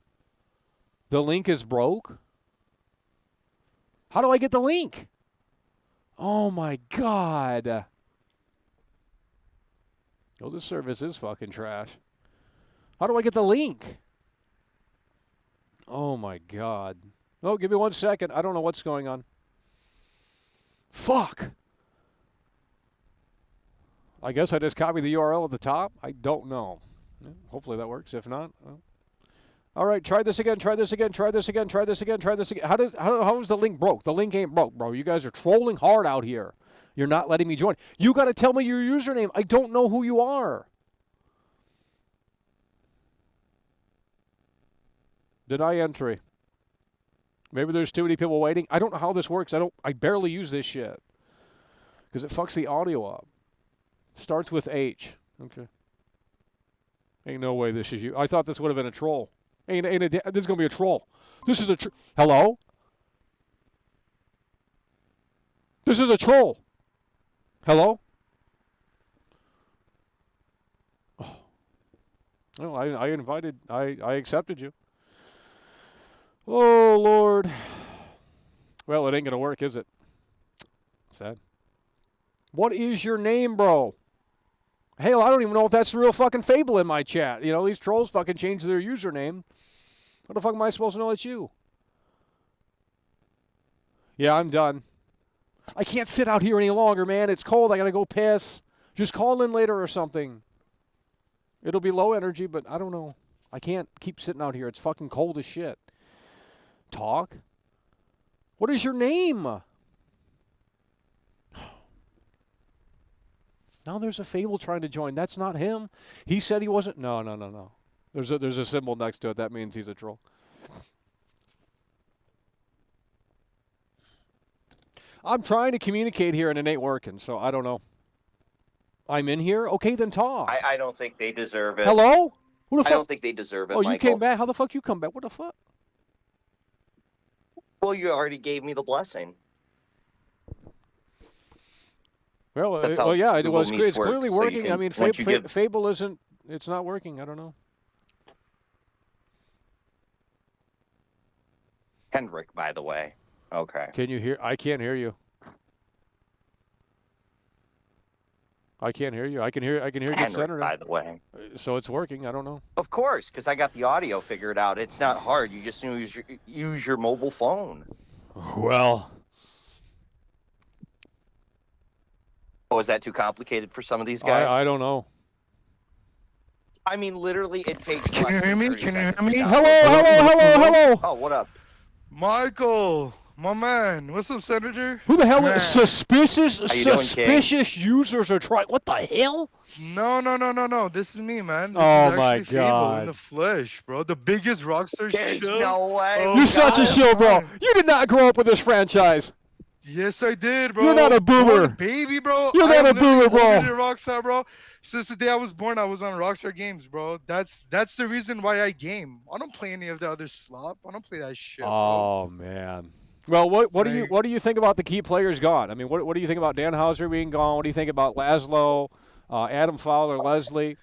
The link is broke? How do I get the link? Oh my God. Oh, this service is fucking trash. How do I get the link? Oh my God. Oh, give me 1 second. I don't know what's going on. Fuck. I guess I just copy the URL at the top. I don't know. Hopefully that works. If not, well, All right, try this again. Try this again. Try this again. Try this again. Try this again. How is the link broke? The link ain't broke, bro. You guys are trolling hard out here. You're not letting me join. You got to tell me your username. I don't know who you are. Deny entry. Maybe there's too many people waiting. I don't know how this works. I barely use this shit because it fucks the audio up. Starts with H. Okay. Ain't no way this is you. I thought this would have been a troll. This is going to be a troll. This is a hello? This is a troll. Hello? Oh. Well, I accepted you. Oh, Lord. Well, it ain't going to work, is it? Sad. What is your name, bro? Hell, I don't even know if that's the real fucking Fable in my chat. You know, these trolls fucking change their username. What the fuck am I supposed to know it's you? Yeah, I'm done. I can't sit out here any longer, man. It's cold. I got to go piss. Just call in later or something. It'll be low energy, but I don't know. I can't keep sitting out here. It's fucking cold as shit. Talk? What is your name? Now there's a Fable trying to join. That's not him. He said he wasn't. No. There's a symbol next to it. That means he's a troll. I'm trying to communicate here and it ain't working, so I don't know. I'm in here? Okay, then talk. I don't think they deserve it. Hello? Who the fuck? I don't think they deserve it, Oh, Michael. you came back? How the fuck you come back? What the fuck? Well, you already gave me the blessing. Well, yeah, it's clearly so working. can, I mean, Fable isn't, it's not working. I don't know. Hendrick, by the way. Okay. Can you hear? I can't hear you. I can't hear you. I can hear you centered. By the way. So it's working. I don't know. Of course, because I got the audio figured out. It's not hard. You just use your mobile phone. Well. Oh, is that too complicated for some of these guys? I don't know. I mean, literally, it takes. Can you hear me? Can you hear me? Hello. Oh, what up? Michael, my man. What's up, Senator? Who the hell is suspicious users are trying? What the hell? No. This is me, man. This Oh is my Fable in God. the flesh, bro. The biggest Rockstar There's show. no way. Oh, You're my such a God. shill, bro. You did not grow up with this franchise. Yes, I did, bro. You're not a boomer. Born baby, bro. You're not a boomer, bro. I Rockstar, bro. Since the day I was born, I was on Rockstar Games, bro. That's the reason why I game. I don't play any of the other slop. I don't play that shit, bro. Oh man. Well, what do you think about the key players gone? I mean, what do you think about Dan Hauser being gone? What do you think about Laszlo, Adam Fowler, Leslie?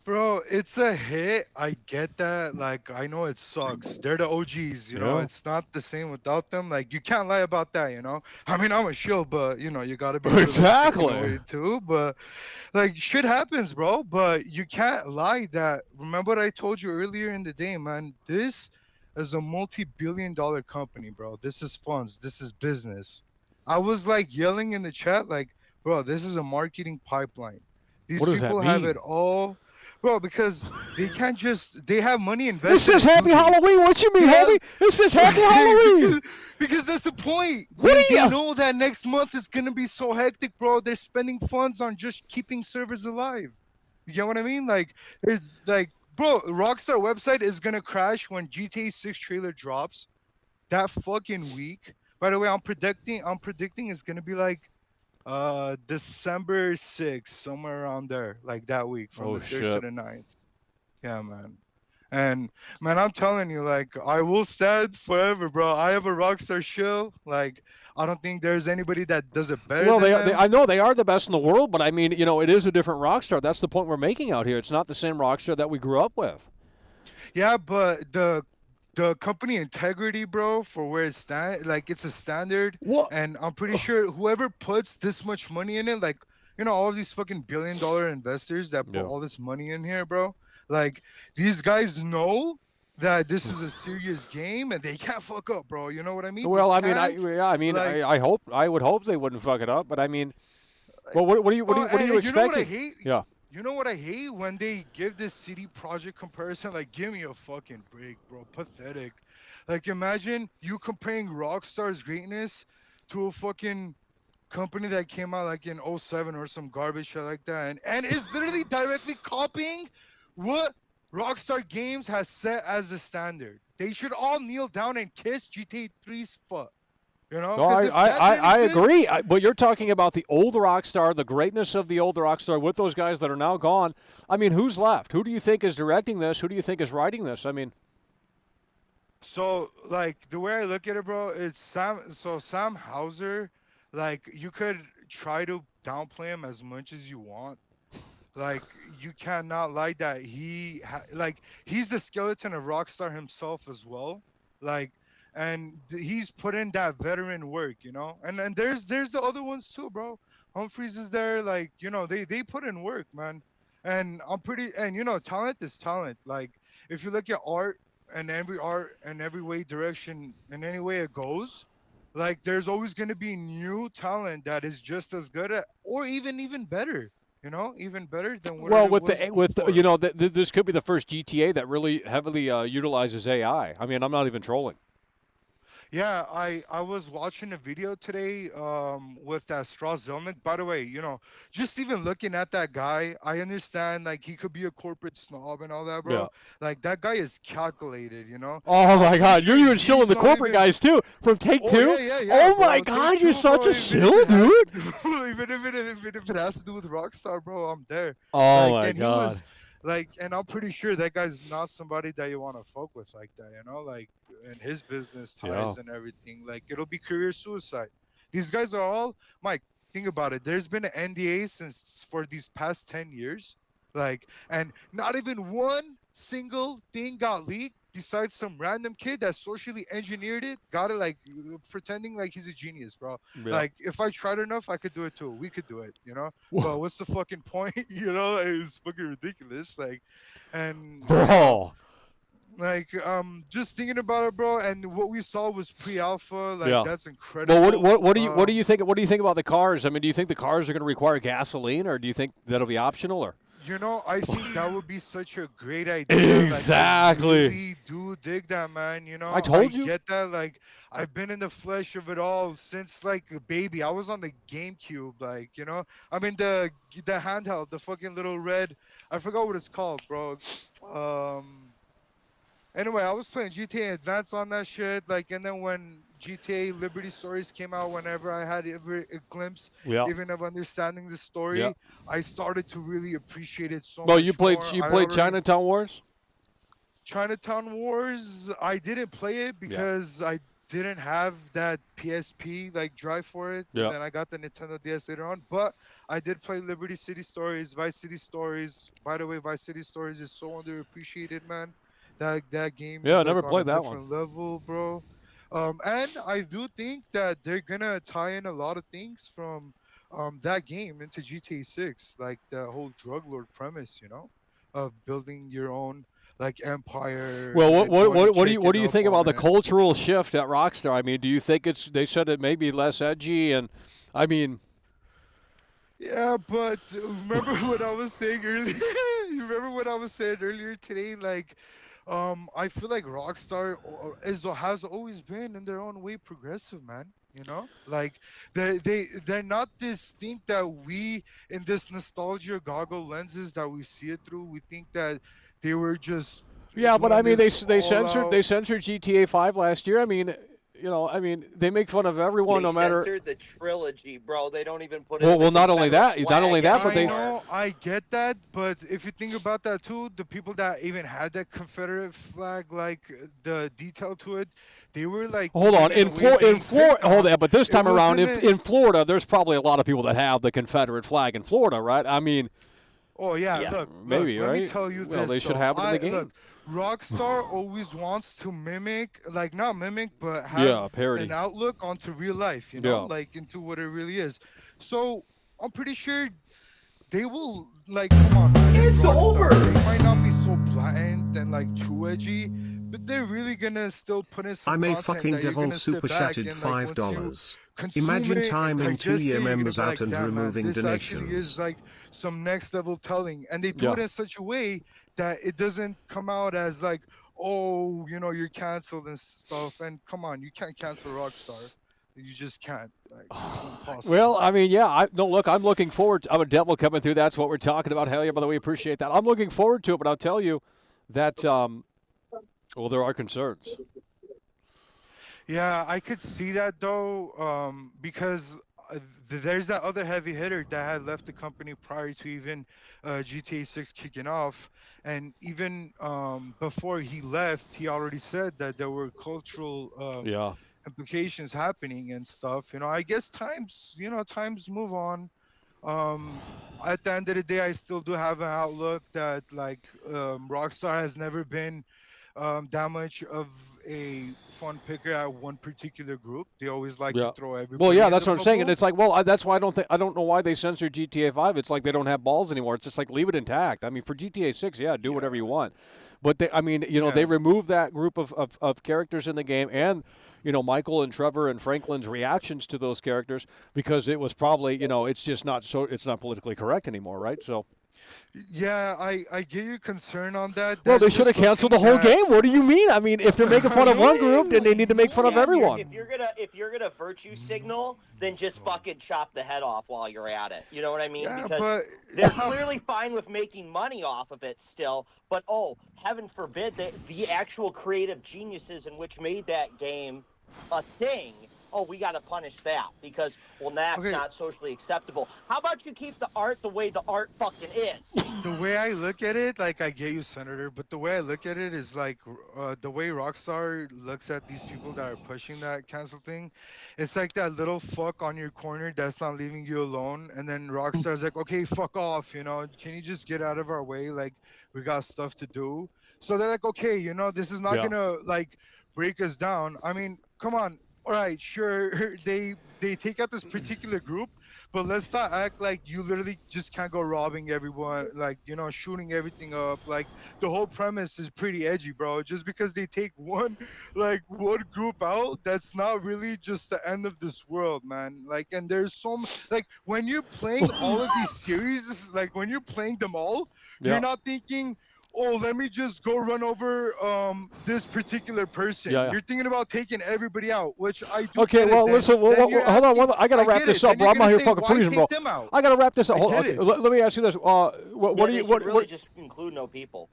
Bro, it's a hit. I get that. Like, I know it sucks. They're the OGs, you know. Yeah. It's not the same without them. Like, you can't lie about that, you know. I mean, I'm a shill, but you know, you gotta be Exactly. realistic in a way too. But like, shit happens, bro. But you can't lie that. Remember what I told you earlier in the day, man. This is a multi-billion-dollar company, bro. This is funds. This is business. I was like yelling in the chat, like, bro, this is a marketing pipeline. These What does that people have mean? it all. Bro, because they can't they have money invested. This says in Happy movies. Halloween. What you mean, Yeah. homie? This says Happy Halloween. because that's the point. What They are you? know that next month is gonna be so hectic, bro. They're spending funds on just keeping servers alive. You get what I mean? Like, there's like, bro, Rockstar website is gonna crash when GTA 6 trailer drops that fucking week. By the way, I'm predicting it's gonna be like December 6th, somewhere around there, like that week, from the 3rd to the 9th. Yeah, man. And man, I'm telling you, like, I will stand forever, bro. I have a Rockstar shill. Like, I don't think there's anybody that does it better. Well, than them. I know they are the best in the world, but I mean, you know, it is a different Rockstar. That's the point we're making out here. It's not the same Rockstar that we grew up with. Yeah, but the company integrity, bro, for where it's like, it's a standard. What? And I'm pretty sure whoever puts this much money in it, like, you know, all of these fucking billion-dollar investors that put all this money in here, bro. Like, these guys know that this is a serious game and they can't fuck up, bro. You know what I mean? Well, They I mean, can't, like, I would hope they wouldn't fuck it up, but I mean, well, what are you you know what I expecting? hate? Yeah. You know what I hate when they give this CD Project comparison? Like, give me a fucking break, bro. Pathetic. Like, imagine you comparing Rockstar's greatness to a fucking company that came out like in '07 or some garbage shit like that, and is literally directly copying what Rockstar Games has set as the standard. They should all kneel down and kiss GTA 3's foot. You know, No, I agree. But you're talking about the old Rockstar, the greatness of the old Rockstar with those guys that are now gone. I mean, who's left? Who do you think is directing this? Who do you think is writing this? I mean, so like the way I look at it, bro, it's Sam. So Sam Hauser, like you could try to downplay him as much as you want. Like you cannot lie that like he's the skeleton of Rockstar himself as well. Like and he's put in that veteran work, you know. And there's the other ones too, bro. Humphreys is there, like you know they put in work, man. And I'm pretty and you know talent is talent. Like if you look at art and every way direction and any way it goes, like there's always going to be new talent that is just as good at or even better. You know, even better than what. Well, you know, this could be the first GTA that really heavily utilizes AI. I mean, I'm not even trolling. Yeah, I was watching a video today with that Strauss Zelnick. By the way, you know, just even looking at that guy, I understand like he could be a corporate snob and all that, bro. Yeah. Like that guy is calculated, you know. Oh my God, you're even shilling the corporate guys too from Take Two. Yeah, oh bro. my God, Take you're Two, such bro, a shill, dude. Even if it has to do with Rockstar, bro, I'm there. Oh like, my and God. He was, like, and I'm pretty sure that guy's not somebody that you want to fuck with like that, you know, like, and his business ties and everything. Like, it'll be career suicide. These guys are all, Mike, think about it. There's been an NDA for these past 10 years, like, and not even one single thing got leaked besides some random kid that socially engineered it, got it, like, pretending like he's a genius, bro. Yeah. Like, if I tried enough, I could do it too. We could do it, you know? But what's the fucking point? You know, it's fucking ridiculous. Like, and Bro. Like, just thinking about it, bro, and what we saw was pre-alpha. Like, that's incredible. Well, what do you think? What do you think about the cars? I mean, do you think the cars are going to require gasoline, or do you think that'll be optional? Or you know, I think that would be such a great idea. Exactly. Like, I really do dig that, man. You know, I told you. Get that. Like, I've been in the flesh of it all since like a baby. I was on the GameCube, like, you know. I mean the handheld, the fucking little red. I forgot what it's called, bro. Anyway, I was playing GTA Advance on that shit, like, and then when GTA Liberty Stories came out, whenever I had a glimpse, even of understanding the story, I started to really appreciate it so much. Well, you played Chinatown Wars? Chinatown Wars, I didn't play it because I didn't have that PSP like drive for it. Yeah. And then I got the Nintendo DS later on, but I did play Liberty City Stories, Vice City Stories. By the way, Vice City Stories is so underappreciated, man. That game I is never like played on a that different one. level, bro. And I do think that they're gonna tie in a lot of things from that game into GTA 6, like the whole drug lord premise, you know, of building your own like empire. Well, what do you think about the cultural shift at Rockstar? I mean, do you think they said it may be less edgy, and I mean. Yeah, but remember what I was saying earlier? You remember what I was saying earlier today? Like, I feel like Rockstar has always been in their own way progressive, man. You know, like they're not this thing that we in this nostalgia goggle lenses that we see it through. We think that they were just but I mean they censored GTA 5 last year. I mean. You know, I mean, they make fun of everyone, no matter. They censored the trilogy, bro. They don't even put it. Well, not only that, but they. I know, I get that, but if you think about that too, the people that even had that Confederate flag, like the detail to it, they were like. Hold on, in Florida, hold on, but this time around, in Florida, there's probably a lot of people that have the Confederate flag in Florida, right? I mean. Oh yeah, look, maybe let right. me tell you this. Well, they should have it in the game. Look, Rockstar always wants to mimic, like not mimic, but have an outlook onto real life, you know, like into what it really is. So I'm pretty sure they will, like, come on, man, it's over. They might not be so blatant and like too edgy, but they're really gonna still put in some I may content fucking that you're devil gonna sit super back chatted and, like, $5. consume Imagine it, timing digest 2-year it, you're gonna members be out like, and damn, man, removing this actually donations. is like some next level telling, and they do it in such a way that it doesn't come out as like, oh, you know, you're canceled and stuff. And come on, you can't cancel Rockstar. You just can't. Like, it's impossible. Well, I mean, yeah. Look, I'm looking forward to. I'm a devil coming through. That's what we're talking about. Hell yeah, by the way, we appreciate that. I'm looking forward to it, but I'll tell you that, well, there are concerns. Yeah, I could see that though, because there's that other heavy hitter that had left the company prior to even GTA 6 kicking off, and even before he left, he already said that there were cultural Yeah. implications happening and stuff. You know, I guess times move on. At the end of the day, I still do have an outlook that like Rockstar has never been that much of a fun picker at one particular group. They always like to throw everybody. Well, yeah, in that's the what I'm saying, and bubble. it's like, well, that's why I don't know why they censored GTA 5. It's like they don't have balls anymore. It's just like leave it intact. I mean, for GTA 6, yeah, do whatever you want, but they, I mean, you know, they removed that group of characters in the game, and you know, Michael and Trevor and Franklin's reactions to those characters because it was probably, you know, it's just not so it's not politically correct anymore, right? So. Yeah, I get your concern on that. Well, they That's should have just canceled the something whole that- game. What do you mean? I mean, if they're making fun of one group, then they need to make fun of Yeah, everyone. If you're gonna virtue signal, then just fucking chop the head off while you're at it. You know what I mean? Yeah, Because but they're clearly fine with making money off of it still. But oh, heaven forbid the actual creative geniuses in which made that game a thing. Oh, we got to punish that because, well, that's not socially acceptable. How about you keep the art the way the art fucking is? The way I look at it, like I get you, Senator, but the way I look at it is like the way Rockstar looks at these people that are pushing that cancel thing. It's like that little fuck on your corner that's not leaving you alone, and then Rockstar's like, okay, fuck off, you know, can you just get out of our way? Like, we got stuff to do. So they're like, okay, you know, this is not gonna like break us down. I mean, come on. All right, sure, they take out this particular group, but let's not act like you literally just can't go robbing everyone, like, you know, shooting everything up. Like, the whole premise is pretty edgy, bro. Just because they take one group out, that's not really just the end of this world, man. Like, and there's so like, when you're playing all of these series, like, when you're playing them all, you're not thinking, oh, let me just go run over this particular person. Yeah. You're thinking about taking everybody out, which I do. Okay, well, listen, hold on. I got to wrap this up, bro. I'm out here fucking freezing, bro. I got to wrap this up. Hold on. Okay, let me ask you this. What do you really just include no people?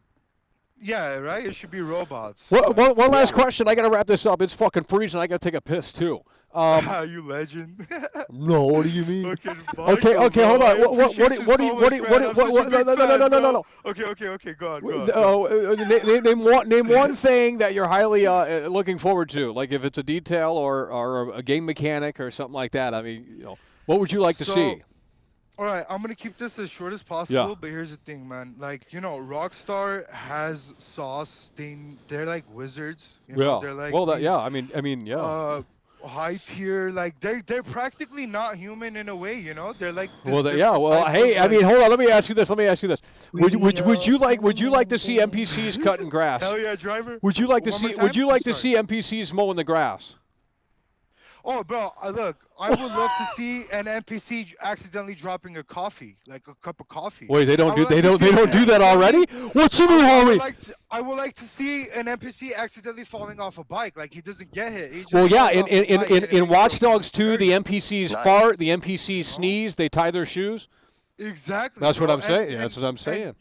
Yeah, right? It should be robots. One last question. I got to wrap this up. It's fucking freezing. I got to take a piss, too. You legend. No, what do you mean? Okay, hold on. No. Okay, go on. Name one thing that you're highly looking forward to, like if it's a detail or a game mechanic or something like that. I mean, you know, what would you like to see? All right, I'm gonna keep this as short as possible, but here's the thing, man. Like, you know, Rockstar has sauce. They're like wizards. You know? They're like high tier, like they're practically not human in a way, you know. They're like hey, I mean, hold on. Let me ask you this. Would you like to see NPCs cutting grass? Hell yeah, driver. Would you like to see NPCs mowing the grass? Oh, bro, look, I would love to see an NPC accidentally dropping a coffee, like a cup of coffee. Wait, they don't do that already? What's in me, homie? I would like to see an NPC accidentally falling off a bike, like he doesn't get hit. Well, yeah, in Watch Dogs 2, the NPCs fart, the NPCs sneeze, they tie their shoes. Exactly. That's what I'm saying. That's what I'm saying.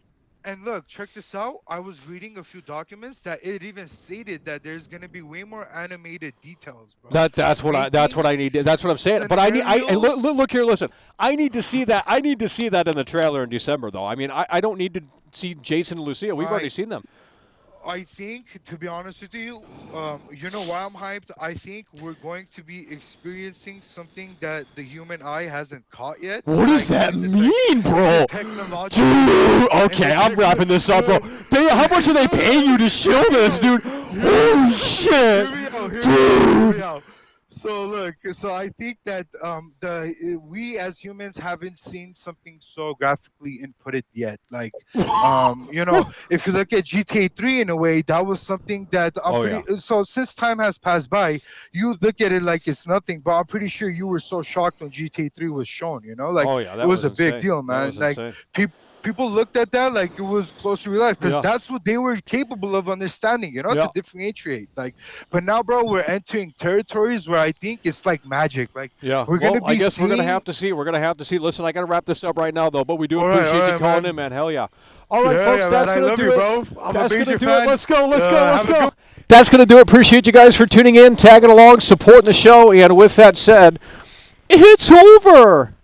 And look, check this out. I was reading a few documents that it even stated that there's gonna be way more animated details, bro. That's what I need. That's what I'm saying. But look here. Listen, I need to see that. I need to see that in the trailer in December, though. I mean, I don't need to see Jason and Lucia. We've already seen them. I think, to be honest with you, you know why I'm hyped? I think we're going to be experiencing something that the human eye hasn't caught yet. What does that mean, bro? Dude, okay, I'm wrapping this up, bro. How much are they paying you to show this, dude? Holy shit, dude. So look, so I think that we as humans haven't seen something so graphically inputted yet. Like, if you look at GTA 3 in a way, that was something that So since time has passed by, you look at it like it's nothing. But I'm pretty sure you were so shocked when GTA 3 was shown. Like it was a big deal, man. Like people looked at that like it was close to real life because that's what they were capable of understanding, to differentiate. Like, but now, bro, we're entering territories where I think it's like magic. Like, we're gonna be. I guess we're gonna have to see. We're gonna have to see. Listen, I gotta wrap this up right now, though. But we do appreciate you calling in, man. Hell yeah! All right, folks, that's gonna do it. That's gonna do it. Let's go. Let's go. Let's go. That's gonna do it. Appreciate you guys for tuning in, tagging along, supporting the show, and with that said, it's over.